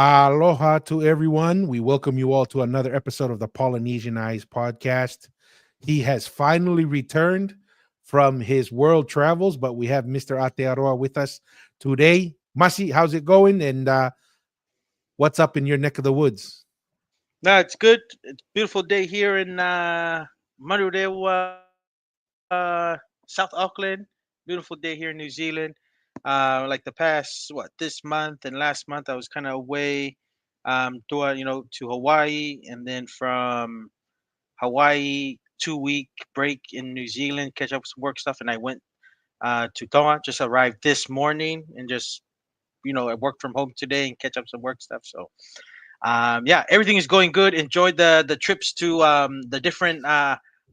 Aloha to everyone. We welcome you all to another episode of the Polynesian Eyes podcast. He has finally returned from his world travels, but we have Mr. Atearoa with us today. Masi, how's it going? And what's up in your neck of the woods? No, it's good. It's a beautiful day here in Marurewa, South Auckland. Beautiful day here in New Zealand. Like the past, this month and last month, I was kind of away, to Hawaii, and then from Hawaii, 2 week break in New Zealand, catch up with some work stuff, and I went to Tonga. Just arrived this morning, and just I worked from home today and catch up some work stuff. So yeah, everything is going good. Enjoyed the trips to the different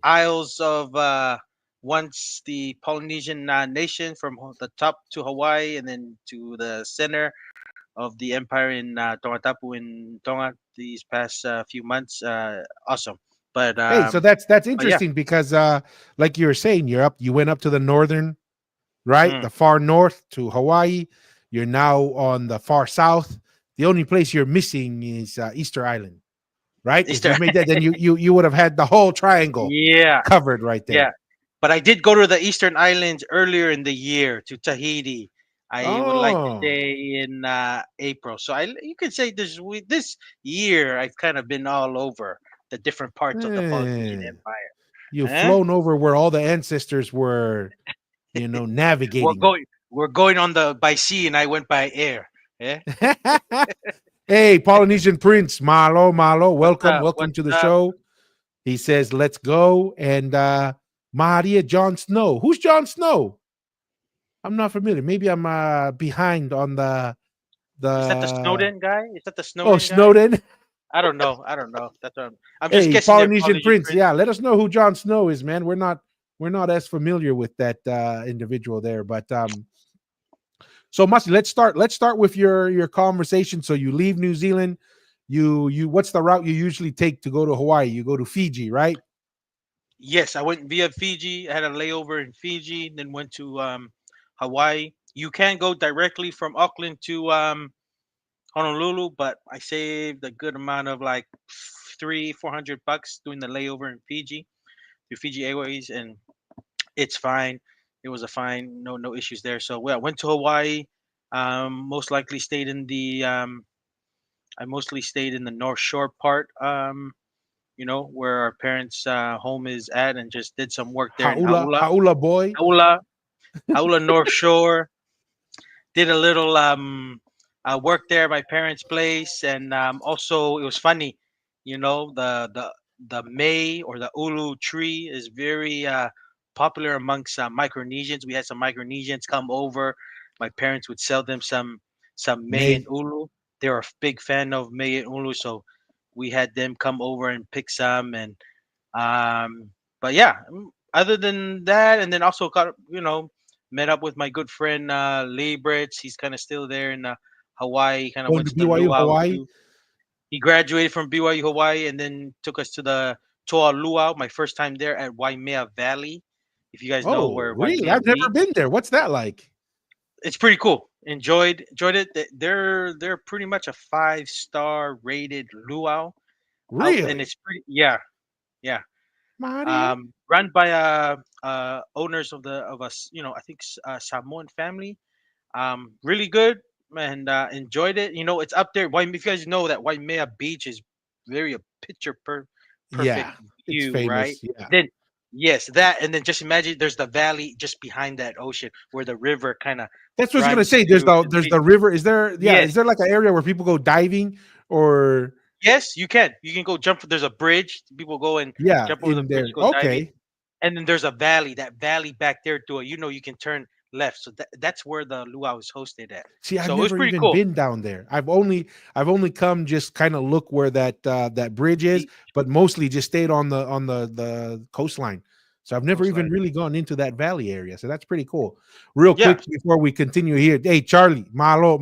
isles of once the Polynesian nation from the top to Hawaii and then to the center of the empire in Tongatapu in Tonga these past few months. Awesome, but Hey, so um, that's but yeah, interesting because like you were saying, you went up to the northern, right? mm. The far north to Hawaii. You're now on the far south. The only place you're missing is Easter Island, right? If you Easter. made that, then you would have had the whole triangle Yeah, covered right yeah. there. But I did go to the Eastern Islands earlier in the year to Tahiti. I would like to Oh, stay in April. So you could say this year I've kind of been all over the different parts of the Polynesian eh, Empire. you've Huh? flown over where all the ancestors were, We're navigating. going we're going on the by sea and I went by air. Yeah. Hey, Polynesian Prince, Malo, Malo, What's welcome, up? welcome What's to the up? show. He says, "Let's go." And Maria Jon Snow. Who's Jon Snow? I'm not familiar. Maybe I'm behind on Is that the the. Snowden guy? Is that the Oh, Snowden guy? Snowden. I don't know. I don't know. That's what I'm just Hey, guessing there, Polynesian Polynesian Prince. Prince. Yeah, let us know who Jon Snow is, man. We're not as familiar with that individual there, but so Masi, let's start with your conversation. So you leave New Zealand. You what's the route you usually take to go to Hawaii? You go to Fiji, right? Yes, I went via Fiji. I had a layover in Fiji, then went to Hawaii. You can go directly from Auckland to Honolulu, but I saved a good amount of like 300-400 bucks doing the layover in Fiji through Fiji Airways, and it's fine. It was a fine, no issues there. So well, I went to Hawaii. Most likely stayed in the I mostly stayed in the North Shore part. Where our parents' home is at, and just did some work there in Haula, Haula, Haula boy. Haula, Haula North Shore. Did a little work there at my parents' place, and also it was funny, the May or the Ulu tree is very popular amongst Micronesians. We had some Micronesians come over. My parents would sell them some May and May. Ulu. They're a big fan of May and Ulu, so we had them come over and pick some. And but yeah, other than that, and then also met up with my good friend Lee Britz. He's kind of still there in Hawaii. Kind of Going went to to the BYU luau Hawaii. too. He graduated from BYU Hawaii and then took us to the Toa Luau. My first time there at Waimea Valley. If you guys know Oh, where really? Waimea I've never meets, been there. What's that like? it's pretty cool. Enjoyed it. They're pretty much a 5-star rated luau out, and Really? it's pretty, yeah, yeah. Maria? Run by owners of us, I think Samoan family. Really good, and enjoyed it. It's up there. If you guys know that Waimea Beach is very a Yeah, perfect it's view, right? famous. Yeah. Then yes, that, and then just imagine there's the valley just behind that ocean where the river kind of That's what I was gonna runs say. There's through. the river. Is there, yeah, Yes, is there like an area where people go diving or yes, you can. You can go jump. There's a bridge. People go and yeah, jump over the in bridge, there? go diving, Okay. and then there's a valley. That valley back there to it. You can turn left. So that's where the luau is hosted at. See, I've So it was never pretty even cool. been down there. I've only come just kind of look where that bridge is, Beach but mostly just stayed on the coastline. So I've never even coastline. really gone into that valley area. So that's pretty cool. Real Yeah. quick before we continue here, hey Charlie, Malo,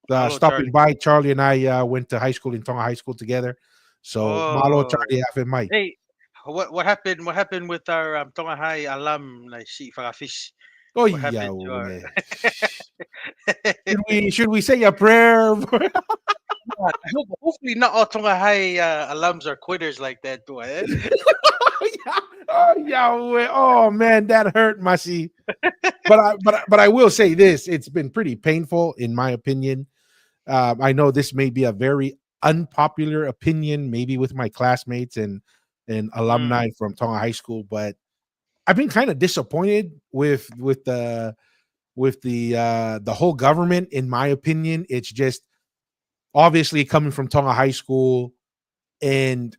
Hello, stopping Charlie. by. Charlie and I went to high school in Tonga High School together. So Malo, Oh, Charlie, half and Mike. hey, what happened? What happened with our Tonga High alum, like si Fish? Oh What yeah, happened to our? should we say a prayer? God, hopefully not all Tonga High alums are quitters like that, too. Eh? Oh yeah, oh yeah. Oh man, that hurt, Masi. But I will say this: it's been pretty painful, in my opinion. I know this may be a very unpopular opinion, maybe with my classmates and Mm, alumni from Tonga High School, but I've been kind of disappointed with the whole government. In my opinion, it's just obviously coming from Tonga High School, and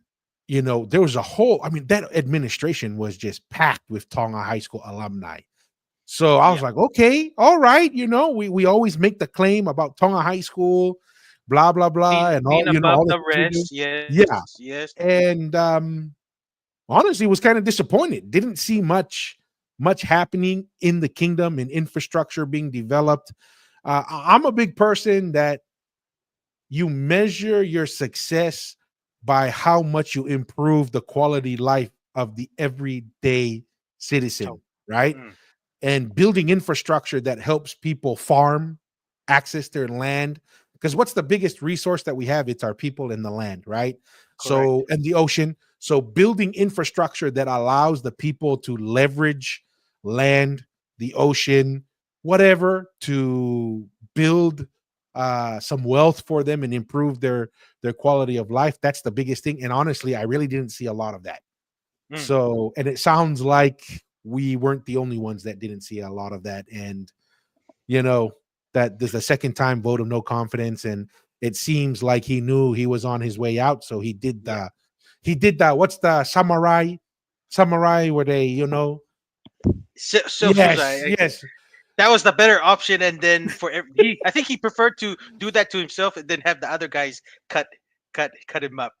there was a whole. I mean, that administration was just packed with Tonga High School alumni. So I was yeah, like, okay, all right, we always make the claim about Tonga High School, blah blah blah, and being above all the the things we do. rest. Yes, Yeah, yes. and honestly, was kind of disappointed. Didn't see much happening in the kingdom and infrastructure being developed. I'm a big person that you measure your success by how much you improve the quality life of the everyday Oh, citizen, right? mm, And building infrastructure that helps people farm, access their land. Because what's the biggest resource that we have? It's our people and the land, right? correct. So, and the ocean. So, building infrastructure that allows the people to leverage land, the ocean, whatever, to build some wealth for them and improve their quality of life. That's the biggest thing. And honestly, I really didn't see a lot of that. Mm. So, and it sounds like we weren't the only ones that didn't see a lot of that. And, you know, that there's a second time vote of no confidence. And it seems like he knew he was on his way out. So Yeah. he did that. What's the samurai where they, Self yes, suicide. yes. That was the better option. And then he, I think he preferred to do that to himself and then have the other guys cut, cut him up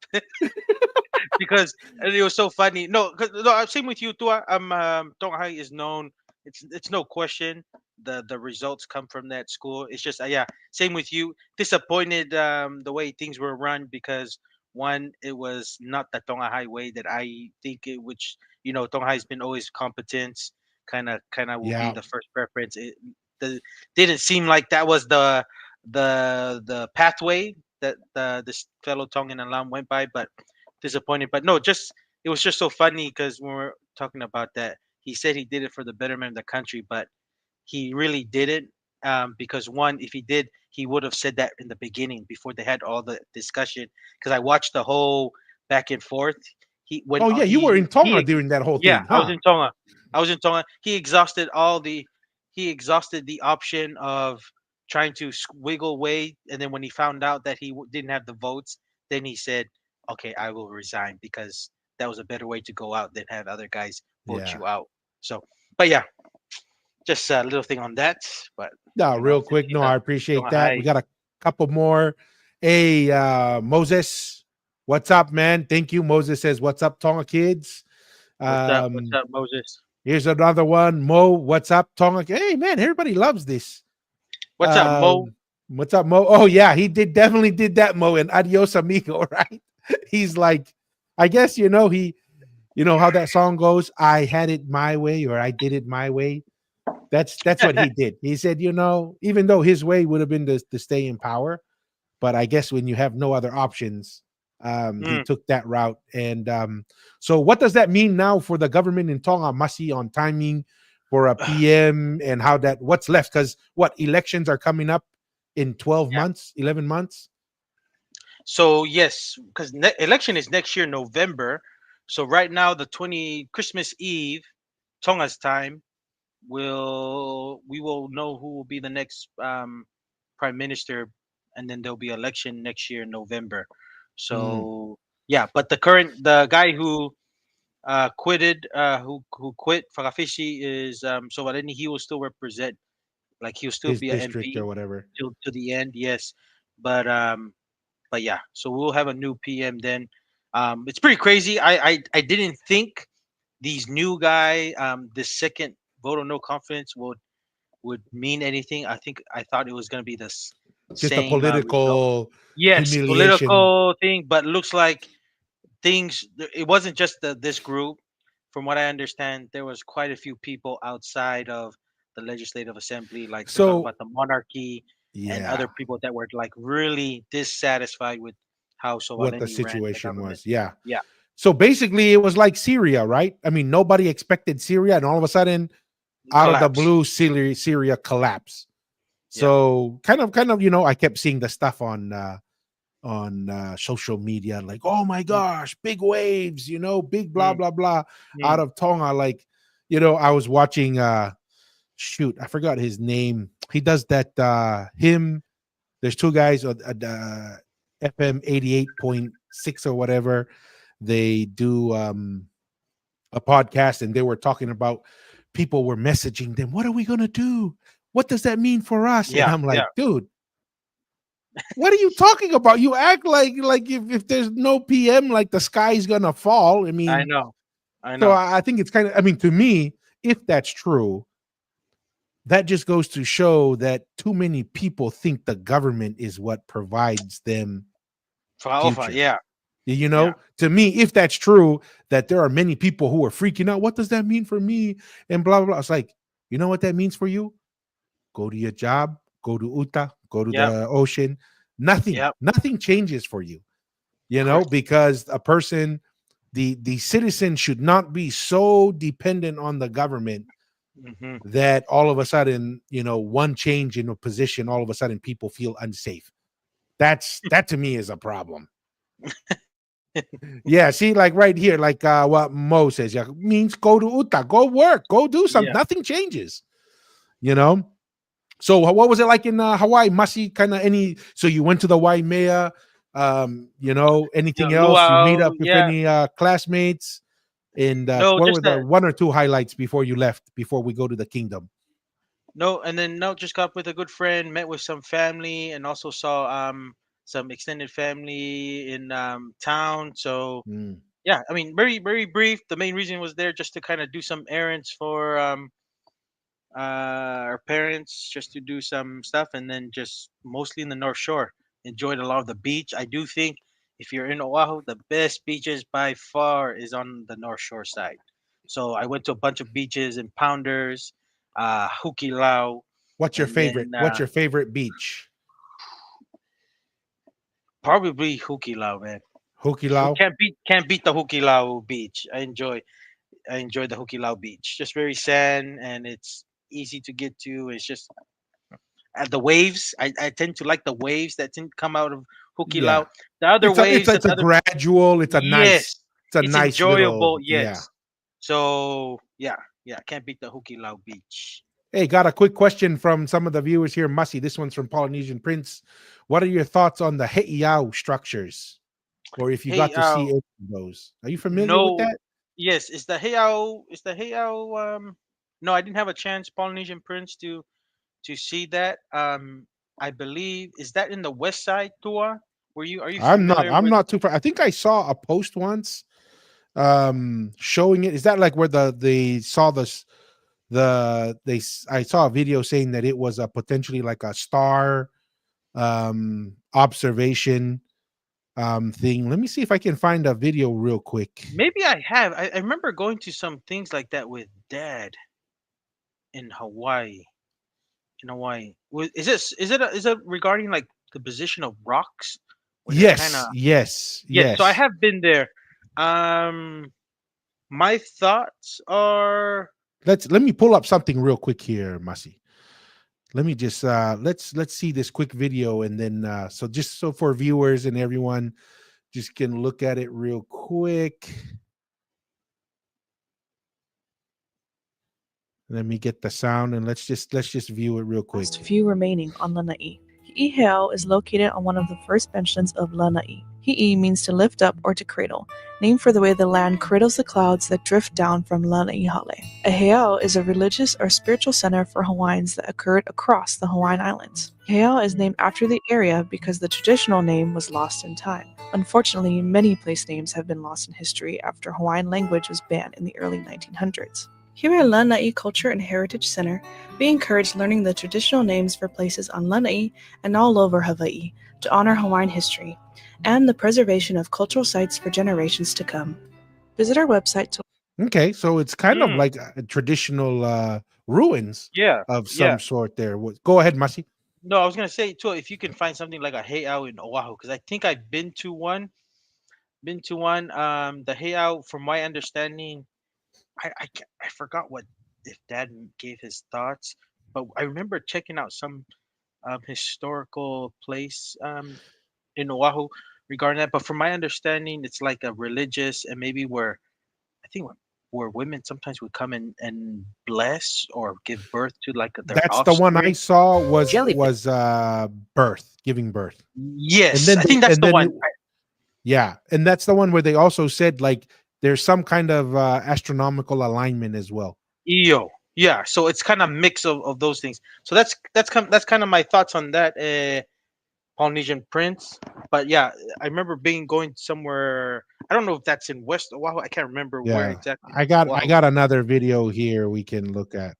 because it was so funny. No, 'cause- no, same with you too. Tonghai is known. It's no question. The results come from that school. It's just yeah. Same with you. Disappointed the way things were run because one, it was not the Tonghai way that I think it. Which Tonghai's been always competence. Kind of will be Yeah. the first preference. It didn't seem like that was the pathway that this fellow Tongan alum went by, but disappointed. But no, just it was just so funny because when we're talking about that, he said he did it for the betterment of the country, but he really didn't. Because one, if he did, he would have said that in the beginning before they had all the discussion. Because I watched the whole back and forth. He when Oh yeah, you were in he Tonga during that whole yeah, thing, I was huh? in Tonga. I was in Tonga. He exhausted the option of trying to wiggle away, and then when he found out that he didn't have the votes, then he said, "Okay, I will resign because that was a better way to go out than have other guys vote Yeah. you out." So, but yeah, just a little thing on that. But Yeah, real since quick. he's No, a I appreciate Tonga that. We High, got a couple more. Hey, Moses, what's up, man? Thank you. Moses says, "What's up, Tonga kids?" what's up? What's Um, up, Moses? here's another one. Mo, what's up, Tonga? Hey, man, everybody loves this. What's up, Mo? What's up, Mo? Oh yeah, he definitely did that, Mo, and adios amigo, right? He's like, I guess how that song goes. I had it my way, or I did it my way. That's what he did. He said, even though his way would have been to stay in power, but I guess when you have no other options, he Mm. took that route. And so, what does that mean now for the government in Tonga, Masi, on timing for a PM and how that what's left? Because what elections are coming up in 12 Yeah. months, 11 months? So yes, because election is next year November. So right now, the 20 Christmas Eve, Tonga's time, we will know who will be the next prime minister, and then there'll be election next year in November. Mm. So yeah, but the guy who who quit Fagafishi is Sovaleni. He will still represent, like he'll still His be an district or MP whatever. till to the end. Yes, but yeah, so we'll have a new PM then. It's pretty crazy. I didn't think these new guy, the second vote of no confidence would mean anything. I thought it was gonna be the Just a same result. political Yes, humiliation. political thing, but looks like things. It wasn't just this group. From what I understand, there was quite a few people outside of the legislative assembly. Like they're talking So about the monarchy. and Yeah. other people that were like really dissatisfied with how What the Sovaleni ran the situation government. was. Yeah. Yeah, So basically, it was like Syria, right? I mean, nobody expected Syria, and all of a sudden, out of the collapse. blue, Syria collapsed. Yeah. So kind of, I kept seeing the stuff on social media, like, oh my Mm, gosh, big waves, big blah mm, blah blah out mm. of Tonga. Like, I was watching shoot, I forgot his name. He does that him. There's two guys at FM 88.6 or whatever. They do a podcast, and they were talking about people were messaging them, what are we gonna do? What does that mean for us? And Yeah, I'm yeah. like, dude, what are you talking about? You act like if there's no PM, like the sky's gonna fall. I I mean, know. I so know. I think it's kind of, I mean, to me, if that's true, that just goes to show that too many people think the government is what provides them Faofa, future. yeah, yeah, To me, if that's true, that there are many people who are freaking out. What does that mean for me? And blah blah blah. It's like, you know what that means for you? Go to your job, go to Uta, go to yep, the ocean. Nothing, yep. nothing changes for you. Correct. Because a person, the citizen should not be so dependent on the government Hmm. that all of a sudden, one change in a position, all of a sudden people feel unsafe. That to me is a problem. Yeah, see, like right here, like what Mo says, yeah, means go to Uta, go work, go do something. Yeah. Nothing changes, you know. So what was it like in Hawaii? Masi kind of any? So you went to the Waimea, Yeah, anything else? You meet luau. up with Yeah. any classmates? And No, what were just the that. one or two highlights before you left? Before we go to the kingdom? No, and then no, just got with a good friend, met with some family, and also saw some extended family in town. So Mm, yeah, I mean, very very brief. The main reason was there just to kind of do some errands for our parents, just to do some stuff, and then just mostly in the North Shore. Enjoyed a lot of the beach. I do think if you're in Oahu, the best beaches by far is on the North Shore side. So I went to a bunch of beaches in Pounders, Hukilau, what's your and favorite? then What's your favorite beach? probably Hukilau, man. Who Hokilau. can't beat the Hukilau beach. I enjoy the Hukilau beach. Just very sand and it's easy to get to. It's just the waves. I tend to like the waves that tend to come out of Yeah, Hukilau. The other it's a it's a, waves and it's a other gradual. yes, It's a it's nice little, enjoyable. yeah. Yes. So yeah, yeah, can't beat the Hukilau beach. Hey, got a quick question from some of the viewers here. Mussy, this one's from Polynesian Prince. What are your thoughts on the Heiau structures? Or if you Hey, got to see any of those? Are you familiar with no, that? yes, is the Heiau no, I didn't have a chance, Polynesian Prince, to see that. I believe is that in the West Side tour? Are you I'm not. familiar I'm with? not too far. I think I saw a post once showing it. Is that like where they saw this I saw a video saying that it was a potentially like a star observation thing. Let me see if I can find a video real quick. Maybe I have. I remember going to some things like that with Dad in Hawaii. In Hawaii, is it regarding like the position of rocks where they're kind of Yes, yes, yes? So I yes. have been there. Um, my thoughts are Let me pull up something real quick here, Masi. Let me just let's see this quick video, and then so just so for viewers and everyone just can look at it real quick. Let me get the sound, and let's just view it real quick. Last few remaining on Lanai. Hi'iheo is located on one of the first mentions of Lanai. Hi'i means to lift up or to cradle, named for the way the land cradles the clouds that drift down from Lanai Hale. A heiau is a religious or spiritual center for Hawaiians that occurred across the Hawaiian Islands. Heiau is named after the area because the traditional name was lost in time. Unfortunately, many place names have been lost in history after Hawaiian language was banned in the early 1900s. Here at Lanai Culture and Heritage Center, we encourage learning the traditional names for places on Lanai and all over Hawaii to honor Hawaiian history and the preservation of cultural sites for generations to come. Visit our website to Okay, so it's kind of mm, like a traditional ruins yeah, of yeah. some sort there. Go ahead, Masi. No, I was gonna say too, if you can find something like a heiau in Oahu, because I think I've been to one. Been to one. The heiau, from my understanding, I forgot what if Dad gave his thoughts, but I remember checking out some historical place in Oahu regarding that. But from my understanding, it's like a religious and maybe where I think where women sometimes would come and bless or give birth to like their That's the one I offspring. saw was Jellyfish. birth, giving birth. And Yes, then I think that's the one. yeah, and that's the one where they also said like there's some kind of astronomical alignment as well. EO. Yeah, so it's kind of mix of those things. So that's kind of my thoughts on that Polynesian prince. But yeah, I remember going somewhere. I don't know if that's in West Oahu. I can't remember where Yeah. exactly. I got another video here we can look at.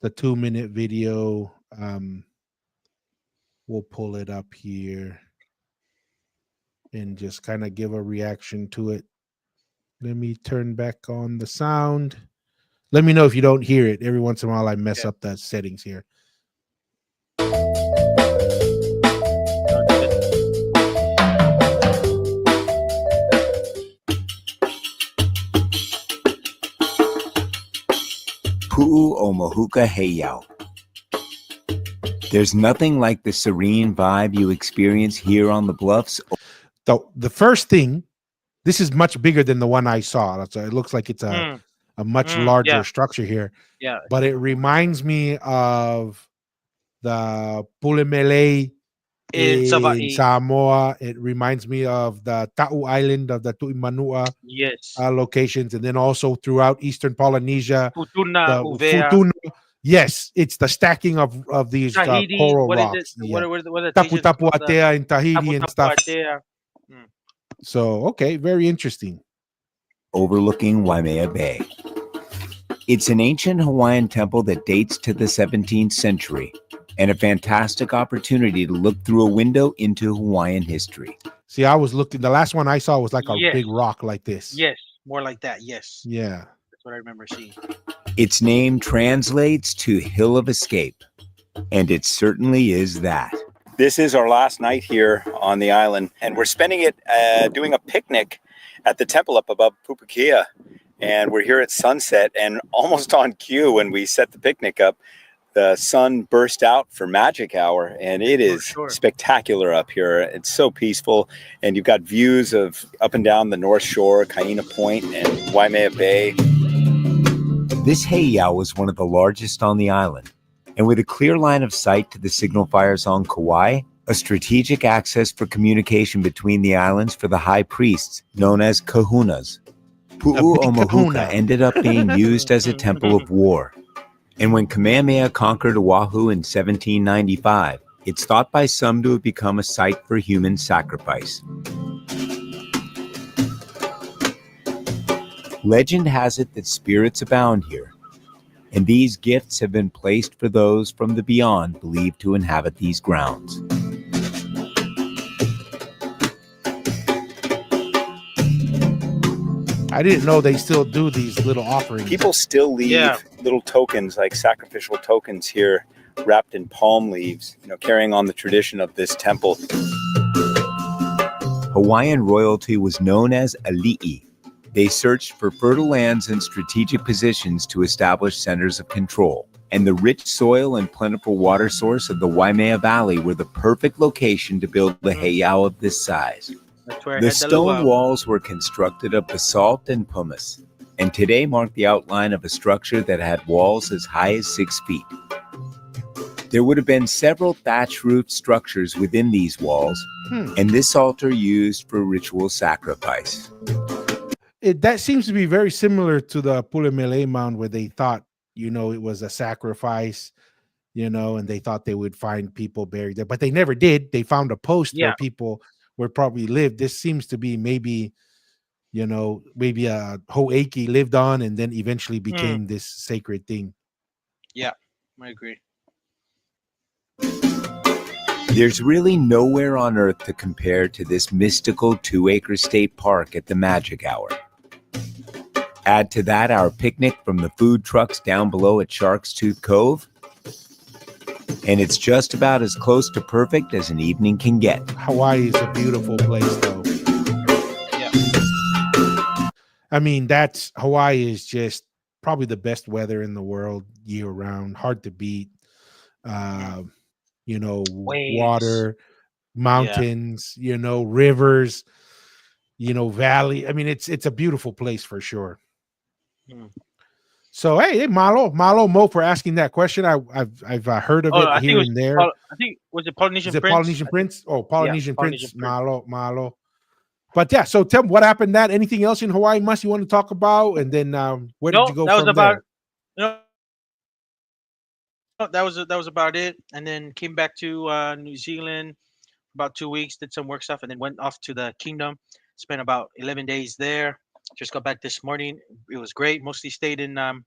The 2-minute video. We'll pull it up here and just kind of give a reaction to it. Let me turn back on the sound. Let me know if you don't hear it. Every once in a while I mess up the settings here. Pu'u o Mahuka Heiau. There's nothing like the serene vibe you experience here on the bluffs. The first thing, this is much bigger than the one I saw. So it looks like it's a much larger structure here. Yeah. But it reminds me of the Pulemele in Samoa. It reminds me of the Ta'u Island of the Tu'imanua locations, and then also throughout Eastern Polynesia. Futuna. Yes, it's the stacking of these Tahiti, coral what rocks. Is it? What are the Tapu Tapu Atea in Tahiti and stuff. So, okay, very interesting. Overlooking Waimea Bay. It's an ancient Hawaiian temple that dates to the 17th century and a fantastic opportunity to look through a window into Hawaiian history. See, I was looking, the last one I saw was like a big rock like this. Yes, more like that. Yes. Yeah. That's what I remember seeing. Its name translates to Hill of Escape, and it certainly is that. This is our last night here on the island, and we're spending it doing a picnic at the temple up above Pupukia. And we're here at sunset, and almost on cue when we set the picnic up, the sun burst out for magic hour, and it is spectacular up here. It's so peaceful, and you've got views of up and down the North Shore, Kaina Point, and Waimea Bay. This heiau was one of the largest on the island, and with a clear line of sight to the signal fires on Kauai, a strategic access for communication between the islands for the high priests, known as kahunas. Pu'u o Mahuka ended up being used as a temple of war. And when Kamehameha conquered Oahu in 1795, it's thought by some to have become a site for human sacrifice. Legend has it that spirits abound here, and these gifts have been placed for those from the beyond believed to inhabit these grounds. I didn't know they still do these little offerings. People still leave little tokens, like sacrificial tokens here, wrapped in palm leaves, carrying on the tradition of this temple. Hawaiian royalty was known as ali'i. They searched for fertile lands and strategic positions to establish centers of control. And the rich soil and plentiful water source of the Waimea Valley were the perfect location to build a heiau of this size. The stone walls were constructed of basalt and pumice, and today mark the outline of a structure that had walls as high as 6 feet. There would have been several thatch-roofed structures within these walls, and this altar used for ritual sacrifice. That seems to be very similar to the Pulemele mound, where they thought, it was a sacrifice, and they thought they would find people buried there, but they never did. They found a post where people where probably lived. This seems to be maybe a Ho'eki lived on and then eventually became this sacred thing. Yeah, I agree. There's really nowhere on earth to compare to this mystical 2-acre state park at the magic hour. Add to that our picnic from the food trucks down below at Shark's Tooth Cove, And it's just about as close to perfect as an evening can get. Hawaii is a beautiful place, though. Yeah. I mean, that's Hawaii is just probably the best weather in the world year round. Hard to beat. Mm. Uh, you know, Waves. water, Yeah. mountains, rivers, valley. I mean, it's a beautiful place for sure. Mm. So hey, Malo Mo for asking that question. I've heard of Oh, it I think it here was and there. I think was it Is Polynesian it Prince? Polynesian I think Prince? Oh, yeah, Polynesian Polynesian Prince, Prince. Malo. But yeah, so tell me what happened. That anything else in Hawaii must you want to talk about, and then where did you No, go that was from about there? that was about it. And then came back to New Zealand about 2 weeks, did some work stuff, and then went off to the Kingdom. Spent about 11 days there. Just got back this morning. It was great. Mostly stayed in Mua,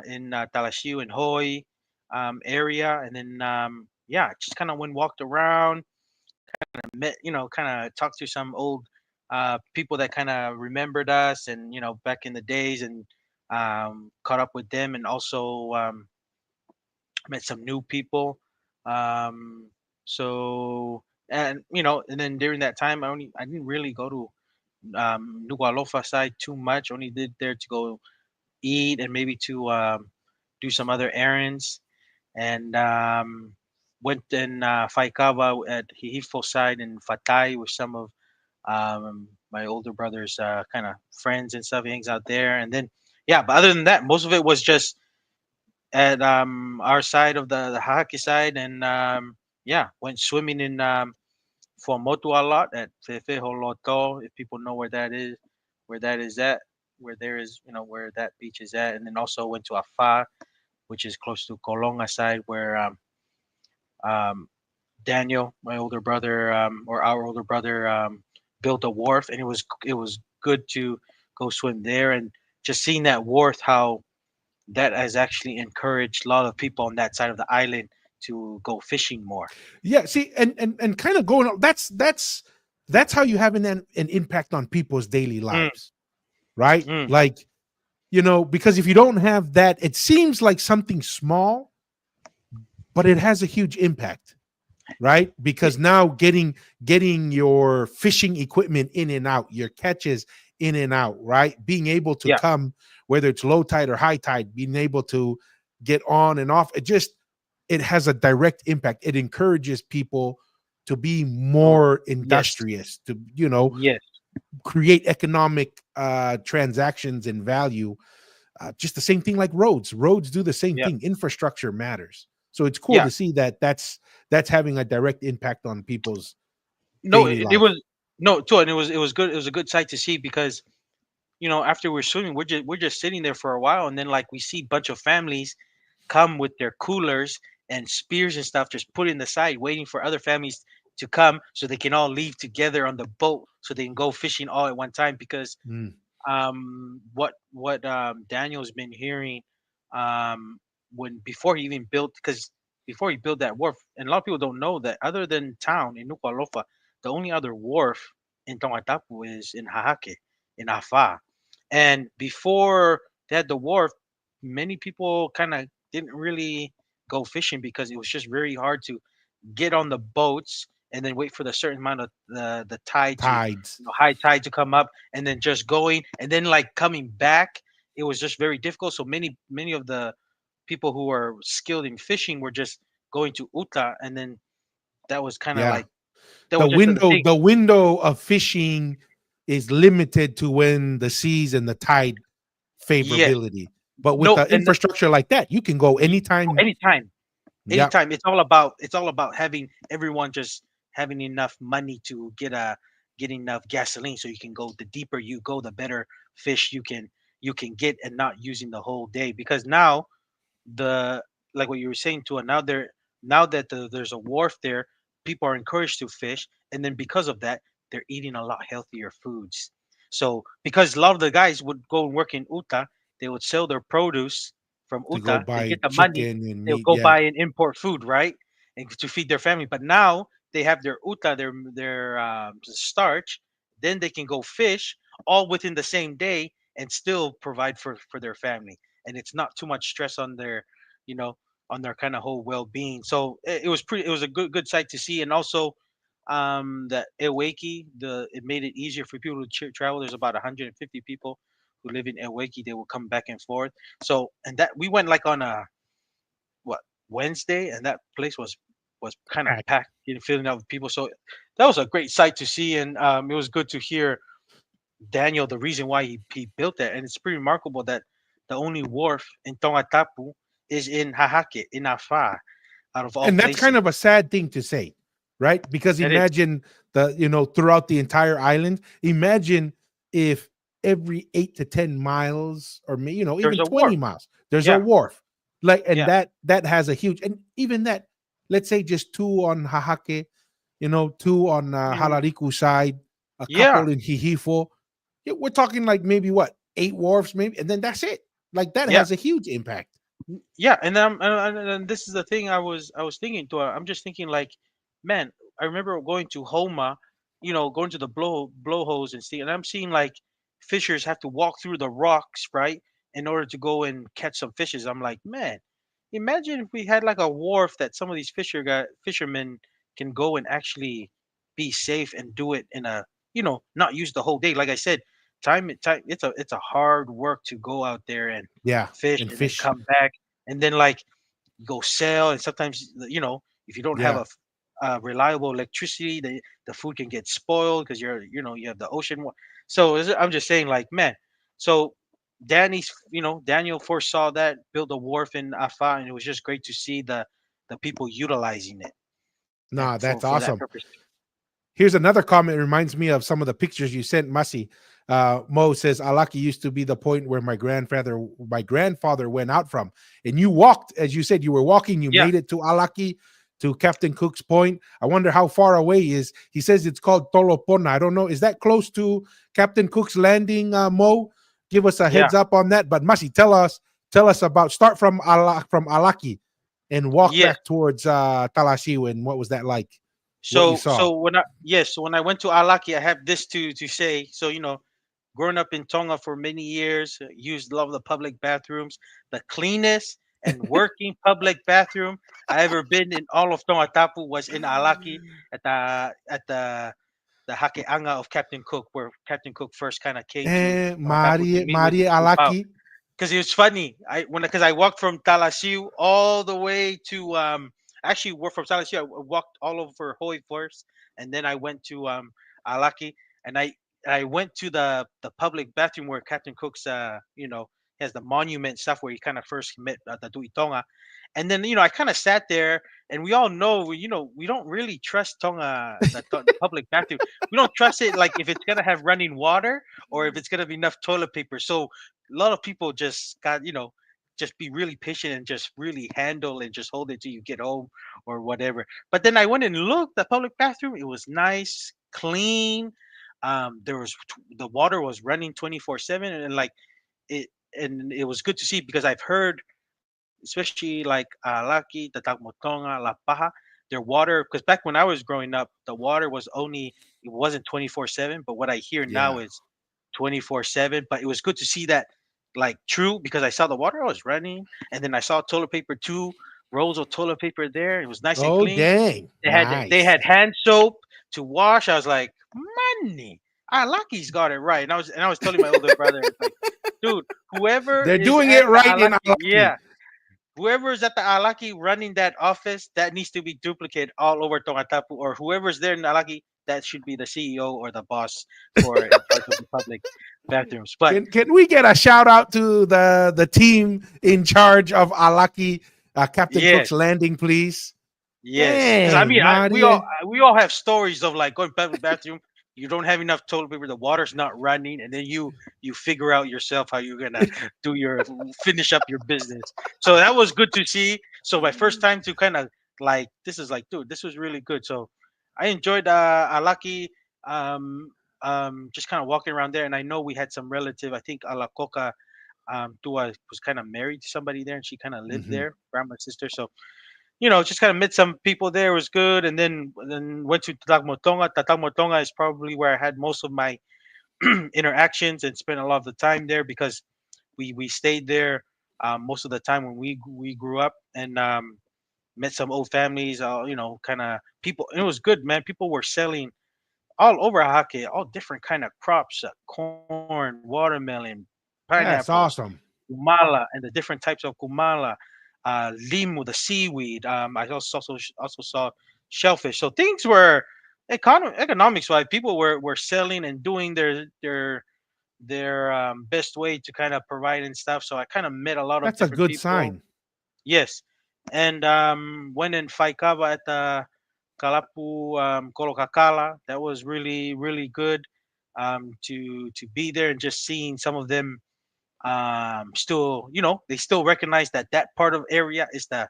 in Talashiu, and Hoi area, and then yeah, just kind of went walked around, met kind of talked to some old people that kind of remembered us, and back in the days, and caught up with them, and also met some new people. Um, so and then during that time, I didn't really go to Nuku'alofa side too much. Only did there to go eat and maybe to do some other errands, and went in Faikava at Hihifo side in Fatai with some of my older brother's kind of friends and stuff. He hangs out there, and then yeah. But other than that, most of it was just at our side of the Hahaki side, and yeah, went swimming in Fuamotu a lot at Fefe if people know where that is at, where there is, where that beach is at, and then also went to Afa, which is close to Kolonga side, where um, Daniel, my older brother, or our older brother, built a wharf, and it was good to go swim there, and just seeing that wharf, how that has actually encouraged a lot of people on that side of the island to go fishing more. Yeah, see, and kind of going. That's how you have an impact on people's daily Mm, lives, right? mm, Like because if you don't have that, it seems like something small, but it has a huge impact, right? y- Because now getting your fishing equipment in and out, your catches in and out, right? Being able to yeah, come, whether it's low tide or high tide, being able to get on and off, it has a direct impact. It encourages people to be oh, more yes, industrious, to yes, create economic transactions and value. Just the same thing like roads do the same yeah. thing. Infrastructure matters, so it's cool Yeah, to see that that's having a direct impact on people's no, daily it life. was no, too, and it was good. It was a good sight to see because after we're swimming, we're just sitting there for a while, and then like we see a bunch of families come with their coolers and spears and stuff, just put in the side, waiting for other families to come so they can all leave together on the boat so they can go fishing all at one time. Because Mm, what Daniel's been hearing, um, when before he even built, because before he built that wharf, and a lot of people don't know that other than town in Nuku'alofa, the only other wharf in Tongatapu is in Hahake, in Afa. And before they had the wharf, many people kind of didn't really go fishing because it was just very hard to get on the boats and then wait for the certain amount of the tide to tides. high tide to come up, and then just going, and then like coming back, it was just very difficult. So many of the people who are skilled in fishing were just going to Uta, and then that was kind of Yeah, like that the was just the window thing. the window of fishing is limited to when the seas and the tide Yes, favorability. But with no, the and infrastructure like that, you can go anytime. anytime. Yeah, Anytime. It's all about having everyone just having enough money to get enough gasoline, so you can go. The deeper you go, the better fish you can get, and not using the whole day. Because now, the like what you were saying to, now that there's a wharf there, people are encouraged to fish, and then because of that, they're eating a lot healthier foods. So because a lot of the guys would go and work in Uta, they would sell their produce from to go Uta, they buy get the money, chicken and they would meat. go Yeah, buy and import food, right, and to feed their family. But now they have their Uta, their starch, then they can go fish all within the same day and still provide for their family, and it's not too much stress on their, you know, on their kind of whole well-being. So it was pretty. It was a good sight to see, and also that Eweki, it made it easier for people to travel. There's about 150 people who live in Eweki. They will come back and forth. So and that we went like on a what Wednesday, and that place was kind of Packed. packed, filling out with people. So that was a great sight to see, and it was good to hear Daniel the reason why he built that, and it's pretty remarkable that the only wharf in Tongatapu is in Hahake in Afa, out of all And that's kind places. of a sad thing to say, right? Because It is. imagine throughout the entire island, imagine if every 8 to 10 miles, or There's even a 20 wharf. miles, there's a Yeah, wharf. Like, and yeah, that has a huge, and even that, let's say just two on Hahake, two on mm, Halariku side, a yeah, couple in Hihifo. Yeah, we're talking like maybe what, 8 wharfs, maybe, and then that's it. Like, that yeah. has a huge impact. Yeah, and then and this is the thing I was thinking to. I'm just thinking like, man, I remember going to Homa, going to the blowholes and see, and I'm seeing like fishers have to walk through the rocks, right, in order to go and catch some fishes. I'm like, man, imagine if we had like a wharf that some of these fishermen can go and actually be safe and do it in a, not use the whole day. Like I said, time it's a hard work to go out there and Yeah, fish and and then fish. come back and then like go sell, and sometimes if you don't have Yeah. reliable electricity, the food can get spoiled because you have the ocean so I'm just saying like, man, so Daniel foresaw that, built a wharf in Afa, and it was just great to see the people utilizing it Nah, and for that's for that awesome. purpose. Here's another comment. It reminds me of some of the pictures you sent, Masi. Mo says Alaki used to be the point where my grandfather went out from, and you walked, as you said, you were walking. You Yeah, made it to Alaki, to Captain Cook's Point. I wonder how far away is. He says it's called Tolopona. I don't know. Is that close to Captain Cook's Landing? Mo, give us a yeah, heads up on that. But Masi, tell us about, start from Alaki and walk yes. back towards Talashiw, and what was that like? What you So saw? so when I yes, so when I went to Alaki, I have this to say. So growing up in Tonga for many years, used love the public bathrooms, the cleanest and working public bathroom I ever been in all of Tonga Tapu was in Alaki at the Hakeanga of Captain Cook, where Captain Cook first kind of came to Tonga Tapu to meet with Mari his kupao. Alaki. Because it was funny. Because I walked from Talasiu all the way to actually worked from Talasiu. I walked all over Hoi first, and then I went to Alaki, and I went to the public bathroom where Captain Cook's has the monument stuff where he kind of first met the Tuitonga, and then I kind of sat there, and we all know we don't really trust Tonga the public bathroom. We don't trust it like if it's gonna have running water or if it's gonna be enough toilet paper. So a lot of people just got just be really patient and just really handle and just hold it till you get home or whatever. But then I went and looked the public bathroom. It was nice, clean. There was the water was running 24/7, and like it and it was good to see because I've heard, especially like Laki, Tatagmotonga, La Paja, their water. Because back when I was growing up, the water was only it wasn't 24/7. But what I hear now Yeah. is 24/7. But it was good to see that, like, true, because I saw the water was running, and then I saw toilet paper, 2 rolls of toilet paper there. It was nice and Oh, clean. dang. They had Nice. hand soap to wash. I was like, money. Alaki's got it right. And I was telling my older brother, it's like, dude, whoever They're is doing at it the right in Alaki, Alaki. yeah, whoever's at the Alaki running that office, that needs to be duplicated all over Tongatapu, or whoever's there in Alaki, that should be the CEO or the boss for in charge of the public bathrooms. But Can we get a shout out to the team in charge of Alaki, Captain yes, Cook's Landing, please? yes, because I Dang, mean, Maria. we all have stories of like going to public bathroom. You don't have enough toilet paper, the water's not running, and then you figure out yourself how you're gonna finish up your business. So that was good to see. So my first time to kind of like this is like, dude, this was really good. So I enjoyed Alaki, um just kind of walking around there, and I know we had some relative. I think Alacoca Tua was kind of married to somebody there, and she kind of lived Mhm. there, grandma's sister. So just kind of met some people there. It was good, and then went to Tatagmotonga. Tatagmotonga is probably where I had most of my interactions and spent a lot of the time there because we stayed there most of the time when we grew up, and met some old families, kind of people. And it was good, man. People were selling all over Hake, all different kind of crops, corn, watermelon, That's pineapples, awesome. kumala, and the different types of kumala, limu, the seaweed. I also saw shellfish. So things were economics wise. People were selling and doing their best way to kind of provide and stuff. So I kind of met a lot of That's a different good people. sign. Yes, and went in Faikava at the Kalapu Kolokakala. That was really really good, to be there and just seeing some of them, still, they still recognize that that part of area is the,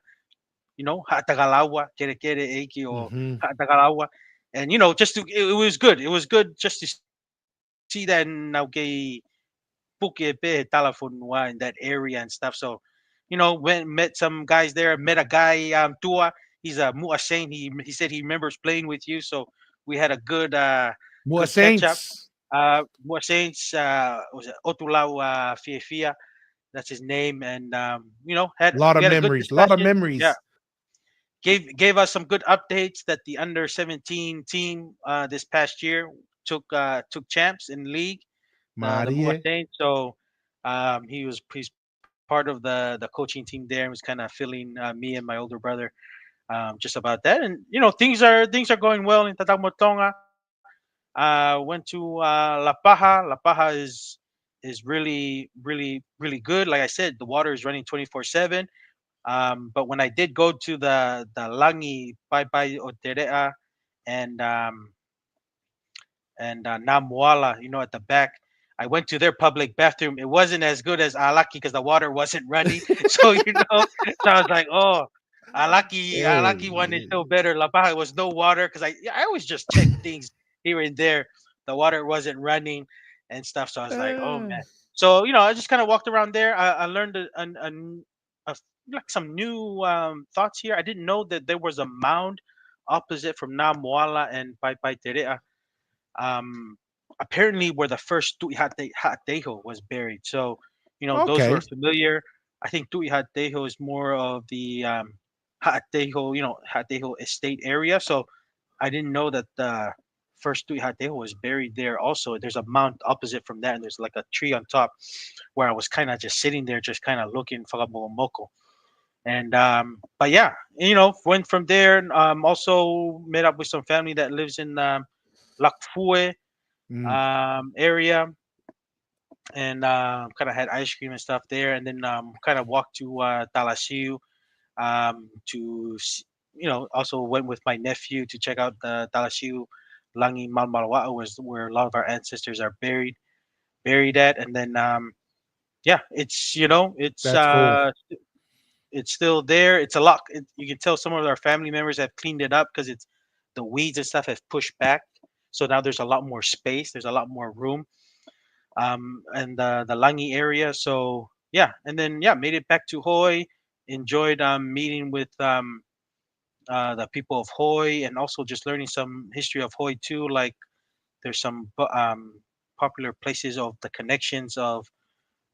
Hatagalawa, Kere Kere Eiki, or Hmm. Hatagalawa. And just it was good. It was good just to see that now Puke Pe Talafunwa in that area and stuff. So, went met some guys there. Met a guy, Tua. He's a Mua Saint. He said he remembers playing with you. So we had a More good catch up. Saints. Mua Saints, was it Otulau Fiefia? That's his name. And A lot we of had a good memories. A lot of discussion. Yeah, memories. gave us some good updates that the under 17 team, this past year took champs in league, the Mua Marie. Saints. So he's part of the coaching team there, and was kind of filling me and my older brother, just about that. And things are going well in Tatamotonga. Went to La Paja. La Paja is really good. Like I said, the water is running 24/7. But when I did go to the Langi Pai Pai Oterea, and Namuala, at the back. I went to their public bathroom. It wasn't as good as Alaki because the water wasn't running. So so I was like, oh, Alaki one is still better. La Paja was no water because I always just check things here and there. The water wasn't running and stuff. So I was like, oh man. So I just kind of walked around there. I learned like some new thoughts here. I didn't know that there was a mound opposite from Namuala and Pai Pai Terea, um, apparently where the first Tuihatejo was buried. So, those who are Okay. familiar, I think Tuihatejo is more of the Haatejo, Haatejo estate area. So I didn't know that the first Tuihatejo was buried there also. There's a mount opposite from that, and there's like a tree on top where I was kind of just sitting there, just kind of looking for Moko. And but yeah, went from there. Also met up with some family that lives in Lakfue Mm. area, and kind of had ice cream and stuff there, and then kind of walked to Talasiu, also went with my nephew to check out the Talasiu Langi Malmalwaa, was where a lot of our ancestors are buried at. And then yeah, That's cool. it's still there. It's a lot. You can tell some of our family members have cleaned it up because it's the weeds and stuff have pushed back. So now there's a lot more space. There's a lot more room, and the Langi area. So yeah, and then yeah, made it back to Hoi. Enjoyed meeting with the people of Hoi, and also just learning some history of Hoi too. Like there's some popular places of the connections of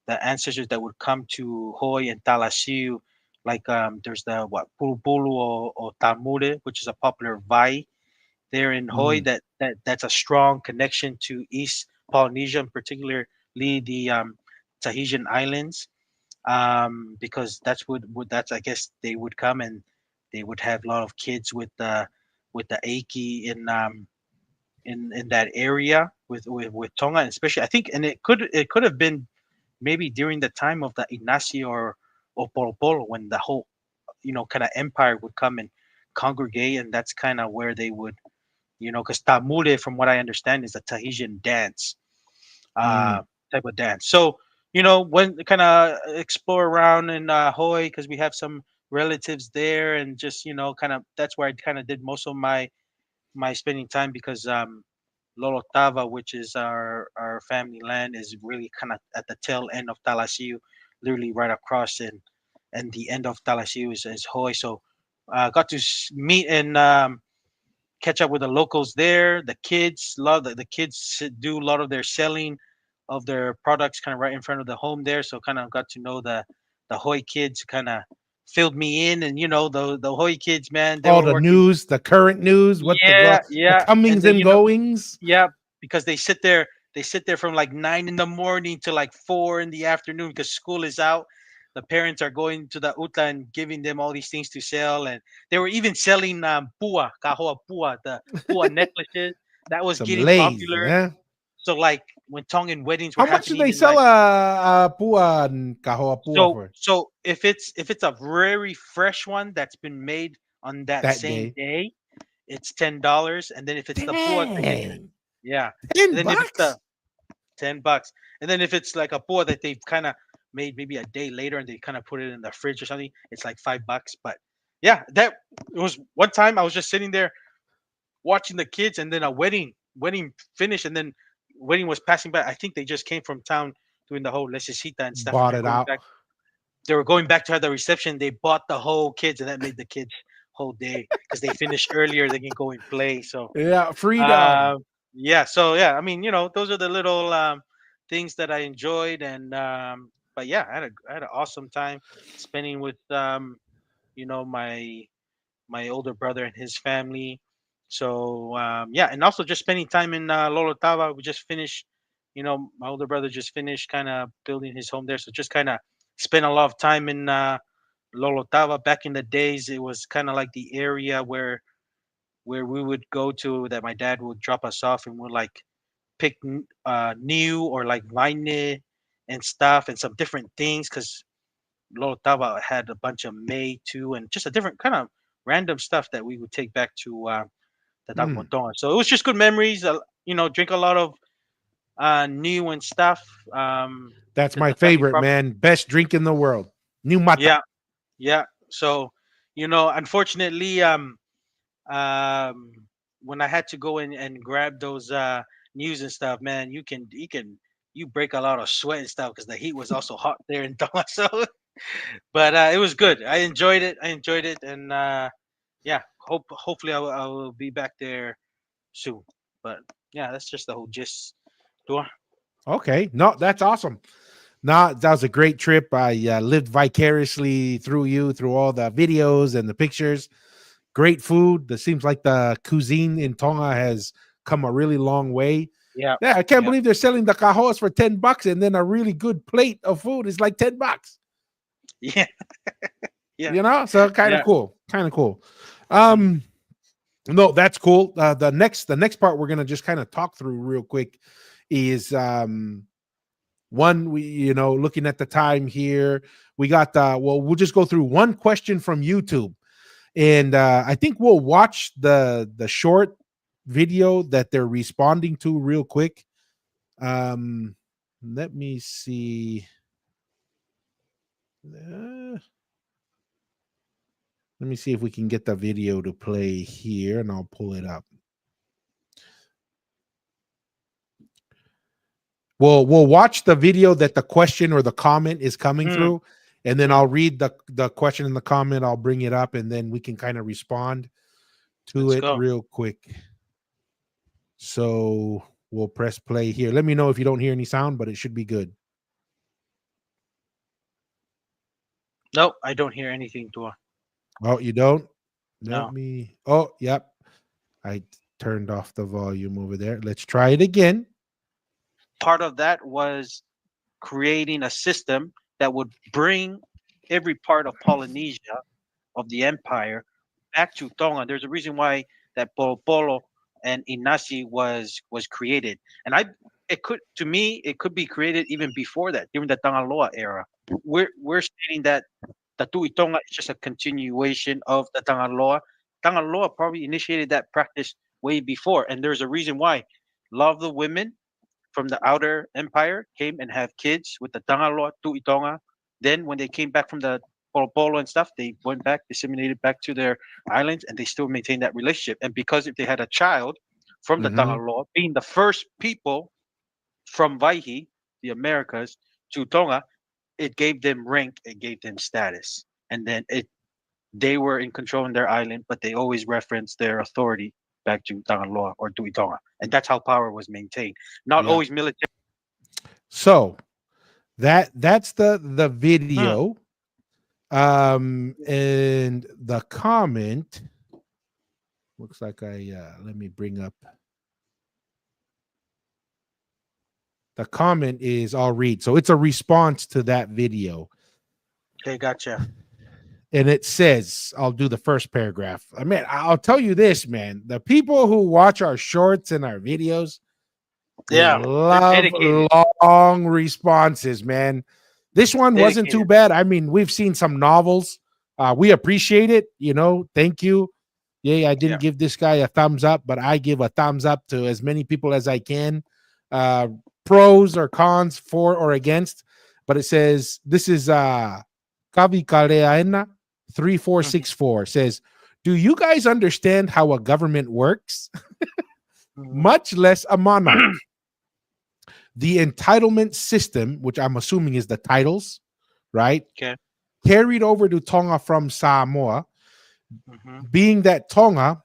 the ancestors that would come to Hoi and Talasiu. Like there's the what Pulupulu, or Tamure, which is a popular vai there in Hoi. Mm. That's a strong connection to East Polynesia, and particularly the Tahitian Islands, because that's that's, I guess, they would come, and they would have a lot of kids with the Aiki in that area with Tonga, and especially I think, and it could have been maybe during the time of the Ignacio or Polo Polo, when the whole kind of empire would come and congregate, and that's kind of where they would, because Tamule, from what I understand, is a Tahitian dance, Mm. uh, type of dance. So, when kind of explore around in Hawaii, because we have some relatives there, and just kind of that's where I kind of did most of my spending time, because Lolotava, which is our family land, is really kind of at the tail end of Talasiu, literally right across, and the end of Talasiu is Hawaii. So, got to meet and catch up with the locals there. The kids love the kids do a lot of their selling of their products kind of right in front of the home there. So kind of got to know the Hoy kids kind of filled me in, and the Hoy kids, man, they All were the working. news, the current news, what Yeah, the yeah, and comings then and goings. yeah, because they sit there from like 9 in the morning to like 4 in the afternoon because school is out. The parents are going to the uta and giving them all these things to sell, and they were even selling pua, kahoa pua, the pua necklaces. That was Some getting lays, popular. yeah. So like when Tongan weddings were How much do happening they in sell like a pua and kahoa pua so for so if it's a very fresh one that's been made on that that same day? day, it's $10, and then if it's the pua, Dang, yeah, and ten then if it's the bucks. $10. And then if it's like a board that they've kind of made maybe a day later and they kind of put it in the fridge or something, it's like $5. But yeah, that it was one time I was just sitting there watching the kids, and then a wedding finished, and then wedding was passing by. I think they just came from town doing the whole necesita and stuff, and Bought they're it going out. back. They were going back to have the reception. They bought the whole kids, and that made the kids whole day because they finished earlier. They can go and play. So Yeah, freedom. um, yeah, so yeah, I mean, those are the little things that I enjoyed, and but yeah, I had an awesome time spending with my older brother and his family. So yeah, and also just spending time in Lolotava. We just finished, my older brother just finished kind of building his home there, so just kind of spent a lot of time in Lolotava. Back in the days, it was kind of like the area where we would go to that my dad would drop us off, and we'd like pick new or like wine and stuff and some different things because Lotava had a bunch of May too and just a different kind of random stuff that we would take back to the Mm, Tagmonton. So it was just good memories. Drink a lot of new and stuff. that's Because my the family favorite, property. man. Best drink in the world. New mata. Yeah, yeah. So unfortunately, um when I had to go in and grab those news and stuff, man, you break a lot of sweat and stuff because the heat was also hot there in Tonga. So, but it was good. I enjoyed it. And yeah, hopefully I will be back there soon. But yeah, that's just the whole gist. Dua. Okay, no, that's awesome. No, that was a great trip. I lived vicariously through you, through all the videos and the pictures. Great food. It seems like the cuisine in Tonga has come a really long way. Yeah, Yeah, I can't yeah, believe they're selling the cajoas for $10, and then a really good plate of food is like $10. yeah, yeah, So kind of yeah. cool. Kind of cool. Mhm. Um, no, that's cool. The next part we're gonna just kind of talk through real quick is one we looking at the time here. We got we'll just go through one question from YouTube, and I think we'll watch the short video that they're responding to real quick. Let me see. Let me see if we can get the video to play here, and I'll pull it up. We'll watch the video that the question or the comment is coming Mm, through, and then mm. I'll read the question in the comment. I'll bring it up, and then we can kind of respond to Let's it go. real quick. So we'll press play here. Let me know if you don't hear any sound, but it should be good. Nope, I don't hear anything, Dua. Oh, you don't? Let No. me. Oh, yep. I turned off the volume over there. Let's try it again. Part of that was creating a system that would bring every part of Polynesia of the empire back to Tonga. There's a reason why that Polo Polo and Inasi was created, and it could to me it could be created even before that during the Tangaloa era. We're stating that the Tui Tonga is just a continuation of the Tangaloa. Tangaloa probably initiated that practice way before, and there's a reason why. A lot of the women from the outer empire came and have kids with the Tangaloa, Tuitonga. Then when they came back from the Polo Polo and stuff, they went back, disseminated back to their islands, and they still maintained that relationship. And because if they had a child from the Mm-hmm. Tangaloa, being the first people from Vaihi, the Americas, to Tonga, it gave them rank, it gave them status. And then they were in control in their island, but they always referenced their authority back to Tangaloa or Tuitonga. And that's how power was maintained. Not Yeah. always military. So that's the Hmm. video. And the comment looks like let me bring up the comment is I'll read. So it's a response to that video. Okay, gotcha. And it says, I'll do the first paragraph. I mean, I'll tell you this, man. The people who watch our shorts and our videos, they Yeah, they're love dedicated. long responses, man. This one wasn't too Dedicated. bad. I mean, we've seen some novels. We appreciate it. Thank you. Yeah, I Yeah. didn't give this guy a thumbs up, but I give a thumbs up to as many people as I can. Uh, Pros or cons, for or against. But it says, this is Kavi Kaleaena Mhm, 3464 says, do you guys understand how a government works? mhm. Much less a monarch. The entitlement system, which I'm assuming is the titles, right? Okay. Carried over to Tonga from Samoa, Hmm. being that Tonga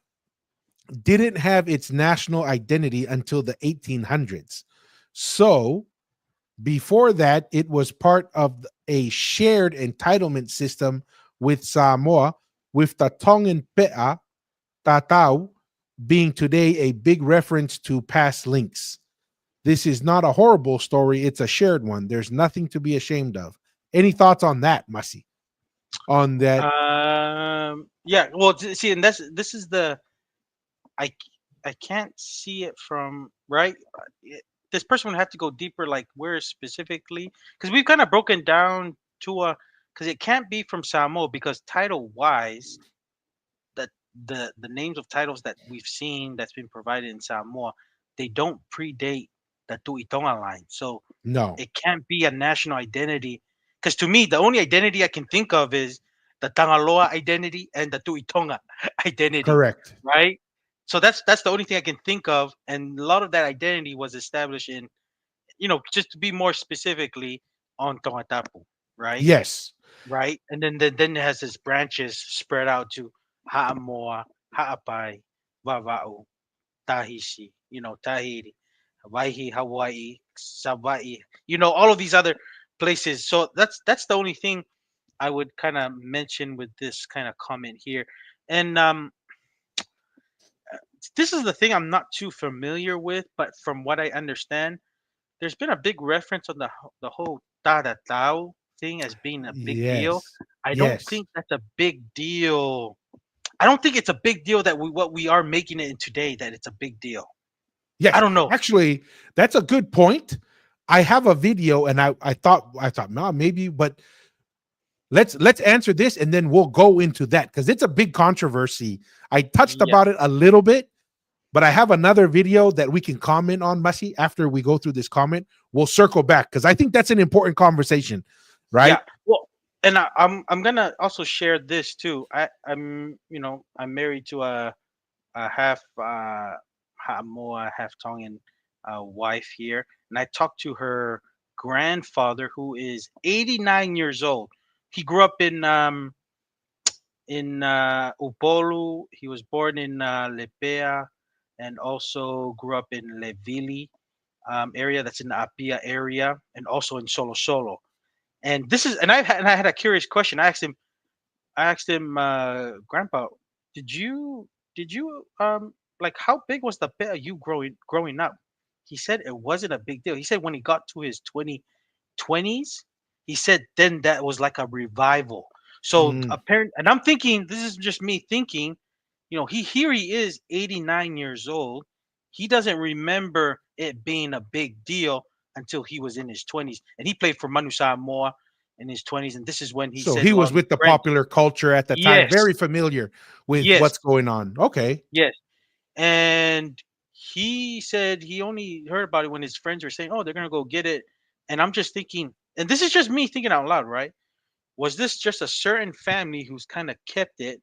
didn't have its national identity until the 1800s. So before that, it was part of a shared entitlement system with Samoa, with the Tongan Pe'a, Tatau, being today a big reference to past links. This is not a horrible story, it's a shared one. There's nothing to be ashamed of. Any thoughts on that, Masi? On that? Yeah. Well, see, and this is the I I can't see it from right. This person would have to go deeper, like where specifically, because we've kind of broken down to a because it can't be from Samoa because title wise, that the names of titles that we've seen that's been provided in Samoa, they don't predate the Tuitonga line. So No. it can't be a national identity. Because to me, the only identity I can think of is the Tangaloa identity and the Tuitonga identity, Correct. right? So that's the only thing I can think of, and a lot of that identity was established in, just to be more specifically on Tongatapu, right? Yes. Right, and then it has its branches spread out to Ha'amoa, Ha'apai, Vava'u, Tahiti, Tahiti, Waihi, Hawaii, Savaii, all of these other places. So that's the only thing I would kind of mention with this kind of comment here. And this is the thing I'm not too familiar with, but from what I understand, there's been a big reference on the whole Tada Tao thing as being a big deal. Yes. I don't Yes. think that's a big deal. I don't think it's a big deal that what we are making it in today, that it's a big deal. I Yes. don't know. Actually, that's a good point. I have a video and I thought, no, maybe, but let's answer this and then we'll go into that because it's a big controversy. I touched Yeah. about it a little bit, but I have another video that we can comment on, Masi, after we go through this comment. We'll circle back because I think that's an important conversation, right? Yeah. Well, and I'm gonna also share this too. I'm married to a half Ha'amoa, half Tongan wife here, and I talked to her grandfather who is 89 years old. He grew up in Upolu. He was born in Lepea, and also grew up in Levili area. That's in the Apia area, and also in Solo Solo. And this is, and I had a curious question. I asked him, Grandpa, did you did you like how big was the bear you growing up? He said it wasn't a big deal. He said when he got to his 20s, he said then that was like a revival. So Mm. apparent, and I'm thinking this is just me thinking, he is 89 years old. He doesn't remember it being a big deal until he was in his 20s, and he played for Manu Samoa in his 20s, and this is when he So said he a lot was of his with the friends. popular culture at the time, Yes, very familiar with yes, what's going on. Okay. yes. And he said he only heard about it when his friends were saying, "Oh, they're gonna go get it." And I'm just thinking, and this is just me thinking out loud, right? Was this just a certain family who's kind of kept it,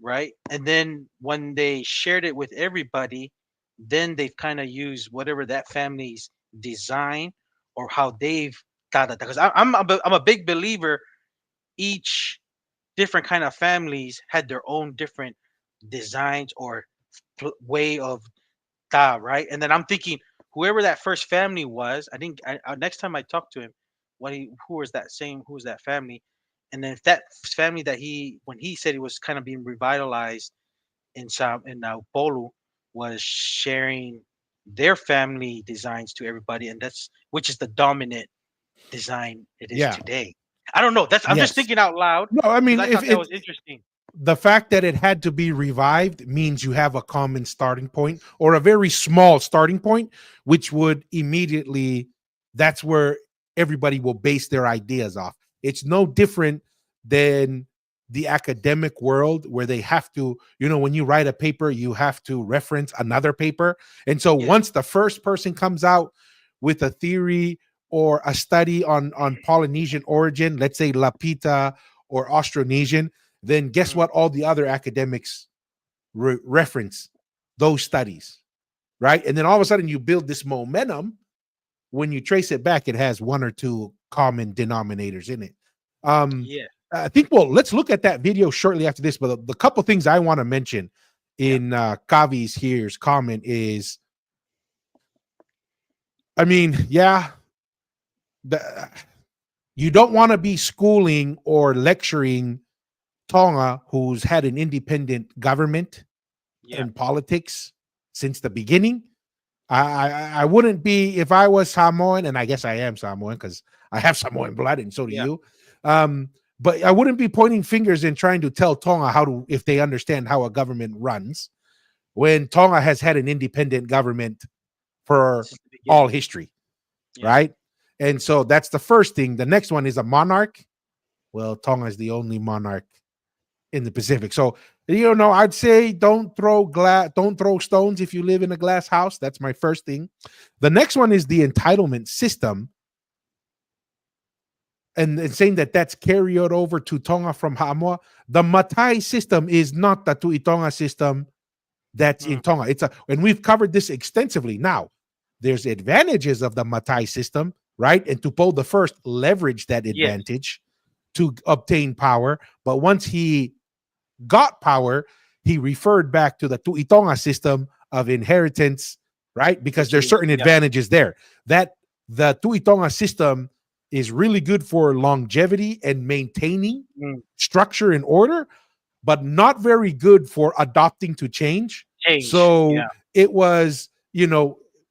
right? And then when they shared it with everybody, then they've kind of used whatever that family's design or how they've got it. Because I'm a big believer. Each different kind of families had their own different designs or way of right? And then I'm thinking, whoever that first family was, I think next time I talk to him, who was that family? And then if that family that when he said he was kind of being revitalized in Polu, was sharing their family designs to everybody, and that's which is the dominant design it is Yeah. today. I don't know. That's I'm just Yes. thinking out loud No, I because mean, I if thought that it was interesting. the fact that it had to be revived means you have a common starting point or a very small starting point, which would immediately, that's where everybody will base their ideas off. It's no different than the academic world where they have to, when you write a paper, you have to reference another paper. And so Yes. once the first person comes out with a theory or a study on Polynesian origin, let's say Lapita or Austronesian, then guess Mhm. what? All the other academics reference those studies, right? And then all of a sudden you build this momentum. When you trace it back, it has one or two common denominators in it. Um, Yeah. I think, well, let's look at that video shortly after this. But the couple things I want to mention Yeah. in Kavi's here's comment is, I mean, yeah, the, you don't want to be schooling or lecturing Tonga, who's had an independent government Yeah. in politics since the beginning. I wouldn't be if I was Samoan, and I guess I am Samoan because I have Samoan blood, and so do Yeah. you. But I wouldn't be pointing fingers and trying to tell Tonga how to if they understand how a government runs when Tonga has had an independent government for Since the all beginning. history, Yeah. right? And so that's the first thing. The next one is a monarch. Well, Tonga is the only monarch in the Pacific. So, I'd say don't throw stones if you live in a glass house. That's my first thing. The next one is the entitlement system, and saying that that's carried over to Tonga from Samoa. The Matai system is not the Tuitonga system that's in Mhm. Tonga. And we've covered this extensively. Now, there's advantages of the Matai system, right? And Tupou the first leveraged that Yes. advantage to obtain power. But once he got power, he referred back to the Tuitonga system of inheritance, right? Because Which there's is certain yeah. advantages there. That the Tuitonga system is really good for longevity and maintaining Mm. structure and order, but not very good for adopting to change. Change. So Yeah. it was,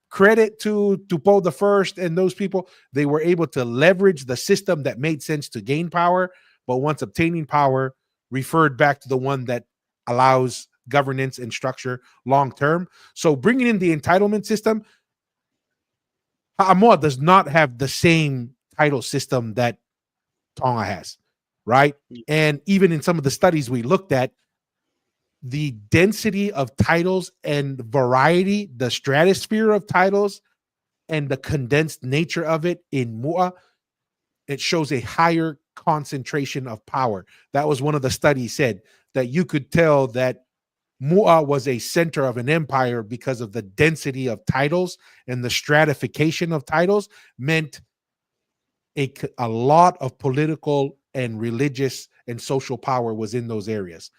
credit to Tupou the first and those people. They were able to leverage the system that made sense to gain power, but once obtaining power, referred back to the one that allows governance and structure long term. So bringing in the entitlement system, Ha'amoa does not have the same title system that Tonga has, right? Mm. And even in some of the studies we looked at, the density of titles and variety, the stratosphere of titles, and the condensed nature of it in Mua, it shows a higher concentration of power. That was one of the studies said that you could tell that Mua was a center of an empire because of the density of titles and the stratification of titles meant a lot of political and religious and social power was in those areas.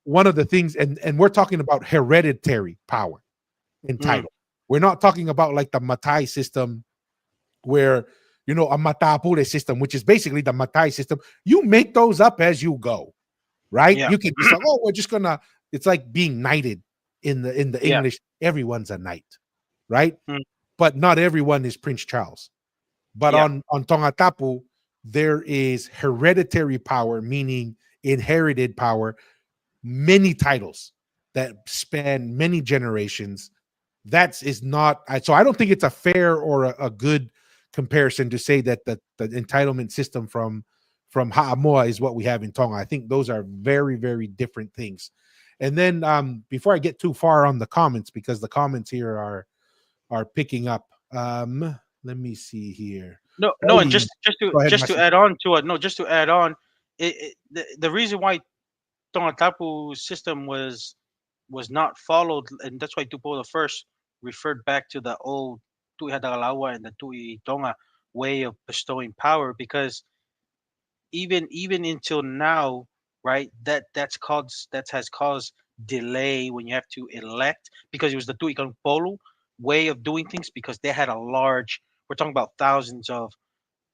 One of the things, and we're talking about hereditary power in Mm. title. We're not talking about like the Matai system where, a Matapure system, which is basically the Matai system. You make those up as you go, right? Yeah. You can just like, oh, we're just gonna, it's like being knighted in the Yeah. English. Everyone's a knight, right? Mm. But not everyone is Prince Charles. But Yeah. on Tongatapu, there is hereditary power, meaning inherited power, many titles that span many generations. That's is not so I don't think it's a fair or a good comparison to say that the entitlement system from Ha'amoa is what we have in Tonga. I think those are very, very different things. And then before I get too far on the comments, because the comments here are picking up. Let me see here. No, no, and Oli, just to go ahead, just to Masi. add on to it, no, just to add on, the reason why Tongatapu system was not followed, and that's why Tupo the first referred back to the old Tui Hadagalawa and the Tui Tonga way of bestowing power, because even until now, right, that has caused delay when you have to elect, because it was the Tui Polu way of doing things, because they had a large, we're talking about thousands of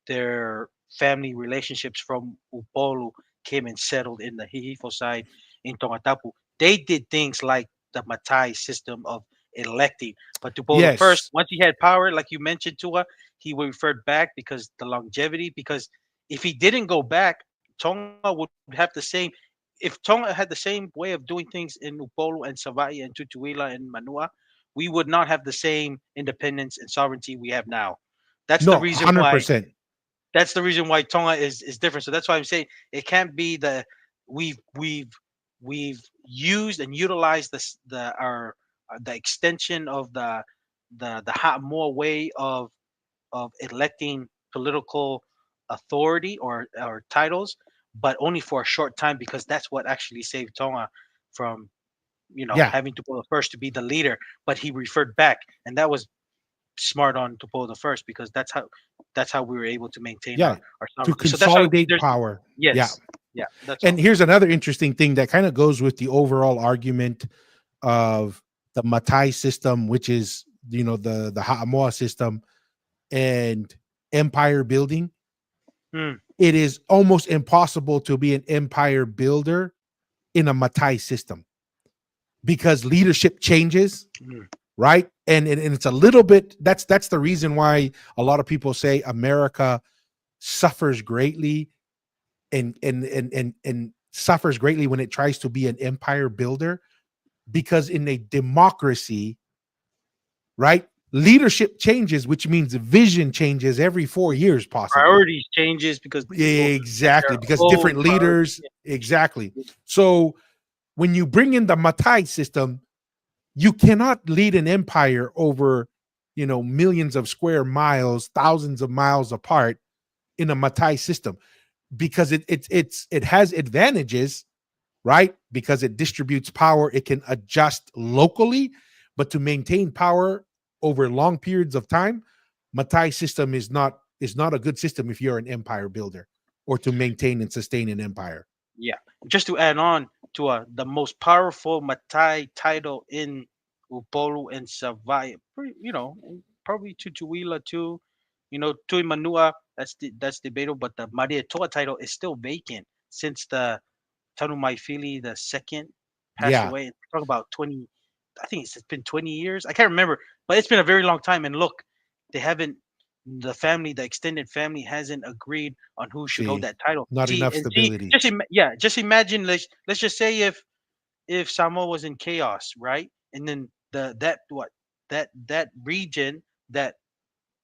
their family relationships from Upolu came and settled in the Hihifo side in Tongatapu. They did things like the Matai system of electing. But Tupolo the first, Yes. once he had power, like you mentioned, Tua, he referred back because the longevity. Because if he didn't go back, Tonga would have the same. If Tonga had the same way of doing things in Upolu and Savai'i and Tutuila and Manua, we would not have the same independence and sovereignty we have now. That's the No, reason why 100%. Tonga is different. So that's why I'm saying it can't be the we've we've we've used and utilized the our the extension of the more way of electing political authority or titles, but only for a short time because that's what actually saved Tonga from Yeah. having Tupolo first to be the leader. But he referred back, and that was smart on Tupolo the first because that's how we were able to maintain Yeah. our To sovereignty. So that's why consolidate there's power. Yeah. yes, yeah, that's And all. here's another interesting thing that kind of goes with the overall argument of the Matai system, which is the Ha'amoa system and empire building. Mm, It is almost impossible to be an empire builder in a Matai system because leadership changes, mm, right? And it's a little bit that's the reason why a lot of people say America suffers greatly and suffers greatly when it tries to be an empire builder, because in a democracy, right, leadership changes, which means vision changes every 4 years possibly. priorities changes because people have Exactly, their because own different priorities. leaders. Exactly. So when you bring in the Matai system, you cannot lead an empire over millions of square miles, thousands of miles apart in a Matai system, because it has advantages, right? Because it distributes power, it can adjust locally, but to maintain power over long periods of time, Matai system is not a good system if you're an empire builder or to maintain and sustain an empire. Yeah. Just to add on to the most powerful Matai title in Upolu and Savai, and probably Tutuila too, Tui Manua, that's debatable, but the Maria Toa title is still vacant since the Tanu Maifili the second passed Yeah. away. Talk about 20, I think it's been 20 years. I can't remember, but it's been a very long time. And look, they haven't, the extended family hasn't agreed on who should hold See, that title. not enough See, stability. yeah, just imagine. Let's just say if Samoa was in chaos, right? And then that region, that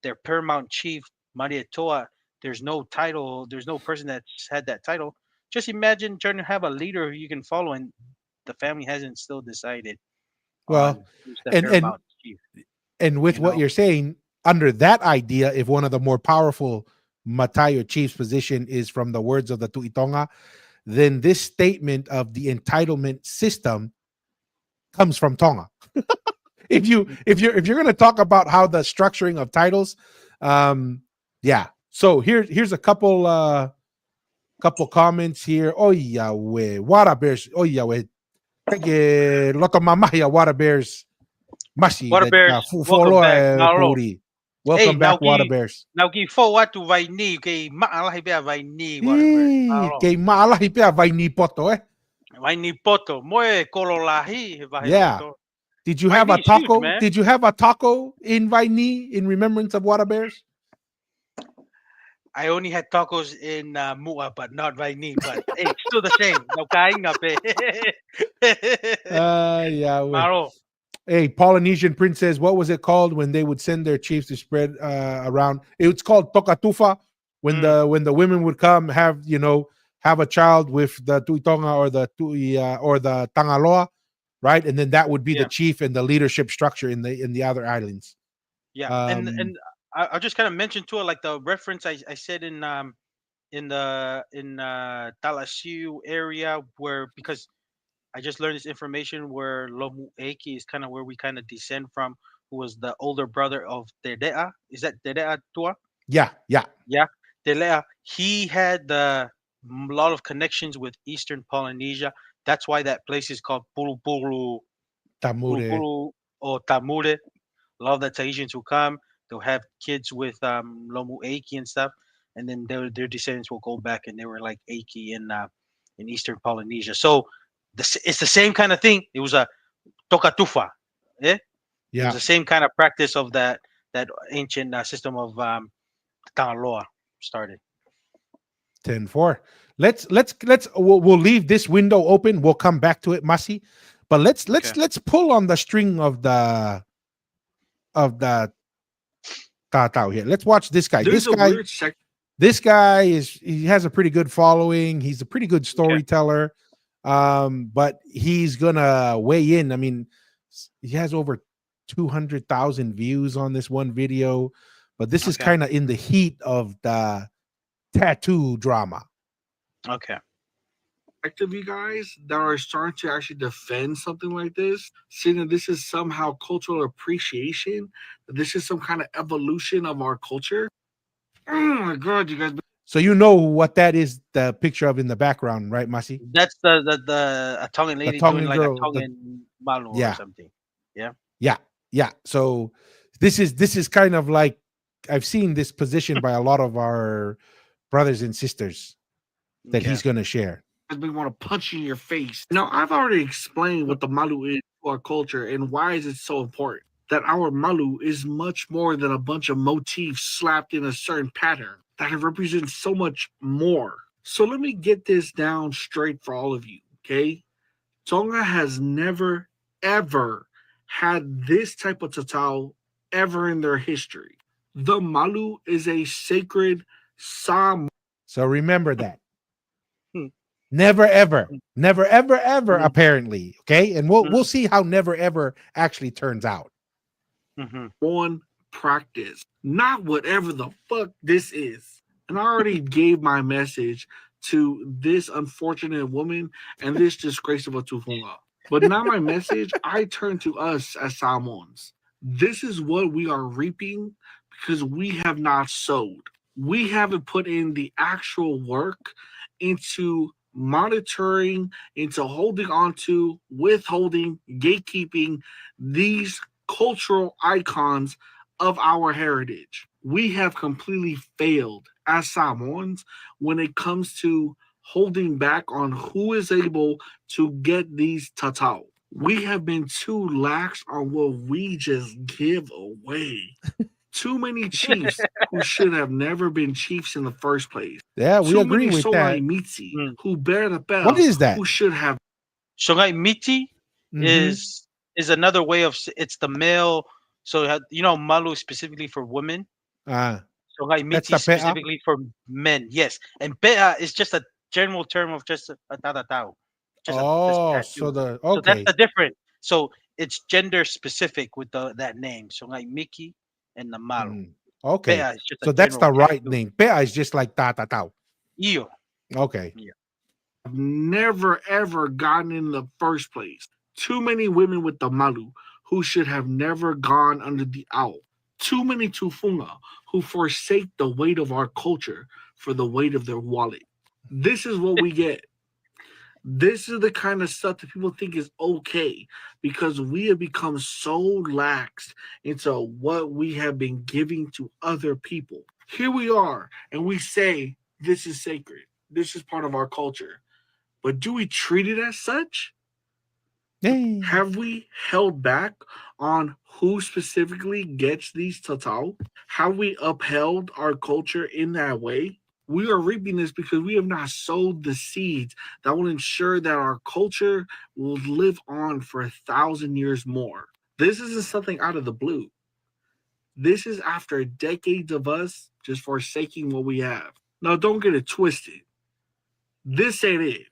their paramount chief Maria Toa, there's no person that's had that title. Just imagine trying to have a leader who you can follow, and the family hasn't still decided Well, on who's the and and paramount chief. and with You what know, you're saying, under that idea, if one of the more powerful Matai or chief's position is from the words of the Tuitonga, then this statement of the entitlement system comes from Tonga. If you're going to talk about how the structuring of titles, um, yeah. So here's a couple comments here. Oh Yahweh, water bears. Oh Yahweh, loto mamaya water bears. Mashi Water that Bears, welcome follow back. Naro. Puri. Hey, Welcome back, water bears. now gi forward to vai ni kay maalahi bea vai ni Water Bears. Naro. Kay maalahi pia vai ni poto eh. Vai ni poto, moe kololahi vai Yeah. poto. Did you Vai have ni a is huge, taco? man. Did you have a taco in Vaini in remembrance of water bears? I only had tacos in Mua, but not vai ni. But hey, it's still the same. No kain nga pe. Yeah. Maro. Hey, Polynesian princess, what was it called when they would send their chiefs to spread around? It's called tokatufa. When Mm, the women would come have a child with the tuitonga or the tui or the tangaloa, right? And then that would be the yeah. chief and the leadership structure in the other islands. Yeah, and Um, I'll just kind of mention to it like the reference I said in Talasiu area where because I just learned this information where Lomu Eki is kind of where we kind of descend from, who was the older brother of Dedea. Is that Dedea Tua? yeah, yeah, Yeah, Dedea. He had a lot of connections with Eastern Polynesia. That's why that place is called Pulu Tamure. Pulu or Tamure. A lot of the Tahitians who come, they'll have kids with Lomu Eiki and stuff. and then their descendants will go back, and they were like Aki in Eastern Polynesia. So it's the same kind of thing. It was a tokatufa. Yeah, it was Yeah, the same kind of practice of that ancient system of Tangaloa started. 10-4. Let's we'll leave this window open. We'll come back to it, Masi. But let's Okay. let's let's pull on the string of the Tatao here. Let's watch this guy. There's This a guy, weird sec. this guy he has a pretty good following. He's a pretty good Okay. storyteller. But he's gonna weigh in. I mean, he has over 200,000 views on this one video, but this is Okay. kind of in the heat of the tattoo drama. Okay. Of you guys that are starting to actually defend something like this, saying that this is somehow cultural appreciation, that this is some kind of evolution of our culture. Oh my god, you guys! So you know what that is, the picture of in the background, right, Masi? That's the a Tongan The lady doing Tongan like a girl. Tongan malu or Yeah, something. Yeah. yeah, yeah. So this is kind of like I've seen this position by a lot of our brothers and sisters that Okay. he's going to share. We want to punch you in your face. Now, I've already explained what the malu is to our culture and why is it so important. That our malu is much more than a bunch of motifs slapped in a certain pattern. That it represents so much more. So let me get this down straight for all of you, okay? Tonga has never, ever had this type of tatau ever in their history. The malu is a sacred Samoan. So remember that. Hmm. Never ever, Hmm. never ever ever. Mhm. Apparently, okay, and we'll Mhm. see how never ever actually turns out. Mhm. One practice, not whatever the fuck this is. And I already gave my message to this unfortunate woman and this disgrace of a tufunga. But now my message, I turn to us as Samoans. This is what we are reaping because we have not sowed. We haven't put in the actual work into monitoring, into holding on to, withholding, gatekeeping these cultural icons of our heritage. We have completely failed as Samoans when it comes to holding back on who is able to get these tatau. We have been too lax on what we just give away. Too many chiefs who should have never been chiefs in the first place. Yeah, we Too agree many with that. Songai Mitsi Mm. who bear the What bells is that? who should have. Songhai Miti Mm-hmm. is another way of it's the male. So malu specifically for women. Songhai That's Miti the pea. specifically for men. Yes, and pea is just a general term of just a tatatao, just a this Oh, so tattoo. the So that's okay. the difference. So it's gender specific with that name. Songhai Miki and the malu. Mhm. Okay. Pea is just a So that's general the right tattoo. name. Pea is just like tatatao. Iyo. Okay. Yeah. Never ever gotten in the first place. Too many women with the malu who should have never gone under the owl. Too many tufunga who forsake the weight of our culture for the weight of their wallet. This is what we get. This is the kind of stuff that people think is okay because we have become so lax into what we have been giving to other people. Here we are, and we say this is sacred. This is part of our culture. But do we treat it as such? Hey. Have we held back on who specifically gets these tatau? Have we upheld our culture in that way? We are reaping this because we have not sowed the seeds that will ensure that our culture will live on for 1,000 years more. This isn't something out of the blue. This is after decades of us just forsaking what we have. Now, don't get it twisted. This ain't it.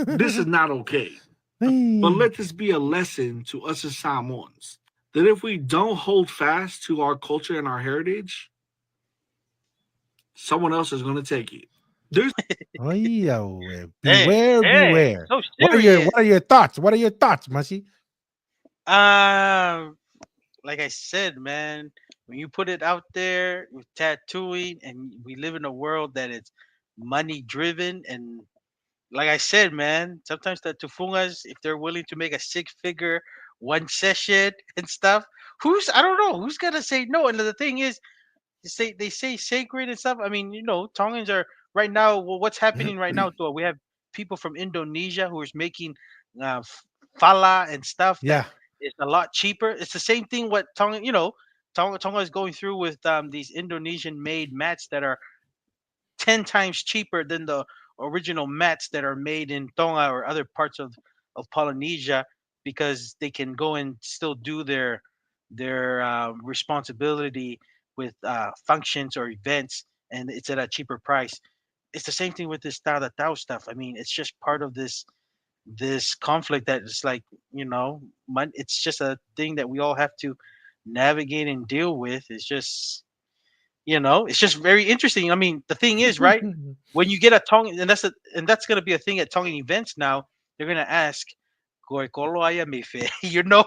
This is not okay. But let this be a lesson to us as Samoans that if we don't hold fast to our culture and our heritage, someone else is going to take it. There's Ay, Hey, beware, hey, beware. so What are your serious. what are your thoughts? What are your thoughts, Masi? Um, like I said, man, when you put it out there with tattooing, and we live in a world that is money driven, and like I said, man, sometimes the tufungas, if they're willing to make a six figure one session and stuff, I don't know who's gonna say no. And the thing is, they say sacred and stuff. I mean, Tongans are right now. Well, what's happening right now? Though we have people from Indonesia who is making fala and stuff that Yeah. is a lot cheaper. It's the same thing what Tonga is going through with these Indonesian made mats that are 10 times cheaper than the original mats that are made in Tonga or other parts of Polynesia, because they can go and still do their responsibility with functions or events, and it's at a cheaper price. It's the same thing with this Tao the Tao stuff. I mean, it's just part of this conflict that is like, it's just a thing that we all have to navigate and deal with. It's just very interesting. I mean, the thing is, right? When you get a Tongan, and that's gonna be a thing at Tongan events now. They're gonna ask, "Goy kolo aya me fe?"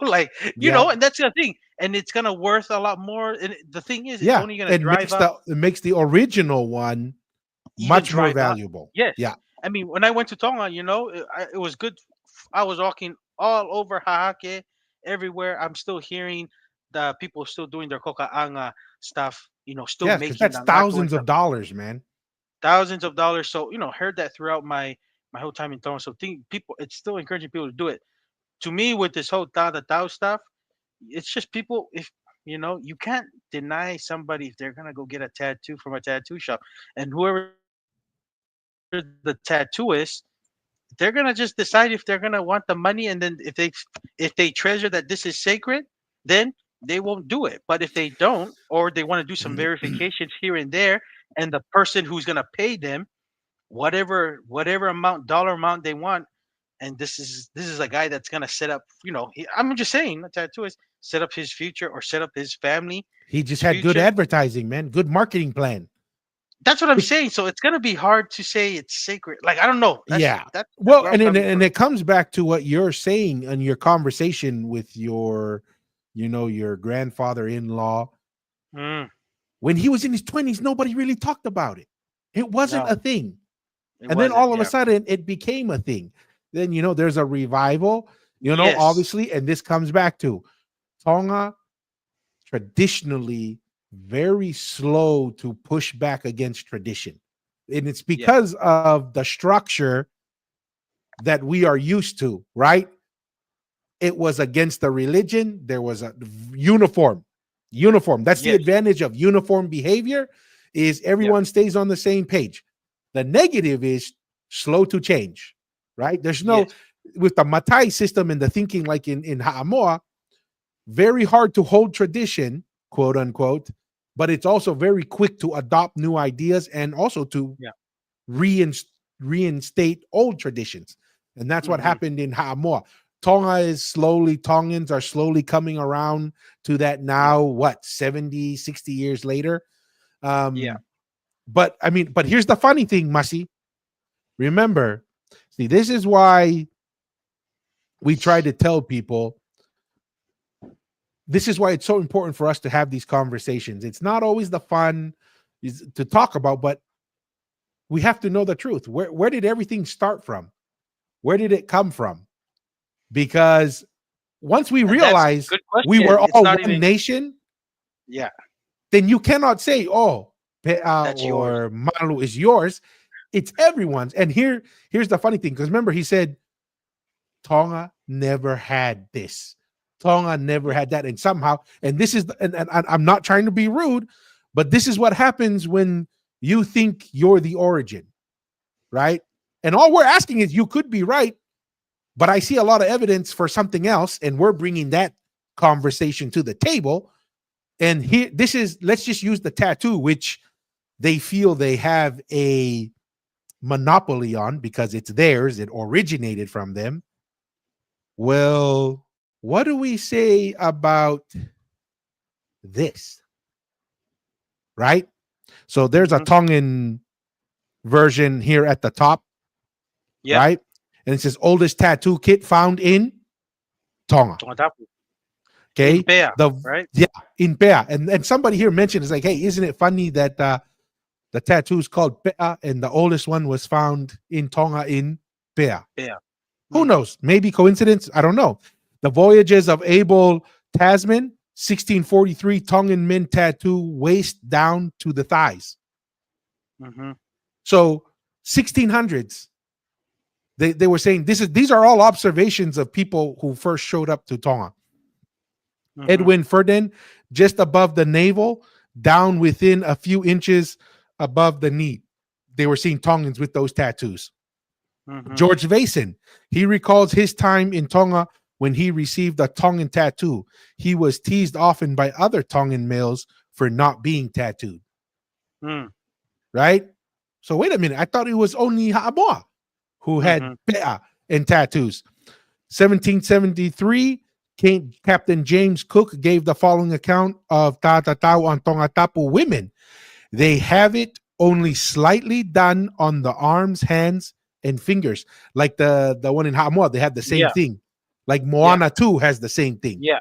Like Yeah. and that's the thing, and it's gonna worth a lot more. And the thing is, it's Yeah. only gonna It drive makes up, the original one even much more drive up. valuable. Yes, Yeah. I mean, when I went to Tonga, it was good. I was walking all over Hahake, everywhere. I'm still hearing the people still doing their koka'anga stuff. Still Yeah, because making that's the ngatu and thousands stuff. of dollars, man. Thousands of dollars. So heard that throughout my whole time in Toronto. So think people, it's still encouraging people to do it. To me, with this whole Tao the Tao stuff, it's just people. If you can't deny somebody if they're gonna go get a tattoo from a tattoo shop, and whoever the tattoo is, they're gonna just decide if they're gonna want the money, and then if they treasure that this is sacred, then they won't do it. But if they don't, or they want to do some verifications here and there, and the person who's gonna pay them whatever dollar amount they want, and this is a guy that's gonna set up. I'm just saying, a tattooist set up his future or set up his family's He just had good future. advertising, man. Good marketing plan. That's what I'm saying. So it's gonna be hard to say it's sacred. Like, I don't know. Yeah. That's Well, where I'm and coming and from. it comes back to what you're saying in your conversation with your grandfather-in-law. Mm, When he was in his 20s, nobody really talked about it. It wasn't no, a thing. it And then wasn't. all of a Yeah. sudden it became a thing. Then there's a revival, Yes. obviously, and this comes back to Tonga traditionally very slow to push back against tradition. And it's Yeah. because of the structure that we are used to, right? It was against the religion. There was a uniform. That's the Yes. advantage of uniform behavior, is Yeah. everyone stays on the same page. The negative is slow to change, right? There's no, Yes. with the Matai system and the thinking like in Ha'amoa, very hard to hold tradition, quote unquote, but it's also very quick to adopt new ideas and also to Yeah. reinstate old traditions. And that's what Hmm. happened in Ha'amoa. Tongans are slowly coming around to that Yeah. now, what, 70, 60 years later. Yeah. But I mean, but here's the funny thing, Masi. Remember, see, this is why we try to tell people, this is why it's so important for us to have these conversations. It's not always the fun is to talk about, but we have to know the truth. Where did everything start from? Where did it come from? Because once we And that's a realize good we were question. It's all not one even. nation, Yeah. then you cannot say, oh, Pe'a That's yours. or Malu is yours. It's everyone's. And here's the funny thing, because remember, he said Tonga never had this. Tonga never Yeah. had that. And somehow, and this is, and I'm not trying to be rude, but this is what happens when you think you're the origin, right? And all we're asking is, you could be right, but I see a lot of evidence for something else, and we're bringing that conversation to the table. And here, let's just use the tattoo, which they feel they have a monopoly on because it's theirs, it originated from them. Well, what do we say about this? Right? So there's a Hmm. Tongan version here at the top, Yep. right? And it says oldest tattoo kit found in Tonga. Tonga-tapu. Okay. In Pea, The right? Yeah, in Pea. And somebody here mentioned, it's like, hey, isn't it funny that the tattoo is called Pea and the oldest one was found in Tonga in Pea? Pea. Who Hmm. knows? Maybe coincidence. I don't know. The voyages of Abel Tasman 1643, Tongan men tattoo waist down to the thighs. Mm-hmm. So 1600s, they were saying these are all observations of people who first showed up to Tonga. Mm-hmm. Edwin Ferdinand, just above the navel, down within a few inches above the knee. They were seeing Tongans with those tattoos. Mm-hmm. George Vason, he recalls his time in Tonga when he received a Tongan tattoo. He was teased often by other Tongan males for not being tattooed. Mm. Right? So wait a minute. I thought it was only Ha'amoa who had Mhm. pe'a and tattoos. 1773, Captain James Cook gave the following account of Tatatau on Tongatapu women. They have it only slightly done on the arms, hands, and fingers. Like the one in Ha'amoa, they have the same Yeah. thing. Like Moana 2 has the same thing. Yeah.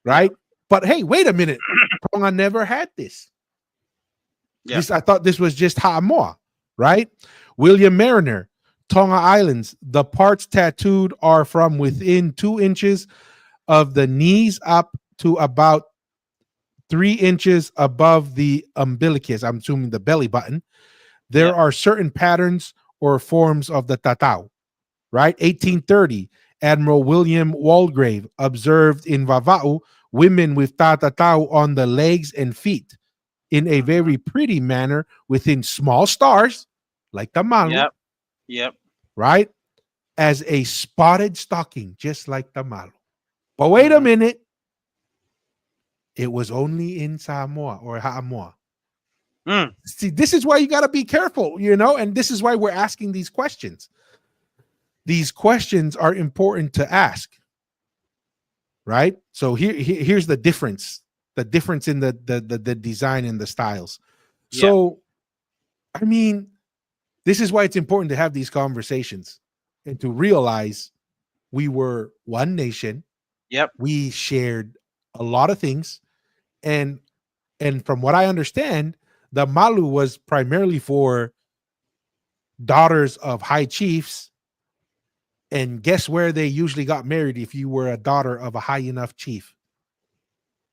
Right? But hey, wait a minute. Tonga never had this. Yeah. I thought this was just Ha'amoa, right? William Mariner, Tonga Islands. The parts tattooed are from within 2 inches of the knees up to about 3 inches above the umbilicus. I'm assuming the belly button. There Yeah. are certain patterns or forms of the tatau, right? 1830, Admiral William Waldegrave observed in Vava'u women with tatatau on the legs and feet in a very pretty manner within small stars, like the malu, Yep. Yep. right? As a spotted stocking, just like the malu. But wait a Mhm. minute. It was only in Samoa or Ha'amoa. Mm. See, this is why you got to be careful, and this is why we're asking these questions. These questions are important to ask, right? So here's the difference in the design and the styles. So, I mean, this is why it's important to have these conversations and to realize we were one nation. Yep. We shared a lot of things, and from what I understand, the malu was primarily for daughters of high chiefs. And guess where they usually got married if you were a daughter of a high enough chief?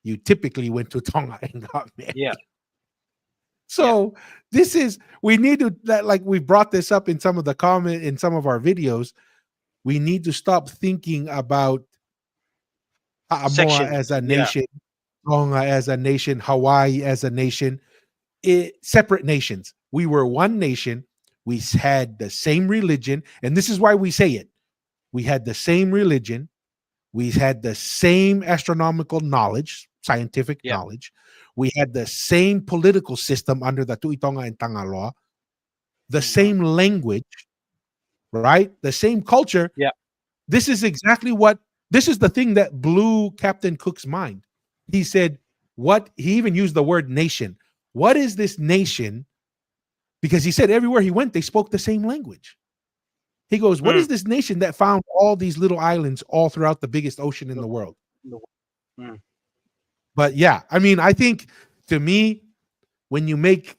You typically went to Tonga and got married. Yeah. So this is, we need to, like we brought this up in some of the comment in some of our videos. We need to stop thinking about Samoa Section. as a Yeah. nation, Tonga as a nation, Hawaii as a nation, separate nations. We were one nation. We had the same religion. And this is why we say it. We had the same religion. We had the same astronomical knowledge, scientific Yeah. knowledge. We had the same political system under the Tuitonga and Tanga law, the same language, right? The same culture. Yeah. This is exactly this is the thing that blew Captain Cook's mind. He said, he even used the word nation. What is this nation? Because he said everywhere he went, they spoke the same language. He goes, what is this nation that found all these little islands all throughout the biggest ocean in the world? Mm. But yeah, I mean, I think to me, when you make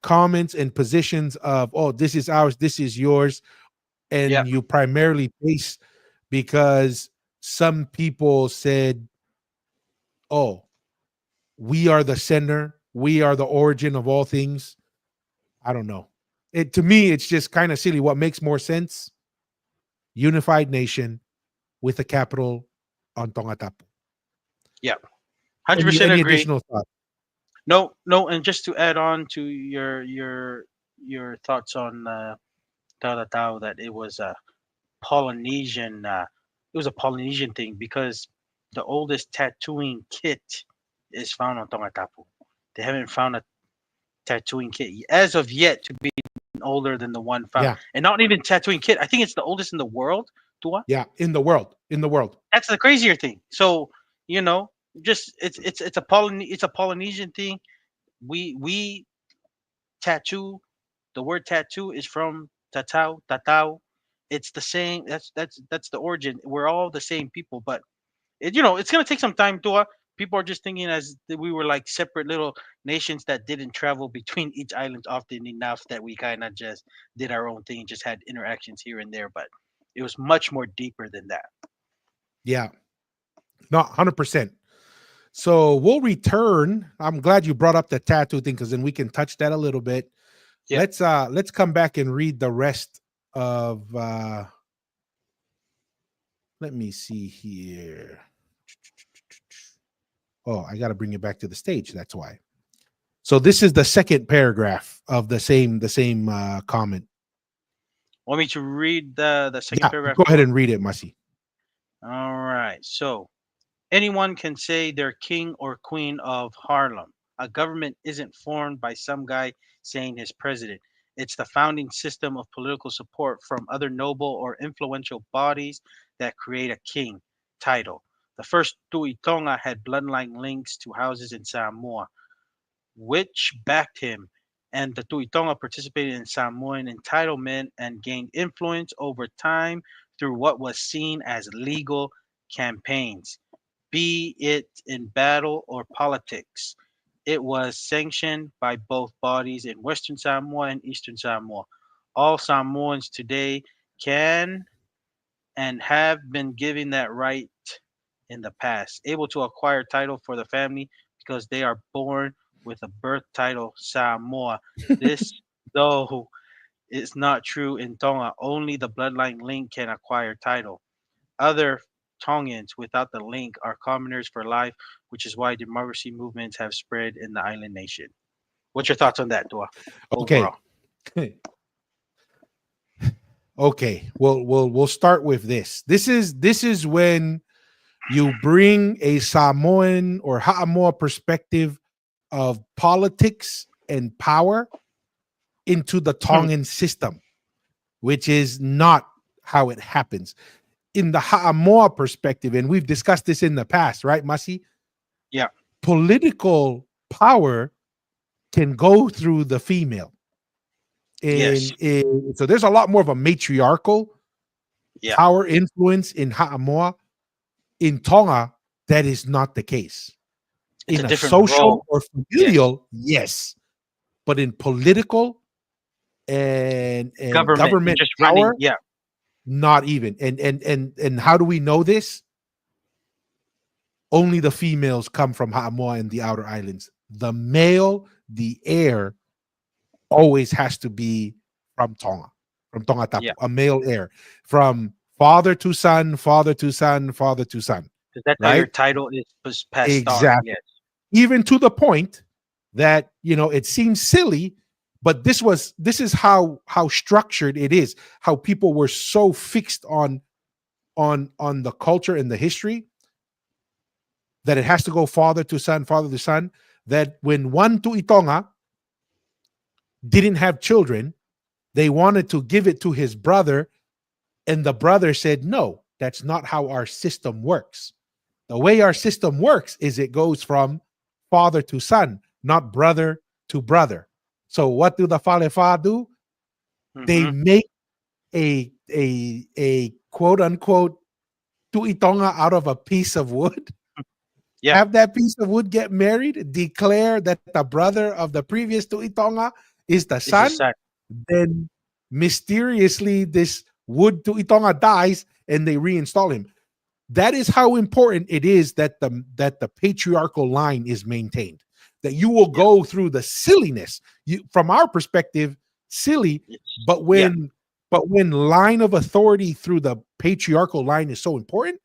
comments and positions of, oh, this is ours, this is yours, and you primarily base because some people said, oh, we are the center, we are the origin of all things. I don't know. To me, it's just kind of silly. What makes more sense? Unified nation with a capital on Tongatapu. Yeah. 100% Any agree. additional thoughts? No, and just to add on to your thoughts on Talatau, that it was a Polynesian thing, because the oldest tattooing kit is found on Tongatapu. They haven't found a tattooing kit as of yet to be older than the one found. Yeah. And not even tattooing kit. I think it's the oldest in the world. Tua? Yeah, in the world. That's the crazier thing. So, just it's a Polynesian thing. We tattoo. The word tattoo is from tatau. It's the same. That's the origin. We're all the same people, but it's gonna take some time to. People are just thinking as that we were like separate little nations that didn't travel between each island often enough, that we kind of just did our own thing, just had interactions here and there. But it was much more deeper than that. Yeah. No, 100%. So we'll return. I'm glad you brought up the tattoo thing because then we can touch that a little bit. Yeah. Let's come back and read the rest of let me see here. Oh, I got to bring it back to the stage. That's why. So this is the second paragraph of the same comment. Want me to read the second Yeah, paragraph? go ahead and read it, Masi. All right. So anyone can say they're king or queen of Harlem. A government isn't formed by some guy saying he's president. It's the founding system of political support from other noble or influential bodies that create a king title. The first Tuitonga had bloodline links to houses in Samoa, which backed him, and the Tuitonga participated in Samoan entitlement and gained influence over time through what was seen as legal campaigns, be it in battle or politics. It was sanctioned by both bodies in Western Samoa and Eastern Samoa. All Samoans today can and have been given that right in the past, able to acquire title for the family because they are born with a birth title Samoa. This, though, is not true in Tonga. Only the bloodline link can acquire title. Other Tongans without the link are commoners for life, which is why democracy movements have spread in the island nation. What's your thoughts on that, Dua? Okay. Overall? Okay. We'll start with this. This is when you bring a Samoan or Ha'amoa perspective of politics and power into the Tongan system, which is not how it happens. In the Ha'amoa perspective, and we've discussed this in the past, right, Masi? Yeah. Political power can go through the female. Yes. So there's a lot more of a matriarchal Yeah. power influence in Ha'amoa. In Tonga, that is not the case. It's In a a different social role. or familial, yes. But in political and government just power, running. Yeah. not even. And how do we know this? Only the females come from Ha'amoa and the outer islands. The male, the heir, always has to be from Tonga, from Tonga Tapu, Yeah. a male heir, from father to son, father to son, father to son. Because that's how your Right? title was passed on. Exactly. Yes. Even to the point that it seems silly, but this is how structured it is, how people were so fixed on the culture and the history that it has to go father to son, that when one Tuitonga didn't have children, they wanted to give it to his brother, and the brother said, no, that's not how our system works. The way our system works is it goes from father to son, not brother to brother. So what do the Falefa do? They Mhm. make a quote unquote tuitonga out of a piece of wood. Yeah. Have that piece of wood get married, declare that the brother of the previous tuitonga is the It's the son. son. Then mysteriously this wood tuitonga dies and they reinstall him. That is how important it is that the patriarchal line is maintained. That you will go through the silliness. From our perspective, silly, but when line of authority through the patriarchal line is so important,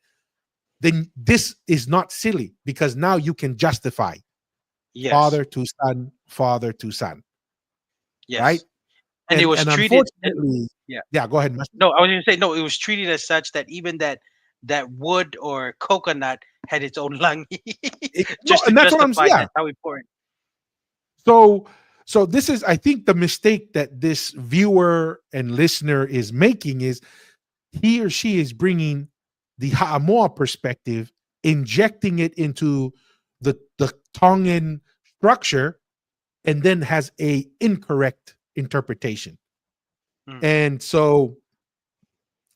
then this is not silly because now you can justify Yes. father to son, father to son. Yes. Right? And it was and treated. unfortunately, Yeah. Go ahead, Mas. No, I was going to say no. It was treated as such that even that wood or coconut had its own lung, just to And that's what I'm justify saying. that's how important. So this is, I think, the mistake that this viewer and listener is making is he or she is bringing the Ha'amoa perspective, injecting it into the Tongan structure, and then has a incorrect interpretation. Mm. And so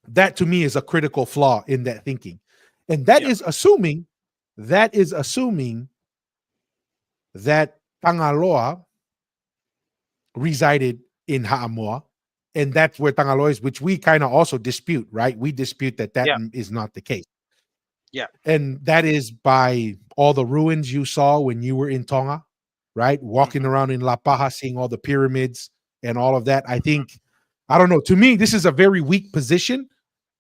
that to me is a critical flaw in that thinking. And that is assuming that Tangaloa resided in Ha'amoa, and that's where Tangaloa is, which we kind of also dispute, right? We dispute that Yeah. is not the case. Yeah. And that is by all the ruins you saw when you were in Tonga, right? Walking around in La Paja, seeing all the pyramids and all of that. I think, I don't know. To me, this is a very weak position,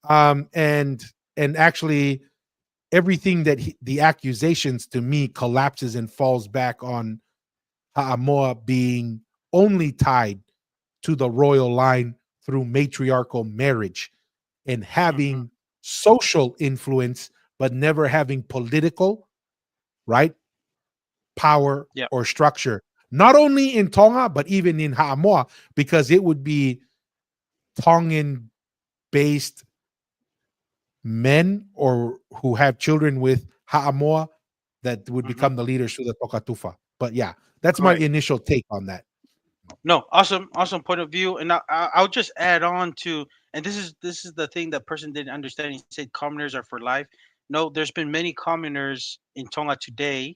and actually, everything that the accusations to me collapses and falls back on Ha'amoa being only tied to the royal line through matriarchal marriage and Mhm. having social influence, but never having political, right, power Yeah. or structure. Not only in Tonga, but even in Ha'amoa, because it would be Tongan based men or who have children with Ha'amoa that would Mhm. become the leaders to the Tokatufa. But yeah, that's my Correct. initial take on that. No, awesome point of view, and I'll just add on to, and this is the thing that person didn't understand. He said commoners are for life. No, there's been many commoners in Tonga today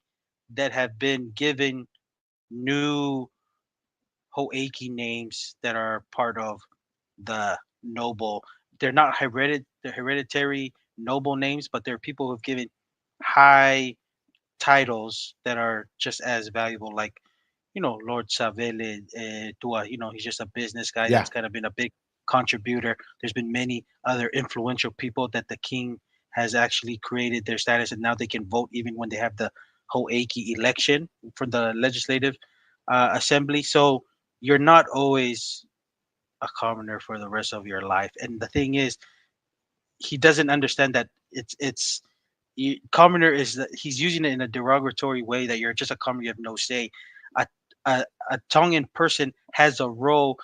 that have been given new Ho'eki names that are part of the noble. They're not they're hereditary noble names, but they're people who've given high titles that are just as valuable, like Lord Savele Tua. He's just a business guy Yeah, that's kind of been a big contributor. There's been many other influential people that the king has actually created their status, and now they can vote even when they have the Ho'eki election for the legislative assembly. So you're not always a commoner for the rest of your life. And the thing is, he doesn't understand that commoner is that he's using it in a derogatory way, that you're just a commoner, you have no say. A, a Tongan person has a role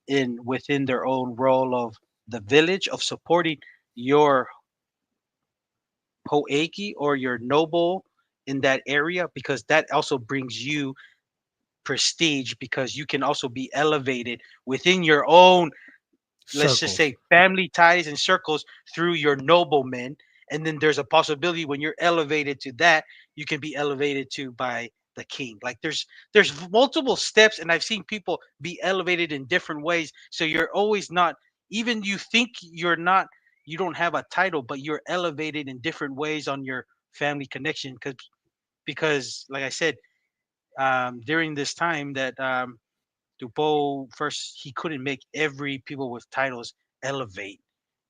in within their own role of the village of supporting your Ho'eki or your noble in that area, because that also brings you prestige, because you can also be elevated within your own, let's just circles. say, family ties and circles through your noblemen. And then there's a possibility when you're elevated to that, you can be elevated to by the king. Like there's multiple steps, and I've seen people be elevated in different ways. So you're always not, even you think you don't have a title, but you're elevated in different ways on your family connection, because like I said, during this time that Dubois first, he couldn't make every people with titles elevate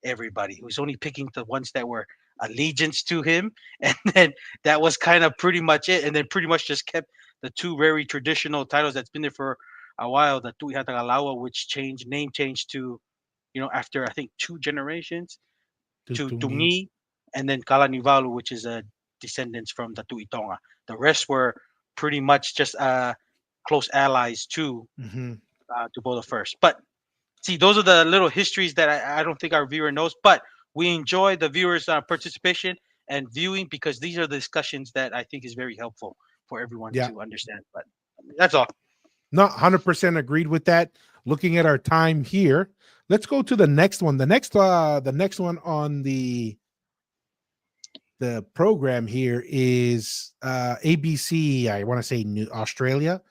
everybody. He was only picking the ones that were allegiance to him, and then that was kind of pretty much it. And then pretty much just kept the two very traditional titles that's been there for a while, the Tui Hatagalawa, which changed name changed to, after I think two generations, to Tutungi. Tungi, and then Kalanivalu, which is a descendants from the Tui Tonga. The rest were pretty much just close allies Mhm. to both the first. But see, those are the little histories that I don't think our viewer knows. But we enjoy the viewers' participation and viewing, because these are the discussions that I think is very helpful for everyone Yeah. to understand. But that's all. Not 100% agreed with that. Looking at our time here, let's go to the next one. The next one on the program here is ABC. I want to say New Australia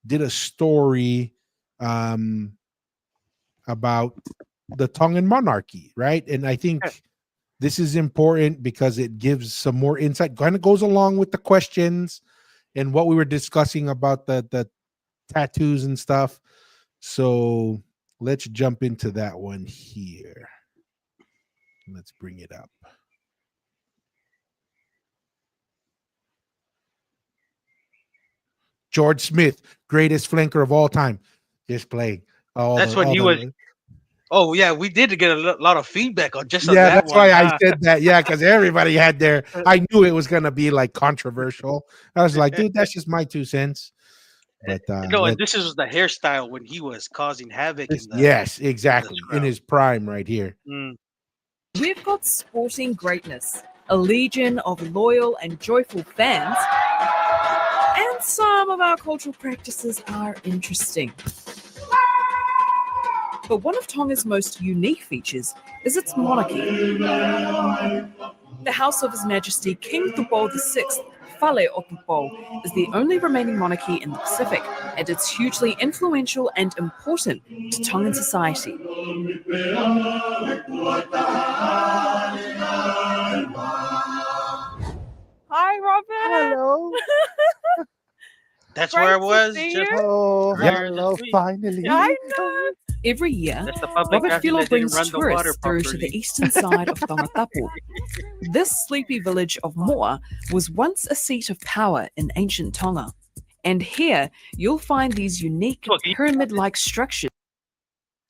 did a story um, about the Tongan monarchy, right? And I Yeah. think this is important because it gives some more insight. Kind of goes along with the questions and what we were discussing about the tattoos and stuff. So let's jump into that one here. Let's bring it up. George Smith, greatest flanker of all time. Just playing That's when all he was. the Oh yeah, we did get a lot of feedback on just on yeah, that that's one. why I said that. Yeah, because everybody had their I knew it was gonna be like controversial. I was like, dude, that's just my 2 cents. But No, and let this is the hairstyle when he was causing havoc this in the yes, exactly. In crowd. his prime right here. Mm. We've got sporting greatness, a legion of loyal and joyful fans, and some of our cultural practices are interesting. But one of Tonga's most unique features is its monarchy. The House of His Majesty King Tupou VI, Fale o Tupou, is the only remaining monarchy in the Pacific, and it's hugely influential and important to Tongan society. hello. That's Great where I to was. see Just you. Oh, earlier this hello, week. finally. I know. Every year, That's the public Robert bathroom Filo that didn't brings run the water tourists through to the properly. eastern side of Tongatapu. This sleepy village of Moa was once a seat of power in ancient Tonga. And here, you'll find these unique Look, you- pyramid-like structures.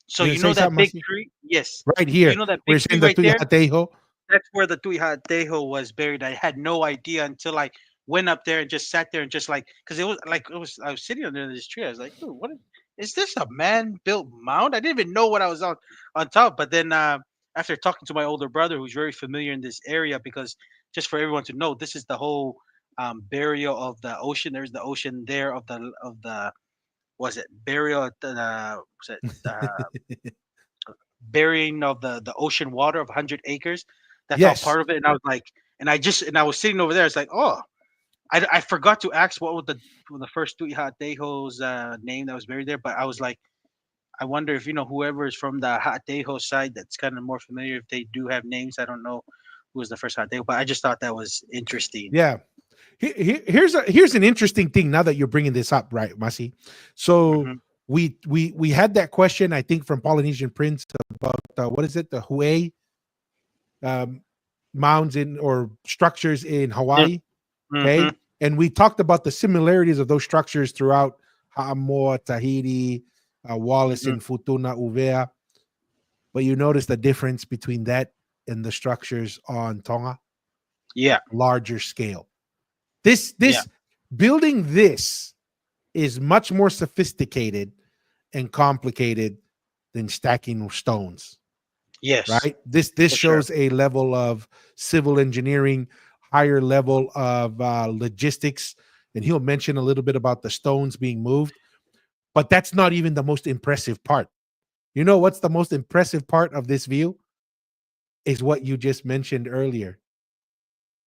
So You gonna you say know that something, big Masi? tree? Yes. Right So you here. know that We're big tree seeing the right there? Tuyatejo. That's where the Tuihatejo was buried. I had no idea until I went up there and just sat there and just like, because I was sitting under this tree. I was like, dude, is this a man-built mound? I didn't even know what I was on top. But then after talking to my older brother, who's very familiar in this area, because just for everyone to know, this is the whole burial of the ocean. There's the ocean there of the was it burial at the was it burying of the ocean water of 100 acres. That's all Yes. part of it. And I was like, and I was sitting over there. It's like, oh, I forgot to ask what was the first Tuihatejo's name that was buried there. But I was like, I wonder if whoever is from the Hatejo side that's kind of more familiar if they do have names. I don't know who was the first Hatejo, but I just thought that was interesting. Yeah. Here's an interesting thing now that you're bringing this up, right, Masi? So Mhm. we had that question, I think, from Polynesian Prince about what is it, the Hue um, mounds in or structures in Hawaii. Okay, Mhm. and we talked about the similarities of those structures throughout Ha'amoa, Tahiti, Wallis, Mhm. and Futuna Uvea. But you notice the difference between that and the structures on Tonga, Yeah. larger scale. This Yeah. building this is much more sophisticated and complicated than stacking stones, Yes. right? This For sure. shows a level of civil engineering, higher level of logistics, and he'll mention a little bit about the stones being moved. But that's not even the most impressive part. You know what's the most impressive part of this view? Is what you just mentioned earlier.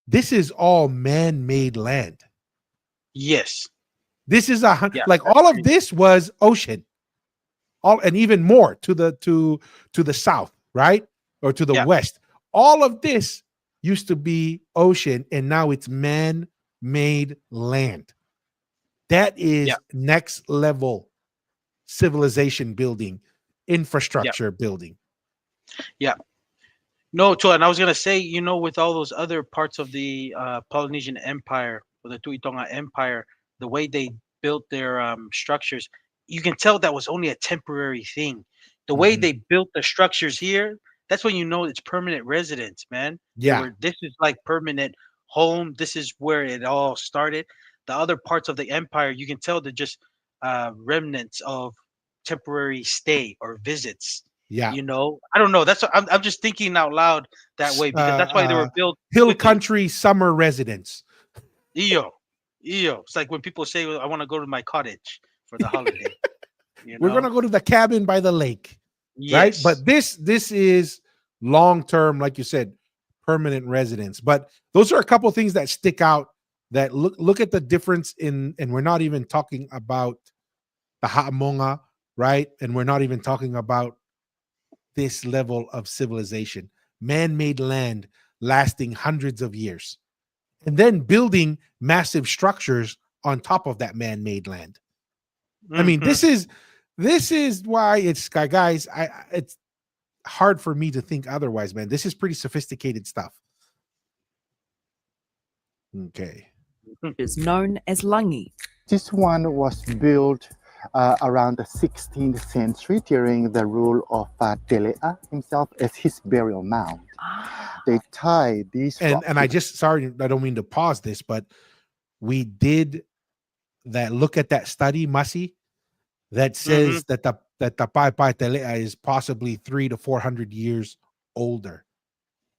This is all man-made land. Yes. This is Yeah. like That's all of crazy. this was ocean, all and even more to the south, right? Or to the Yeah. west. All of this used to be ocean, and now it's man-made land. That Yeah. is next level civilization building, Yeah. infrastructure building. Yeah. No, too, and I was gonna say, with all those other parts of the Polynesian Empire or the Tuitonga Empire, the way they built their structures, you can tell that was only a temporary thing. The way Mhm. they built the structures here, that's when you know it's permanent residence, man. Yeah, This is like permanent home. This is where it all started. The other parts of the empire, you can tell they're just remnants of temporary stay or visits. yeah. I don't know. That's what I'm just thinking out loud that way because that's why they were built Hill quickly. country summer residence. Eo, eo. It's like when people say, "Well, I want to go to my cottage for the holiday." You We're know? gonna go to the cabin by the lake, right? Yes. But this is long term, like you said, permanent residence. But those are a couple of things that stick out. That look at the difference in, and we're not even talking about the Ha'amonga, right? And we're not even talking about this level of civilization, man-made land lasting hundreds of years, and then building massive structures on top of that man-made land. I mean, Mhm. this is why it's guys. It's hard for me to think otherwise, man. This is pretty sophisticated stuff. Okay. Is known as langi. This one was built around the 16th century during the rule of Ldks himself as his burial mound. They tied these And rocks. I just sorry, I don't mean to pause this, but we did that. Look at that study, Masi, that Mhm. says that the Pai Pai Telea is possibly 300 to 400 years older,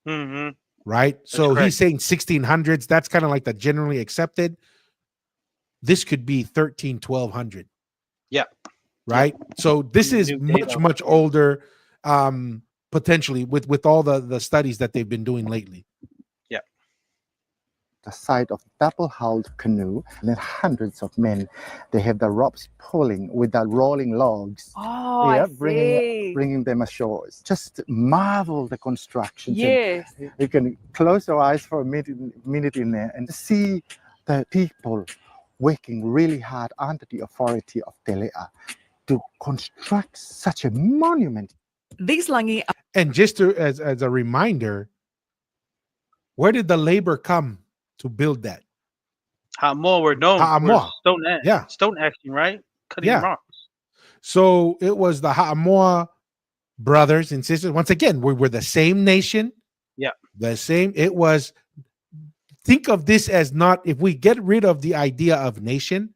Mhm. right? That's So he's correct. saying 1600s. That's kind of like the generally accepted. This could be 13, 1200, Yeah. right? So this is New much data. much older, potentially with all the studies that they've been doing lately. Yeah. The side of double-hulled canoe, and then hundreds of men. They have the ropes pulling with the rolling logs. Oh, I see. Bringing them ashore. Just marvel the construction. Yes. You can close your eyes for a minute in there and see the people working really hard under the authority of Telea to construct such a monument. These langi are And just to as a reminder, where did the labor come to build that? Ha'amoa were known for Ha'amoa. Yeah. stone axing, right? Cutting Yeah. rocks. So it was the Ha'amoa brothers and sisters. Once again, we were the same nation. Yeah. The same. It was, think of this as not, if we get rid of the idea of nation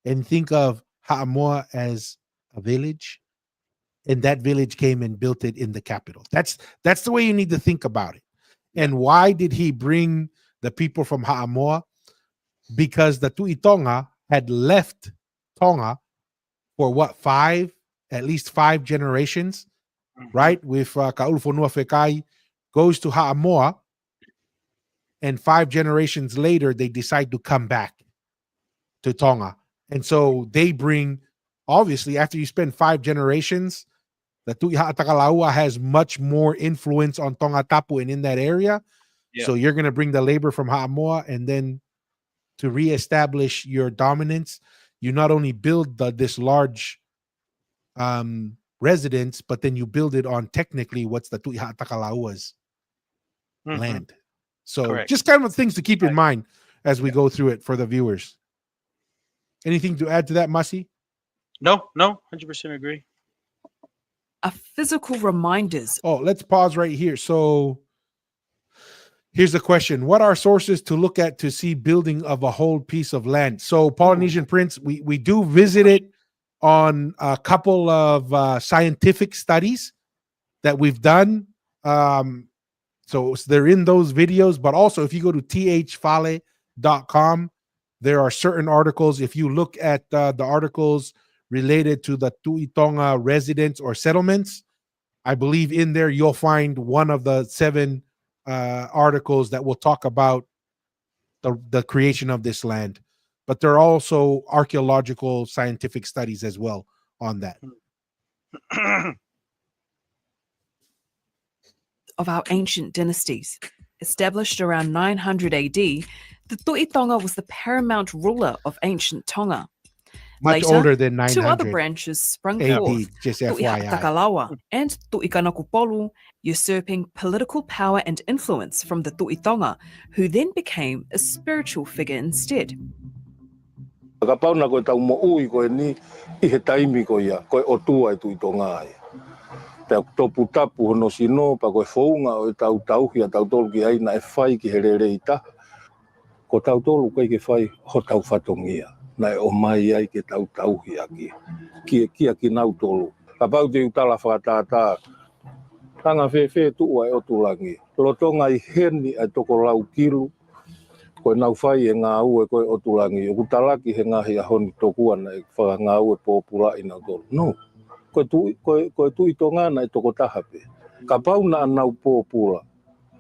and think of Ha'amoa as a village, and that village came and built it in the capital. That's the way you need to think about it. And why did he bring the people from Ha'amoa? Because the Tu'itonga had left Tonga for what, at least five generations, right? With Ka'ulufonua Fekai goes to Ha'amoa, and 5 generations later, they decide to come back to Tonga. And so they bring, obviously, after you spend 5 generations, the Tu'i Ha'atakalaua has much more influence on Tonga Tapu and in that area. Yeah. So you're going to bring the labor from Ha'amoa, and then to reestablish your dominance, you not only build this large residence, but then you build it on technically what's the Tu'i Ha'atakalaua's land. So Correct. just kind of things to keep in mind as we go through it for the viewers. Anything to add to that, Masi? No, 100% agree. physical reminders. Oh, let's pause right here. So here's the question. What are sources to look at to see building of a whole piece of land? So Polynesian Prince, we do visit it on a couple of scientific studies that we've done. So they're in those videos, but also if you go to thfale.com, there are certain articles. If you look at the articles related to the Tu'itonga residents or settlements, I believe in there you'll find one of the 7 articles that will talk about the creation of this land. But there are also archaeological scientific studies as well on that. Of our ancient dynasties. Established around 900 AD, the Tu'itonga was the paramount ruler of ancient Tonga. Much Later, older than 2 other 900 branches sprung AD, forth, just Tu'i FYI. Ha'atakalaua and Tu'ikanakupolu, usurping political power and influence from the Tu'itonga, who then became a spiritual figure instead. Ka pauna koe tau mo ui koe ni I he taimi koe ia, koe o tua e Tu'itonga ia. Pea topu tapu hono sino, pa koe founga o e tau tauhi a tau tolu ki aina e whai ki he rere I ta. Ko tau tolu koe ke whai ho tau whatongia. Na e o mai ai ke tau tauhi aki. Kia ki nau tolu. Ka pau te utala whakatata. Tanga whewhe tua e o tulangi. Lotonga I heni ai toko lau kilu. Koe nau whai e ngā ue koe o tulangi. O kutalaki he ngahi a honi toku ana e whaka ngā ue pōpura I nau tolu. No. Koe Tu'itonga na e toko tahape. Ka pau na anau pōpura.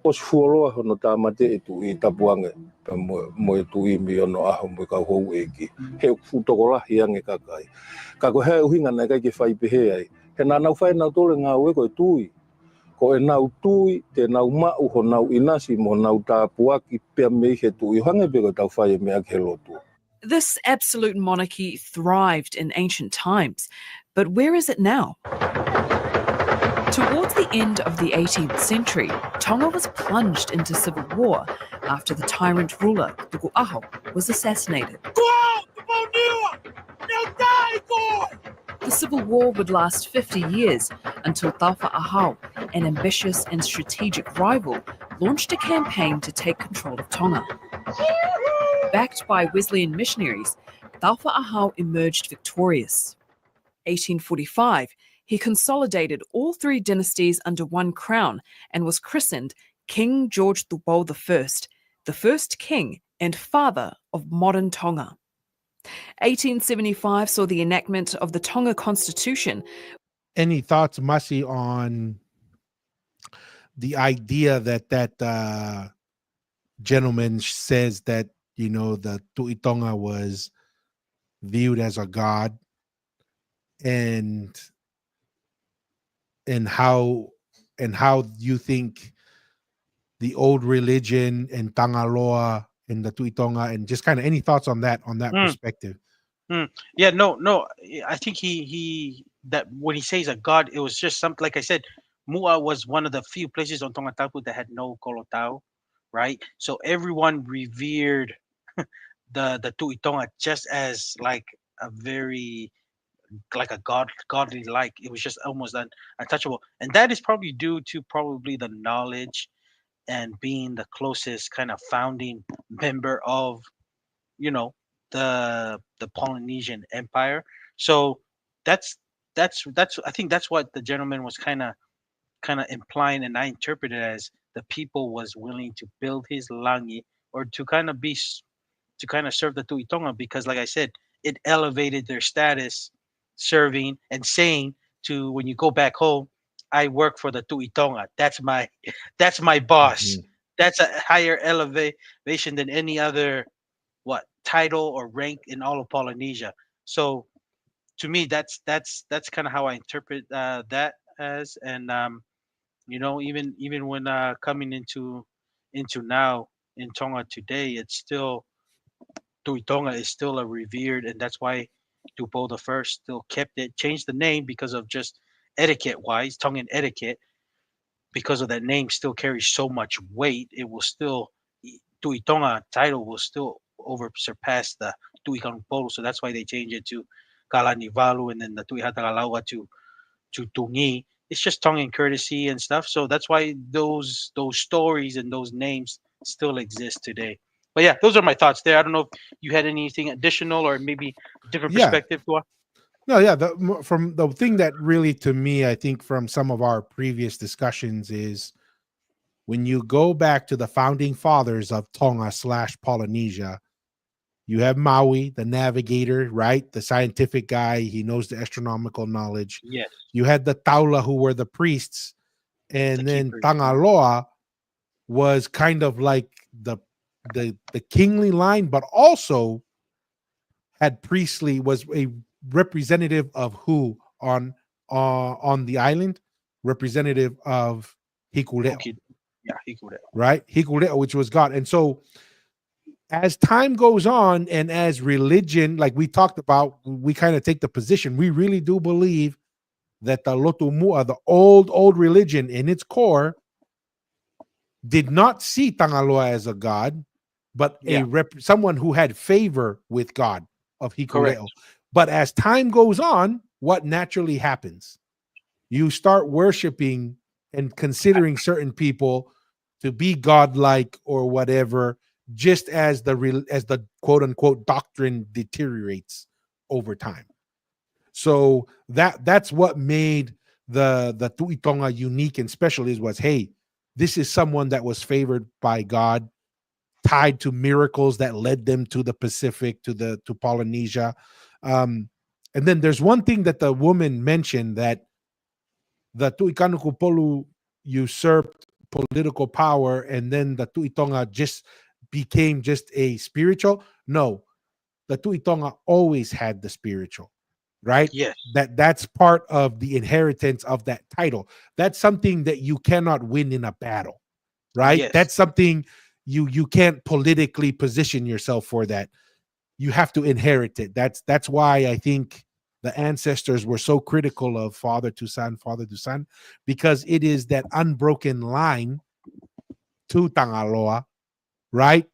O si fuoloa hono tā mate e Tu'i tapuange. Mo e Tu'i mi ono aho mo e kau hou eki. He futoko lahi ange kakai. Ka koe hea uhinga na e kai ke whai pehe ai. He nā nau whai nau tole ngā ue koe Tu'i. Ko e nau Tu'i, te nau mau ho nau inasi mo nau tāpuaki pia mei he Tu'i. Hange pe koe tau whai e mea ke lotu. This absolute monarchy thrived in ancient times, but where is it now? Towards the end of the 18th century, Tonga was plunged into civil war after the tyrant ruler, Tuku'aho, was assassinated. The civil war would last 50 years until Taufa Ahau, an ambitious and strategic rival, launched a campaign to take control of Tonga. Backed by Wesleyan missionaries, Taufa Ahau emerged victorious. 1845, he consolidated all 3 dynasties under one crown and was christened King George Tupou I, the first king and father of modern Tonga. 1875 saw the enactment of the Tonga Constitution. Any thoughts, Masi, on the idea that gentleman says that, you know, the Tu'itonga was viewed as a god, and how you think the old religion and Tangaloa in the Tuitonga, and just kind of any thoughts on that Mm, perspective. yeah, no. I think he that when he says a god, it was just something like I said. Mua was one of the few places on Tonga Tapu that had no kolotau, right? So everyone revered the Tuitonga just as like a very like a godly like. It was just almost untouchable, and that is probably due to probably the knowledge and being the closest kind of founding member of you know the Polynesian Empire. So that's that's I think that's what the gentleman was kind of implying, and I interpret it as the people was willing to build his langi or to kind of to kind of serve the Tuitonga because, like I said, it elevated their status, serving and saying to when you go back home, I work for the Tuitonga. That's my boss. Mhm. That's a higher elevation than any other what title or rank in all of Polynesia. So to me, that's kind of how I interpret that as, and even when coming into now in Tonga today, it's still Tuitonga is still a revered, and that's why Tupo the First still kept it, changed the name because of just etiquette wise, Tongan etiquette, because of that name still carries so much weight. It will still Tuitonga title will still over surpass the Tuikan Polo, so that's why they changed it to Kalanivalu and then the Tuihatagalawa to Tungi. It's just tongue and courtesy and stuff. So that's why those stories and those names still exist today. But yeah, those are my thoughts there. I don't know if you had anything additional or maybe different Yeah. perspective to No, yeah. From the thing that really, to me, I think from some of our previous discussions is when you go back to the founding fathers of Tonga slash Polynesia, you have Maui, the navigator, right? The scientific guy. He knows the astronomical knowledge. yes, You had the Taula, who were the priests. the And then keepers. Tangaloa was kind of like the kingly line, but also had priestly, was a representative of who on the island, representative of Hikuleo, Okay, yeah, he could. right? Hikuleo, which was God. And so as time goes on and as religion, like we talked about, we kind of take the position, we really do believe that the Lotumua, the old religion in its core, did not see Tangaloa as a god, but Yeah, someone who had favor with God of correct. Hikuleo. But as time goes on, what naturally happens? You start worshiping and considering certain people to be godlike or whatever, just as as the quote unquote doctrine deteriorates over time. So that's what made the Tuitonga unique and special is was, hey, this is someone that was favored by God, tied to miracles that led them to the Pacific, to Polynesia. Um, and then there's one thing that the woman mentioned, that the Tuikanukupolu usurped political power, and then the Tuitonga just became just a spiritual. No, the Tuitonga always had the spiritual, right? Yes, That's part of the inheritance of that title. That's something that you cannot win in a battle, right? yes, That's something you can't politically position yourself for. That you have to inherit it. That's why I think the ancestors were so critical of father to son, because it is that unbroken line to Tangaloa, right?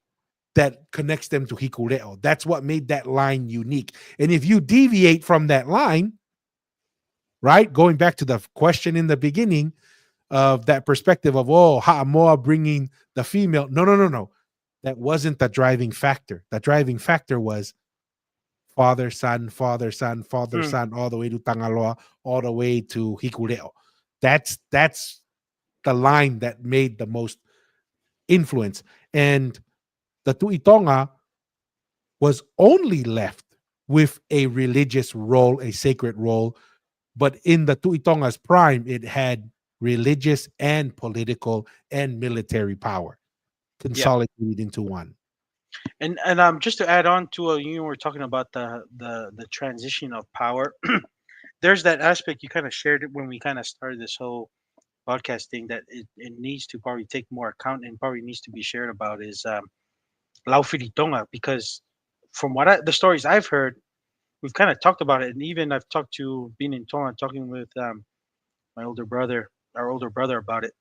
That connects them to Hikuleo. That's what made that line unique. And if you deviate from that line, right, going back to the question in the beginning of that perspective of, oh, Ha'amoa bringing the female. No, no, no, no. That wasn't the driving factor. The driving factor was father, son, father, son, father, mm, son, all the way to Tangaloa, all the way to Hikuleo. That's the line that made the most influence. And the Tuitonga was only left with a religious role, a sacred role. But in the Tuitonga's prime, it had religious and political and military power yeah. consolidated into one. And just to add on to you were talking about the transition of power. There's that aspect you kind of shared it when we kind of started this whole podcast thing that it needs to probably take more account and probably needs to be shared about is Laufiritonga, because from the stories I've heard, we've kind of talked about it, and even I've talked to being in Tonga, talking with my older brother, our older brother, about it.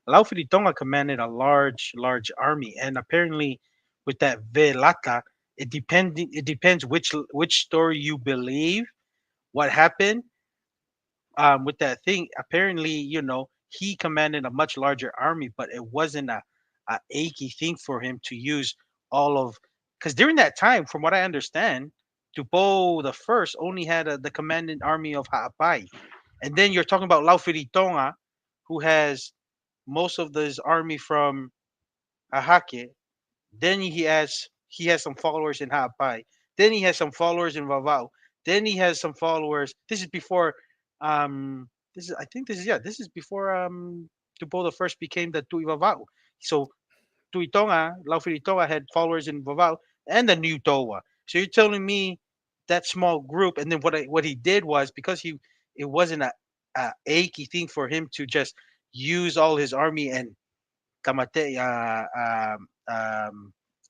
Laufiritonga commanded a large army, and apparently, with that velata, it depends which story you believe. What happened with that thing? Apparently, he commanded a much larger army, but it wasn't a achy thing for him to use all of, because during that time, from what I understand, Tupo the first only had the commanding army of Ha'apai, and then you're talking about Laufiritonga, who has most of his army from Ahake. Then he has some followers in Ha'apai. Then he has some followers in Vavao. Then he has some followers. This is before this is I think this is before Tupo the first became the Tui Vavao. So Tuitonga, Laufiritonga had followers in Vavao and the New Toa. So you're telling me that small group, and then what he did was, because it wasn't a achy thing for him to just use all his army and kamate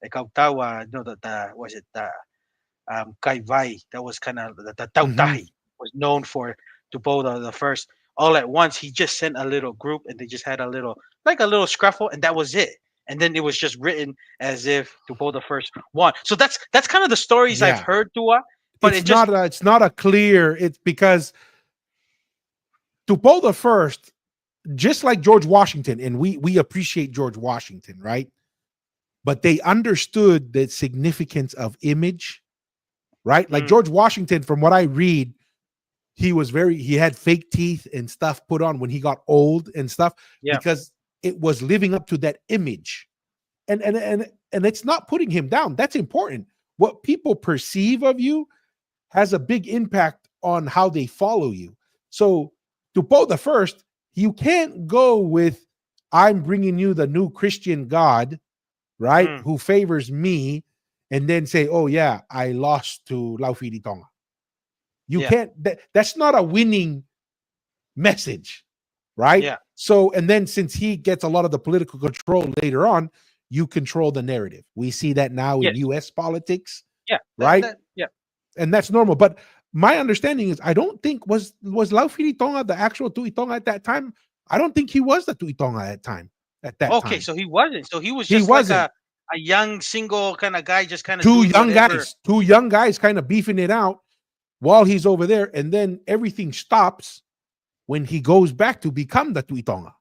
ikaw tawa, no, the was it the Kaivai, that was kind of the Mhm. Tautahi was known for Tupo the first. All at once, he just sent a little group, and they just had a little scruffle, and that was it. And then it was just written as if Tupo the first won. So that's kind of the stories I've Yeah. heard, Tua. But It's not a clear. It's because Tupo the first, just like George Washington, and we appreciate George Washington, right? But they understood the significance of image, right? Like George Washington, from what I read, he had fake teeth and stuff put on when he got old and stuff, Yeah. because it was living up to that image. And it's not putting him down. That's important. What people perceive of you has a big impact on how they follow you. So Tupo the first, you can't go with, I'm bringing you the new Christian God, right? Who favors me, and then say, oh yeah, I lost to Laufiri Tonga. You Yeah. can't, that's not a winning message, right? Yeah. So, and then since he gets a lot of the political control later on, you control the narrative. We see that now in Yes. US politics, Yeah. right? Yeah. And that's normal. But my understanding is, I don't think was Laufiri Tonga the actual Tui Tonga at that time. I don't think he was the Tui Tonga at that Okay, time. so he wasn't. So he was He just like wasn't. a young single kind of guy, just kind of Two doing young whatever. guys kind of beefing it out while he's over there, and then everything stops when he goes back to become the Tui Tonga.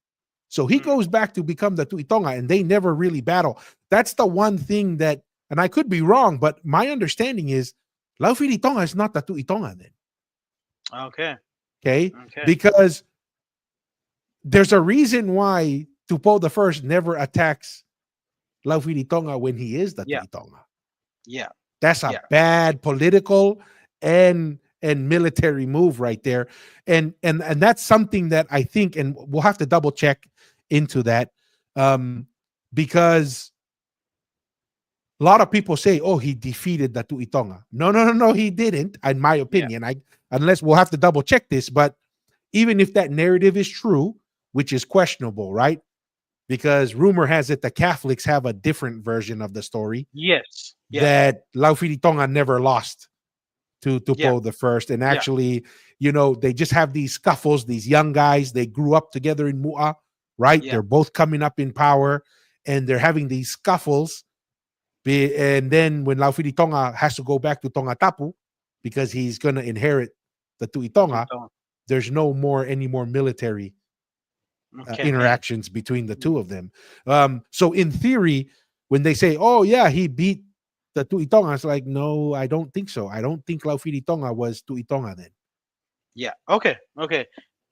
So he goes back to become the Tui Tonga, and they never really battle. That's the one thing that, and I could be wrong, but my understanding is Laufiri Tonga is not the Tui Tonga then. Okay. Okay? Okay. Because there's a reason why Tupo the first never attacks Laufiri Tonga when he is the Yeah. Tui Tonga. Yeah. That's a Yeah. bad political and military move right there. And that's something that I think, and we'll have to double check into that, because a lot of people say, oh, he defeated the Tui Tonga. No, he didn't, in my opinion. Unless we'll have to double check this, but even if that narrative is true, which is questionable, right? Because rumor has it the Catholics have a different version of the story. Yes. Yeah. That Laufiri Tonga never lost to Tupo the first. And actually, they just have these scuffles, these young guys, they grew up together in Mu'a, right? Yeah. They're both coming up in power, and they're having these scuffles. And then when Laufiri Tonga has to go back to Tonga Tapu, because he's going to inherit the Tui Tonga, there's any more military interactions between the two of them. So in theory, when they say, oh yeah, he beat the Tui Tonga, it's like, no, I don't think so. I don't think Laufiri Tonga was Tui Tonga then. Yeah. Okay.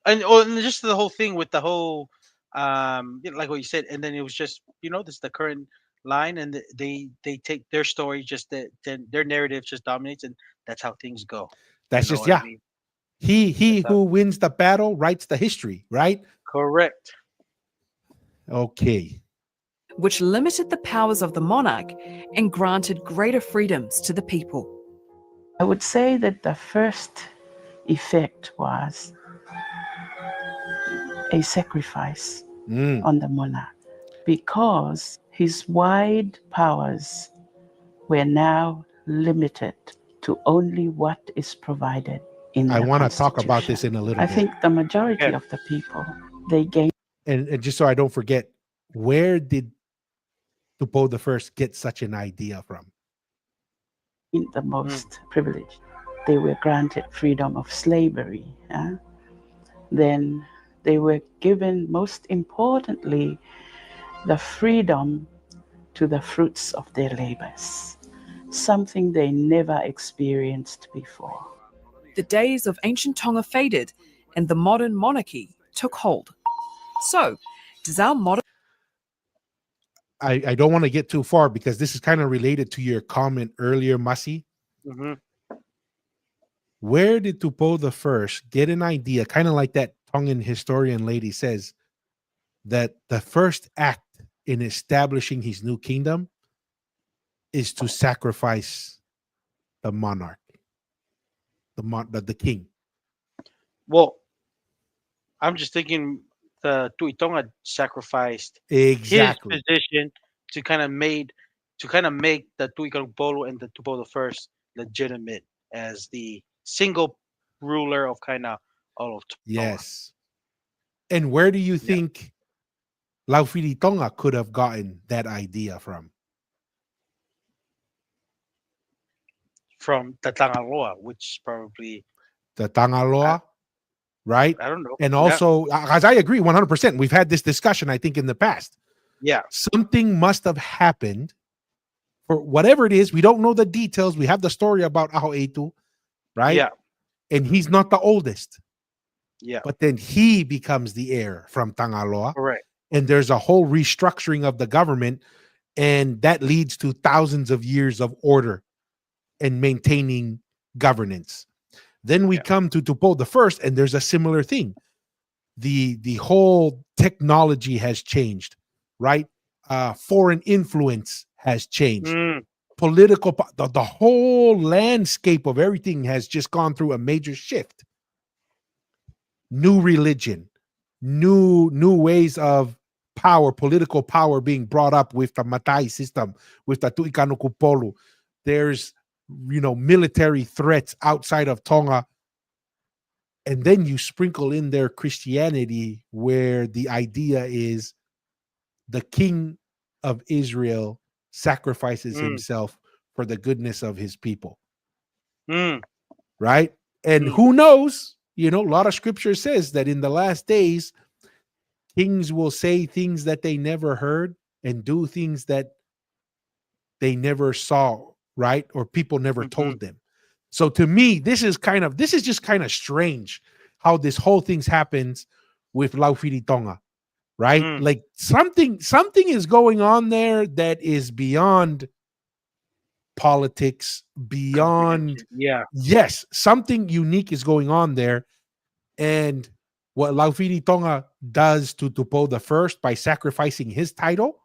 And just the whole thing with the whole like what you said, and then it was just this is the current line, and they take their story, just then their narrative just dominates, and that's how things go. That's You know just, what I mean? he who wins the battle writes the history, right? Correct. Okay. Which limited the powers of the monarch and granted greater freedoms to the people. I would say that the first effect was a sacrifice on the monarch, because his wide powers we're now limited to only what is provided in I the want to talk about Constitution. this in a little I bit. think the majority Okay. of the people, they gain And just so I don't forget, where did Tupo the First get such an idea from? the most privileged. They were granted freedom of slavery. Then they were given, most importantly, the freedom to the fruits of their labors, something they never experienced before. The days of ancient Tonga faded and the modern monarchy took hold. So, does our modern I don't want to get too far because this is kind of related to your comment earlier, Masi. Mm-hmm. Where did Tupo the First get an idea, kind of like that Tongan historian lady says, that the first act in establishing his new kingdom is to sacrifice the monarch, the king? Well, I'm just thinking the Tuitonga sacrificed his Exactly. position to make the Tuikang Polo and the Tupo the First legitimate as the single ruler of kind of all of Tonga. Yes. And where do you Yeah, think Laufili Tonga could have gotten that idea from? from the Tangaloa, which probably The I, Tangaloa, right? I don't know. And Yeah, also, as I agree 100%, we've had this discussion, I think, in the past. yeah, Something must have happened for whatever it is. We don't know the details. We have the story about Aho Etu, right? yeah, And he's not the oldest, yeah. but then he becomes the heir from Tangaloa. Correct. And there's a whole restructuring of the government, and that leads to thousands of years of order and maintaining governance. Then we Yeah. come to Tupo the First, and there's a similar thing. The whole technology has changed, right? Foreign influence has changed. Mm, The whole landscape of everything has just gone through a major shift. New religion, new ways of power, political power being brought up with the Matai system, with the Tuikano Kupolu. There's military threats outside of Tonga, and then you sprinkle in their Christianity, where the idea is the king of Israel sacrifices mm, himself for the goodness of his people, mm, right? And mm. who knows, a lot of scripture says that in the last days, kings will say things that they never heard and do things that they never saw, right? Or people never Mm-hmm. told them. So to me, this is just kind of strange how this whole thing happens with Laufiri Tonga, right? Mm. Like something is going on there that is beyond politics, beyond, Comprehension. Yeah. yes, something unique is going on there. And what Laufiri Tonga does to Tupo the First by sacrificing his title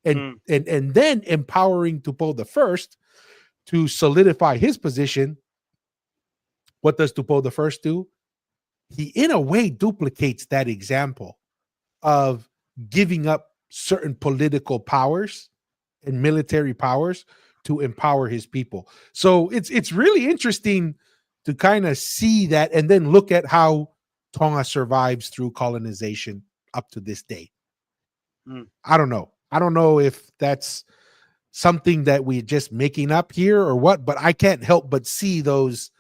and Mm, and then empowering Tupo the First to solidify his position. What does Tupo the First do? He, in a way, duplicates that example of giving up certain political powers and military powers to empower his people. So it's really interesting to kind of see that and then look at how Tonga survives through colonization up to this day. mm. I don't know. I don't know if that's something that we're just making up here or what, but I can't help but see those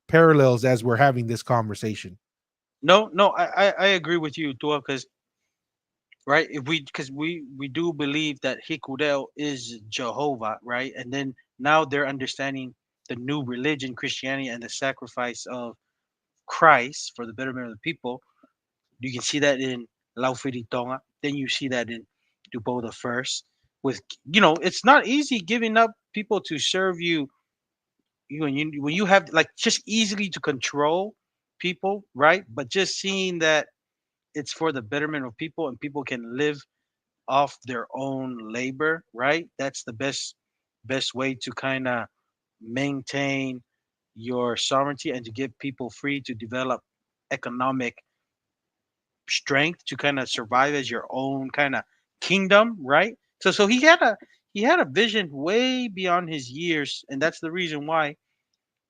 parallels as we're having this conversation. No, no, I agree with you, Tua, because right, if because we do believe that Hikudel is Jehovah, right, and then now they're understanding the new religion, Christianity, and the sacrifice of Christ for the betterment of the people. You can see that in Laufiri Tonga. Then you see that in Dupo the First. With it's not easy giving up people to serve you. When you have like just easily to control people, right? But just seeing that it's for the betterment of people and people can live off their own labor, right? That's the best way to kind of maintain your sovereignty and to give people free to develop economic strength to kind of survive as your own kind of kingdom, right? So he had a he had a vision way beyond his years, and that's the reason why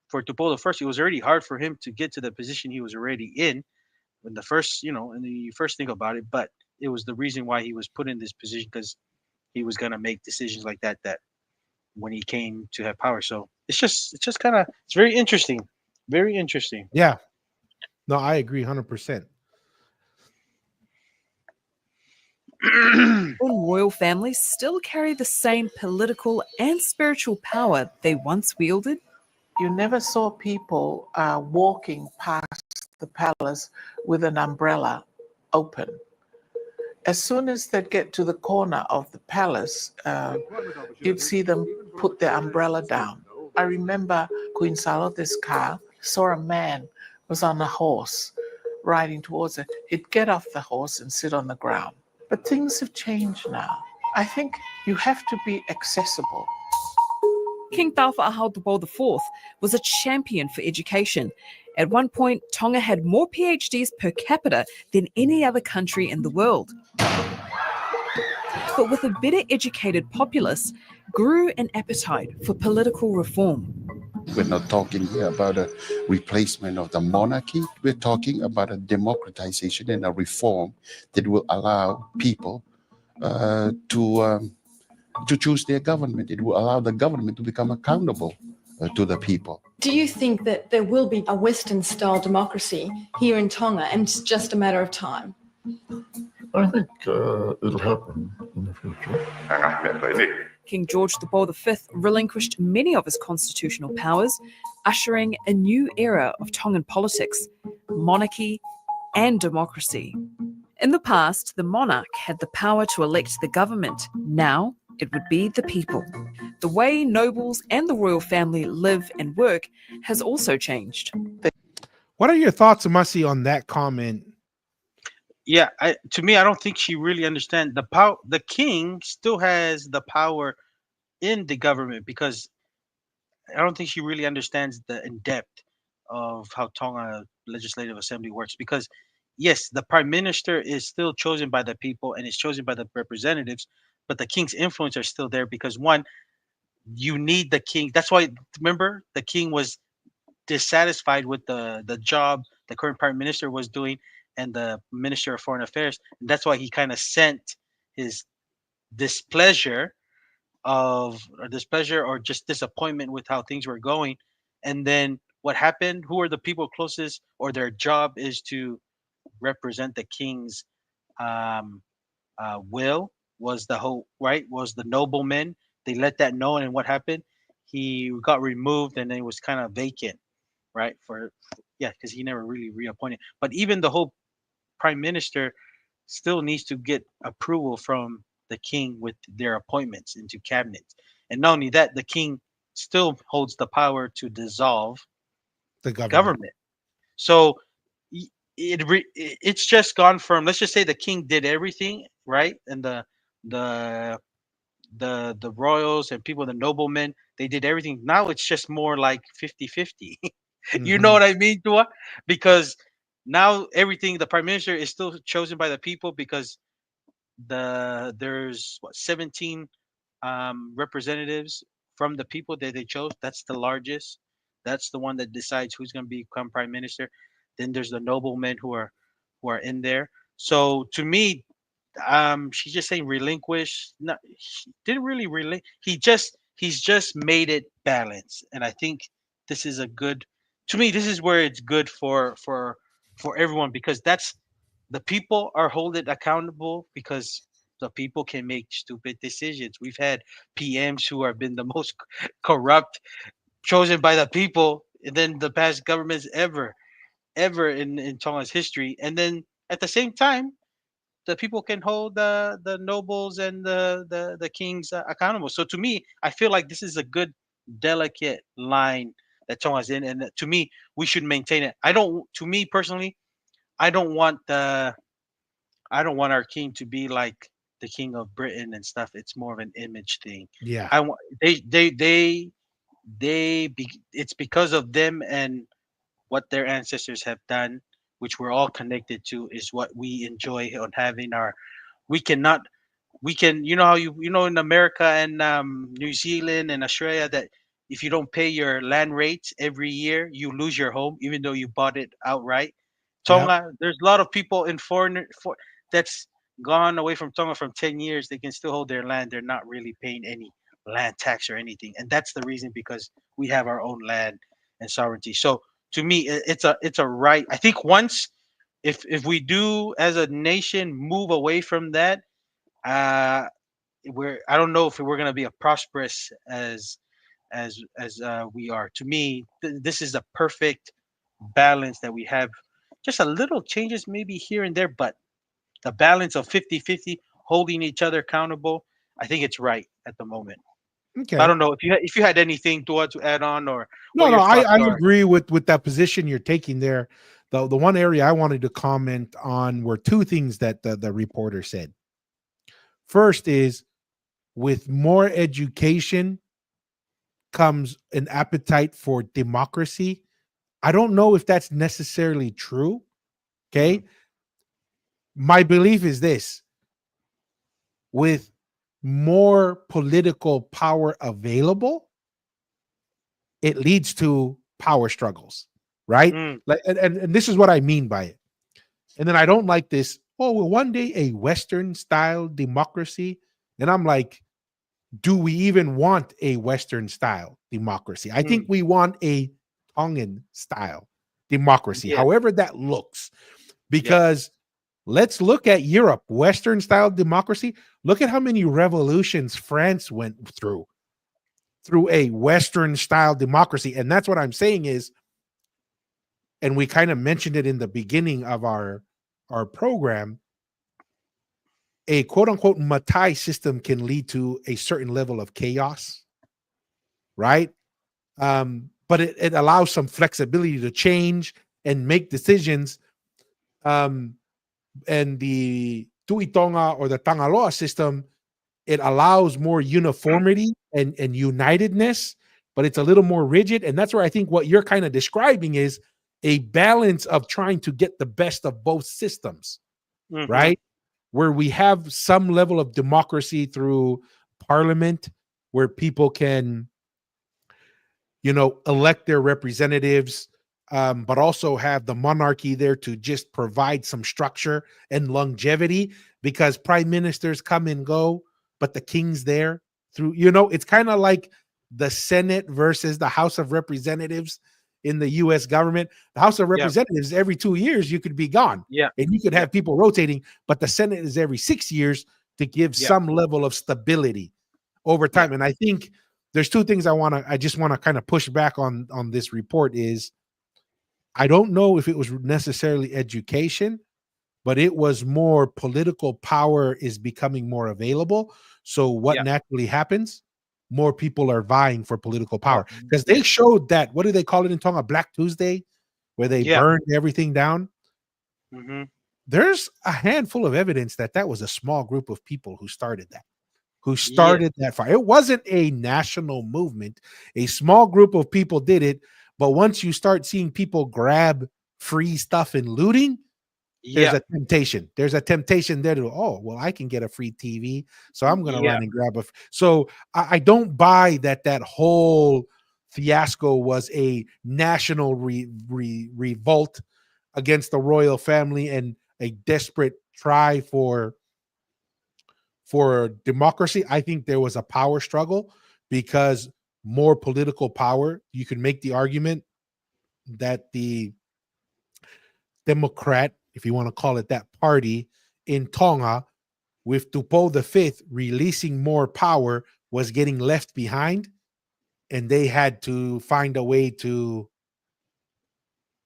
for Tupou the first, it was already hard for him to get to the position he was already in when the first, and you first think about it. But it was the reason why he was put in this position because he was gonna make decisions like that. That when he came to have power, so it's just kind of it's very interesting, very interesting. Yeah. No, I agree 100%. All royal families still carry the same political and spiritual power they once wielded. You never saw people walking past the palace with an umbrella open. As soon as they'd get to the corner of the palace, you'd see them put their umbrella down. I remember Queen Charlotte's car saw a man was on a horse riding towards it. He'd get off the horse and sit on the ground. But things have changed now. I think you have to be accessible. King Tawha'ahau Tupou IV was a champion for education. At one point, Tonga had more PhDs per capita than any other country in the world. But with a better educated populace, grew an appetite for political reform. We're not talking here about a replacement of the monarchy. We're talking about a democratization and a reform that will allow people to choose their government. It will allow the government to become accountable to the people. Do you think that there will be a Western-style democracy here in Tonga and it's just a matter of time? I think it'll happen in the future. King George V relinquished many of his constitutional powers, ushering a new era of Tongan politics, monarchy and democracy. In the past, the monarch had the power to elect the government. Now, it would be the people. The way nobles and the royal family live and work has also changed. What are your thoughts, Amasi, on that comment? Yeah, to me, I don't think she really understands the power. The king still has the power in the government because I don't think she really understands the in depth of how Tonga Legislative Assembly works. Because yes, the prime minister is still chosen by the people and is chosen by the representatives, but the king's influence are still there because one, you need the king. That's why remember the king was dissatisfied with the job the current prime minister was doing and the minister of foreign affairs. And that's why he kind of sent his displeasure or just disappointment with how things were going. And then what happened? Who are the people closest or their job is to represent the king's will was the whole right was the noblemen. They let that know, and what happened? He got removed, and it was kind of vacant, right? Because he never really reappointed. But even the whole prime minister still needs to get approval from the king with their appointments into cabinets. And not only that, the king still holds the power to dissolve The government. So it's just gone from, let's just say the king did everything right, and the royals and people, the noblemen, they did everything. Now it's just more like 50-50. You know what I mean, Tua? Because now everything, the prime minister is still chosen by the people because there's 17 representatives from the people that they chose. That's the largest. That's the one that decides who's going to become prime minister. Then there's the noblemen who are in there. So to me, she's just saying relinquish. No, he didn't really he's just made it balanced, and I think this is a good. To me, this is where it's good for everyone because that's the people are holding accountable because the people can make stupid decisions. We've had PMs who have been the most corrupt, chosen by the people, and then the past governments ever in Tonga's history. And then at the same time, the people can hold the nobles and the kings accountable. So to me, I feel like this is a good, delicate line that Tonga's in, and to me, we should maintain it. To me personally, I don't want our king to be like the king of Britain and stuff. It's more of an image thing. Yeah. I want it's because of them and what their ancestors have done, which we're all connected to, is what we enjoy on having we we can, you know how you know in America and New Zealand and Australia that if you don't pay your land rates every year, you lose your home even though you bought it outright. Yep. Tonga, there's a lot of people in that's gone away from Tonga from 10 years. They can still hold their land. They're not really paying any land tax or anything, and that's the reason because we have our own land and sovereignty. So to me, it's a right. I think once if we do as a nation move away from that, uh, I don't know if we're gonna be a prosperous as we are. To me, this is the perfect balance that we have. Just a little changes maybe here and there, but the balance of 50-50, holding each other accountable, I think it's right at the moment. I Okay. don't know if you had anything to add on or No, what no, your thoughts I are. agree with that position you're taking there. The one area I wanted to comment on were two things that the reporter said. First is with more education comes an appetite for democracy. I don't know if that's necessarily true. Okay. My belief is this: with more political power available, it leads to power struggles, right? Mm, Like, and this is what I mean by it. And then I don't like this. Oh, well, one day a Western style democracy. And I'm like, do we even want a Western style democracy? I think mm, we want a Tongan style democracy, yeah, however that looks. yeah, Because let's look at Europe, Western style democracy. Look at how many revolutions France went through a Western style democracy. And that's what I'm saying is, and we kind of mentioned it in the beginning of our program, a quote unquote Matai system can lead to a certain level of chaos, right? But it allows some flexibility to change and make decisions. Um, and the Tuitonga or the Tangaloa system, it allows more uniformity and unitedness, but it's a little more rigid. And that's where I think what you're kind of describing is a balance of trying to get the best of both systems, hmm right? Where we have some level of democracy through parliament, where people can, elect their representatives, but also have the monarchy there to just provide some structure and longevity because prime ministers come and go, but the king's there through, it's kind of like the Senate versus the House of Representatives in the US government. The House of yeah, Representatives, every 2 years, you could be gone yeah, and you could yeah, have people rotating, but the Senate is every 6 years to give yeah, some level of stability over yeah, time. And I think there's two things I just want to kind of push back on this report is I don't know if it was necessarily education, but it was more political power is becoming more available. So what yeah. naturally happens? More people are vying for political More, power because yeah, they showed that, what do they call it in Tonga? Black Tuesday, where they yeah, burned everything down. hmm There's a handful of evidence that that was a small group of people who started that. Who yeah, started that fire. It wasn't a national movement. A small group of people did it. But once you start seeing people grab free stuff and looting, there's yeah, a temptation. There's a temptation there to, oh, well, I can get a free TV. So I'm going to yeah, run and grab So I don't buy that whole fiasco was a national revolt against the royal family and a desperate try for democracy. I think there was a power struggle because more political power, you can make the argument that the Democrat, if you want to call it that party in Tonga, with Tupou V releasing more power, was getting left behind, and they had to find a way to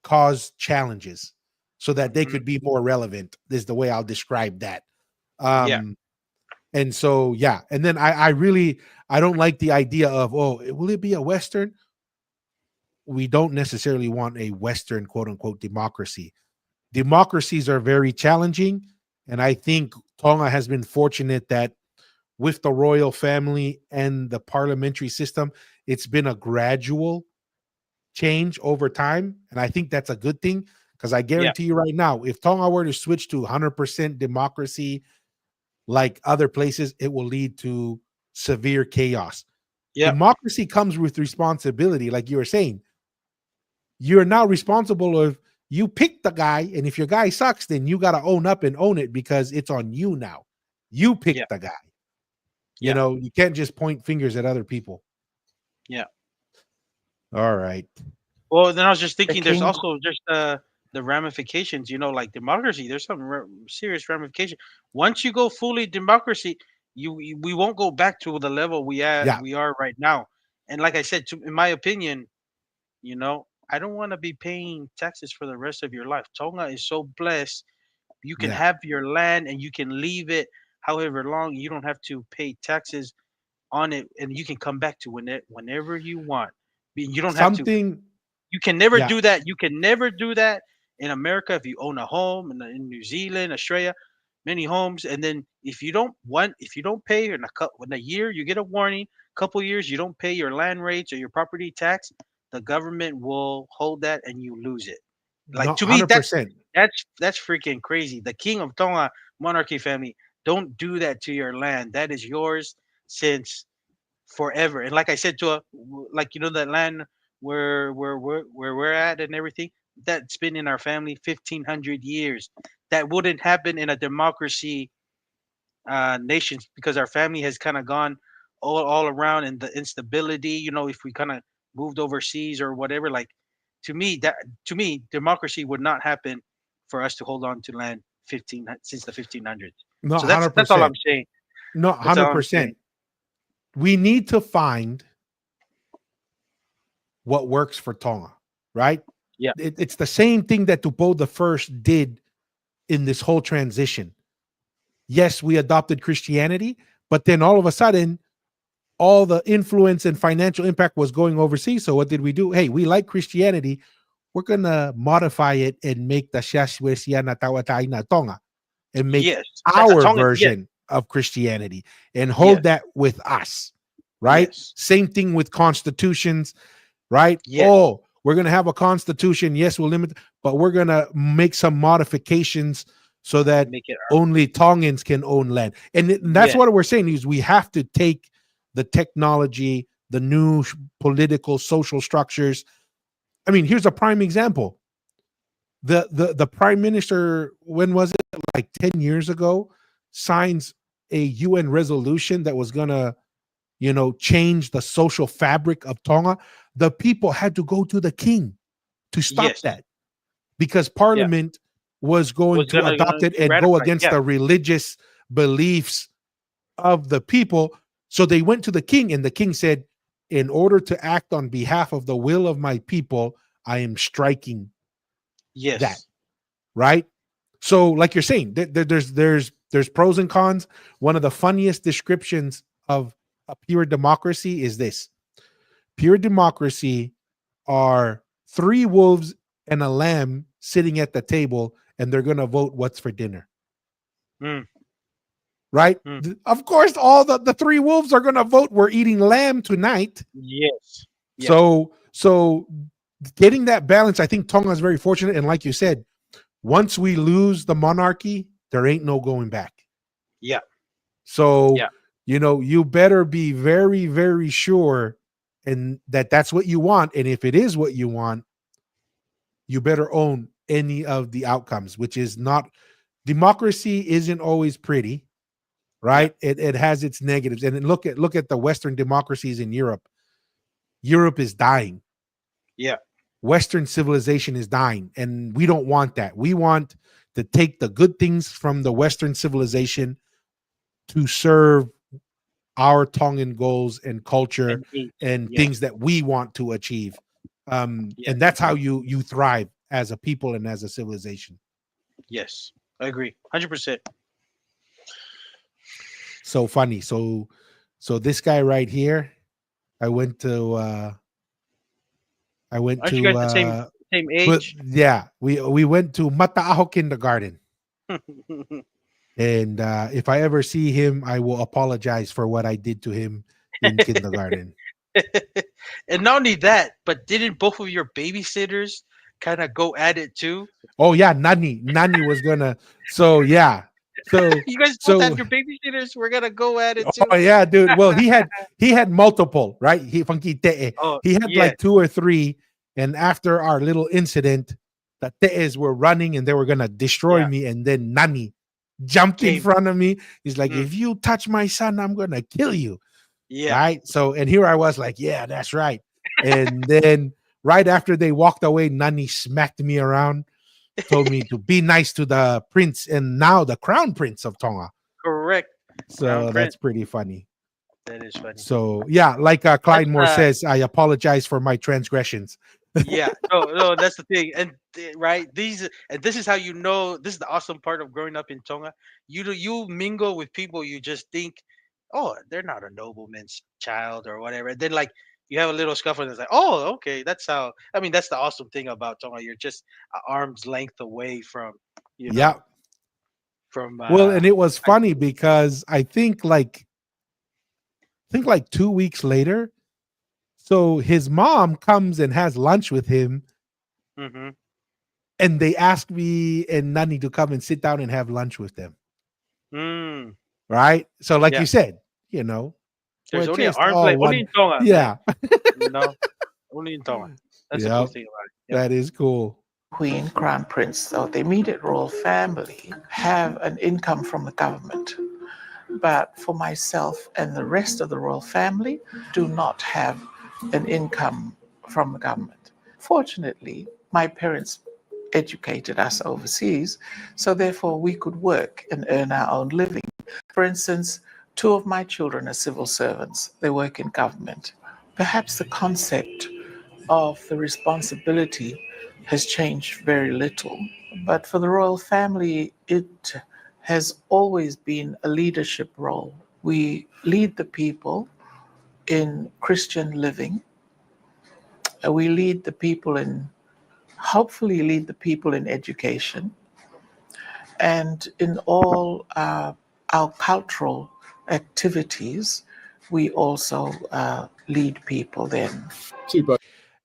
cause challenges so that they hmm could be more relevant, is the way I'll describe that. yeah, Um, And so, yeah. And then I don't like the idea of, oh, will it be a Western? We don't necessarily want a Western quote unquote democracy. Democracies are very challenging. And I think Tonga has been fortunate that with the royal family and the parliamentary system, it's been a gradual change over time. And I think that's a good thing because I yeah, guarantee you right now, if Tonga were to switch to 100% democracy, like other places, it will lead to severe chaos. Yeah. Democracy comes with responsibility, like you were saying. You're now responsible if you pick the guy, and if your guy sucks, then you got to own up and own it because it's on you now. You pick Yeah. the guy. Yeah. You know, you can't just point fingers at other people. Yeah. All right. Well, then I was just The thinking, there's king. also just the ramifications. You know, like democracy. There's some serious ramification. Once you go fully democracy, we won't go back to the level Yeah. we are right now. And like I said, in my opinion, you know, I don't want to be paying taxes for the rest of your life. Tonga is so blessed. You can Yeah. have your land and you can leave it however long. You don't have to pay taxes on it, and you can come back to whenever you want. You don't have to. Something. You can never Yeah. do that. You can never do that in America if you own a home in New Zealand, Australia, many homes. And then if you don't pay in a year, you get a warning. Couple years, you don't pay your land rates or your property tax, the government will hold that and you lose it. Like Not to me, 100%. that's freaking crazy. The King of Tonga monarchy family, don't do that to your land. That is yours since forever. And like I said to like that land where we're at and everything, that's been in our family 1500 years. That wouldn't happen in a democracy nations because our family has kind of gone all around in the instability. If we kind of moved overseas or whatever, like to me democracy would not happen for us to hold on to land 15 since the 1500s. Not So that's all I'm 100%. saying. Not That's all I'm saying. 100%. We need to find what works for Tonga, right? Yeah. It's the same thing that Tupou the First did in this whole transition. Yes, we adopted Christianity, but then all of a sudden, all the influence and financial impact was going overseas. So what did we do? Hey, we like Christianity. We're gonna modify it and make the Shashwesiana Tawataina Tonga and make Yes, that's a our Tongan. Yes, version of Christianity and hold yes, that with us, right? yes, Same thing with constitutions, right? yes. Oh, we're gonna have a constitution. Yes, we'll limit, but we're gonna make some modifications so that Make it only Tongans can own land. And that's yes, what we're saying is we have to take the technology, the new political, social structures. I mean, here's a prime example. The prime minister, when was it? Like 10 years ago, signs a UN resolution that was gonna, change the social fabric of Tonga. The people had to go to the king to stop yes. that because Yeah, Parliament was going was to adopt it to and go ratify. against Yeah, the religious beliefs of the people. So they went to the king, and the king said, in order to act on behalf of the will of my people, I am striking that, yes, right? So, like you're saying, there's pros and cons. One of the funniest descriptions of a pure democracy is this: pure democracy are three wolves and a lamb sitting at the table, and they're gonna vote what's for dinner. mm, Right? mm. Of course, all the three wolves are gonna vote. We're eating lamb tonight. Yes, yeah, So getting that balance, I think Tonga is very fortunate. And like you said, once we lose the monarchy, there ain't no going back. yeah, So yeah, you better be very, very sure and that's what you want. And if it is what you want, you better own any of the outcomes, which is not democracy isn't always pretty, yeah, right? It has its negatives. And then look at the Western democracies in Europe. Europe is dying. yeah, Western civilization is dying, and we don't want that. We want to take the good things from the Western civilization to serve our Tongan goals and culture and eat. and Yes, things that we want to achieve. yes, And that's how you thrive as a people and as a civilization. yes. I agree, 100%. So funny. So this guy right here, I went to Aren't you guys the same but age? yeah, we went to Mataaho Kindergarten. And if I ever see him, I will apologize for what I did to him in kindergarten. And not only that, but didn't both of your babysitters kind of go at it too? Oh yeah, Nani was gonna. So yeah, So You guys both so have your babysitters. We're gonna go at it too. oh yeah, dude. Well, he had multiple, right? Funky Te'e. Oh He had yeah, like 2 or 3, and after our little incident, the Te'es were running and they were gonna destroy yeah. me, and then Nani jumped in Came. front of me. He's like, Mm, "If you touch my son, I'm gonna kill you." yeah. Right? So, and here I was like, "Yeah, that's right." And then right after they walked away, Nani smacked me around, told me to be nice to the prince and now the crown prince of Tonga. Correct. Crown So Prince. that's pretty funny. That is funny. So yeah, like That's Clyde Moore says, I apologize for my transgressions. yeah. No, that's the thing. And right, and this is how you know. This is the awesome part of growing up in Tonga. You mingle with people. You just think, oh, they're not a nobleman's child or whatever. And then like you have a little scuffle, and it's like, oh, okay, that's how. I mean, that's the awesome thing about Tonga. You're just an arm's length away from, you Yeah. know, from. Well, and it was funny because I think like 2 weeks later, so his mom comes and has lunch with him, Mhm. and they ask me and Nani to come and sit down and have lunch with them. Mm, Right? So like yeah. you said, you know, There's we're only an just arm's all length. Only one. in Tonga, man. Yeah. You know, only in Tonga. That's the Yeah. cool thing about it. Yep. That is cool. Queen, Crown Prince, or the immediate royal family have an income from the government. But for myself and the rest of the royal family do not have an income from the government. Fortunately, my parents educated us overseas, so therefore we could work and earn our own living. For instance, 2 of my children are civil servants. They work in government. Perhaps the concept of the responsibility has changed very little. But for the royal family, it has always been a leadership role. We lead the people in Christian living. We lead the people hopefully lead the people in education. And in all our cultural activities, we also lead people then.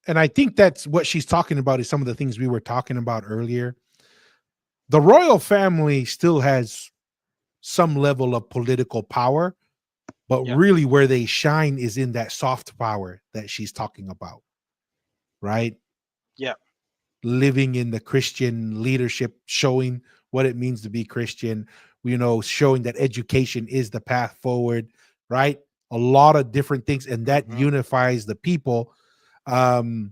And I think that's what she's talking about is some of the things we were talking about earlier. The royal family still has some level of political power, but Yeah. really where they shine is in that soft power that she's talking about. Right? Yeah. Living in the Christian leadership, showing what it means to be Christian, showing that education is the path forward, right? A lot of different things, and that Mhm. unifies the people. And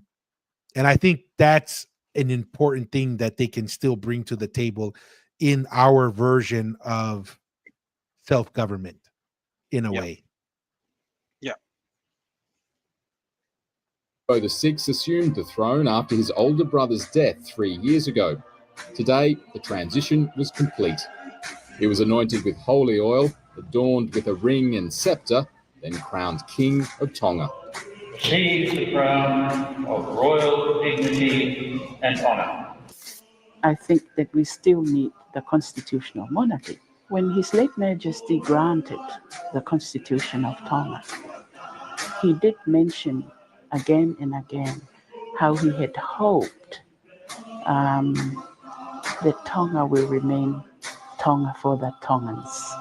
I think that's an important thing that they can still bring to the table in our version of self-government in a Yeah. way. Yeah. Ldks assumed the throne after his older brother's death 3 years ago. Today, the transition was complete. He was anointed with holy oil, adorned with a ring and scepter, then crowned King of Tonga. Receives the crown of royal dignity and honor. I think that we still need the constitutional monarchy. When His late Majesty granted the Constitution of Tonga, he did mention again and again how he had hoped that Tonga will remain Tonga for the Tongans.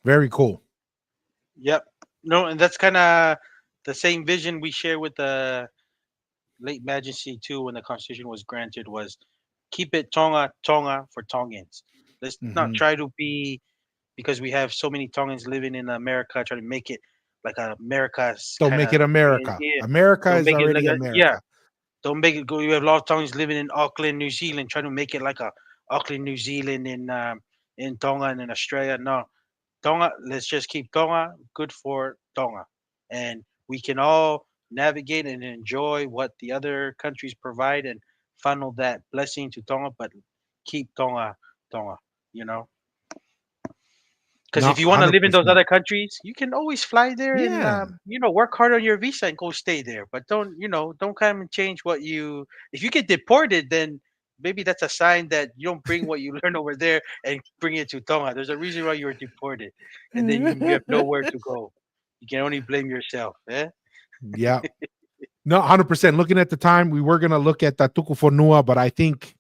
Very cool. Yep. No, and that's kind of the same vision we share with the late Majesty too. When the Constitution was granted, was keep it Tonga for Tongans. Let's not Mhm. try to be, because we have so many Tongans living in America, try to make it like America's Don't kind make of it America. yeah. America Don't is make it like already a yeah. America. Don't make it go. You have a lot of Tongans living in Auckland, New Zealand, trying to make it like a Auckland, New Zealand, in Tonga and in Australia. No, Tonga. Let's just keep Tonga good for Tonga, and we can all navigate and enjoy what the other countries provide and funnel that blessing to Tonga, but keep Tonga, Tonga. You know. Because No, if you want to live in those 100%. other countries, you can always fly there and Yeah. work hard on your visa and go stay there. But don't come and change what you. If you get deported, then maybe that's a sign that you don't bring what you learn over there and bring it to Tonga. There's a reason why you were deported, and then you have nowhere to go. You can only blame yourself. Eh? Yeah. No, 100%. Looking at the time, we were going to look at the Tukufonua, but I think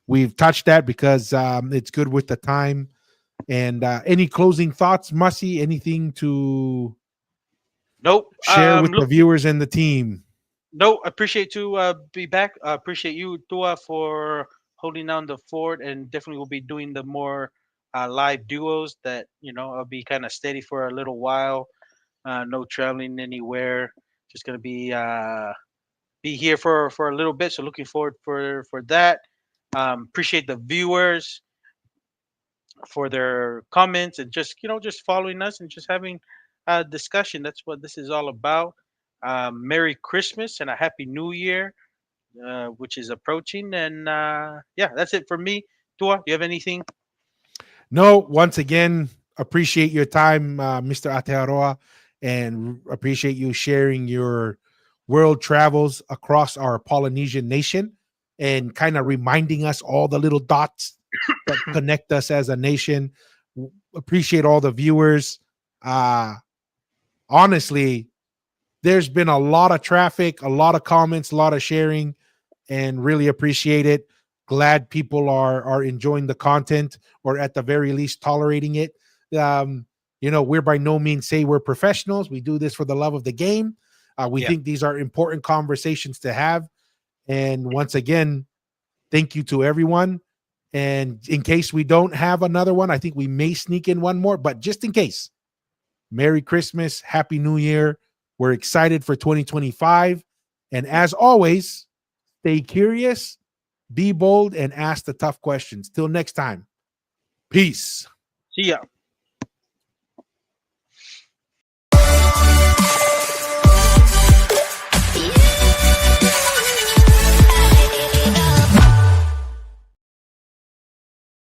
we've touched that because it's good with the time. And any closing thoughts, Mussy? Anything to Nope. share with the Look, viewers and the team? no, appreciate to be back. Appreciate you, Tua, for holding down the fort, and definitely will be doing the more live duos that I'll be kind of steady for a little while. No traveling anywhere. Just gonna be here for a little bit. So looking forward for that. Appreciate the viewers for their comments and just following us and just having a discussion. That's what this is all about. Merry Christmas and a Happy New Year, which is approaching. And yeah, that's it for me. Tua, you have anything? No, once again, appreciate your time, Mr. Atearoa, and appreciate you sharing your world travels across our Polynesian nation and kind of reminding us all the little dots that connect us as a nation. Appreciate all the viewers. Honestly, there's been a lot of traffic, a lot of comments, a lot of sharing, and really appreciate it. Glad people are enjoying the content, or at the very least tolerating it. We're by no means say we're professionals. We do this for the love of the game. We Yeah. think these are important conversations to have. And once again, thank you to everyone. And in case we don't have another one, I think we may sneak in one more, but just in case, Merry Christmas, Happy New Year. We're excited for 2025. And as always, stay curious, be bold, and ask the tough questions. Till next time, peace. See ya.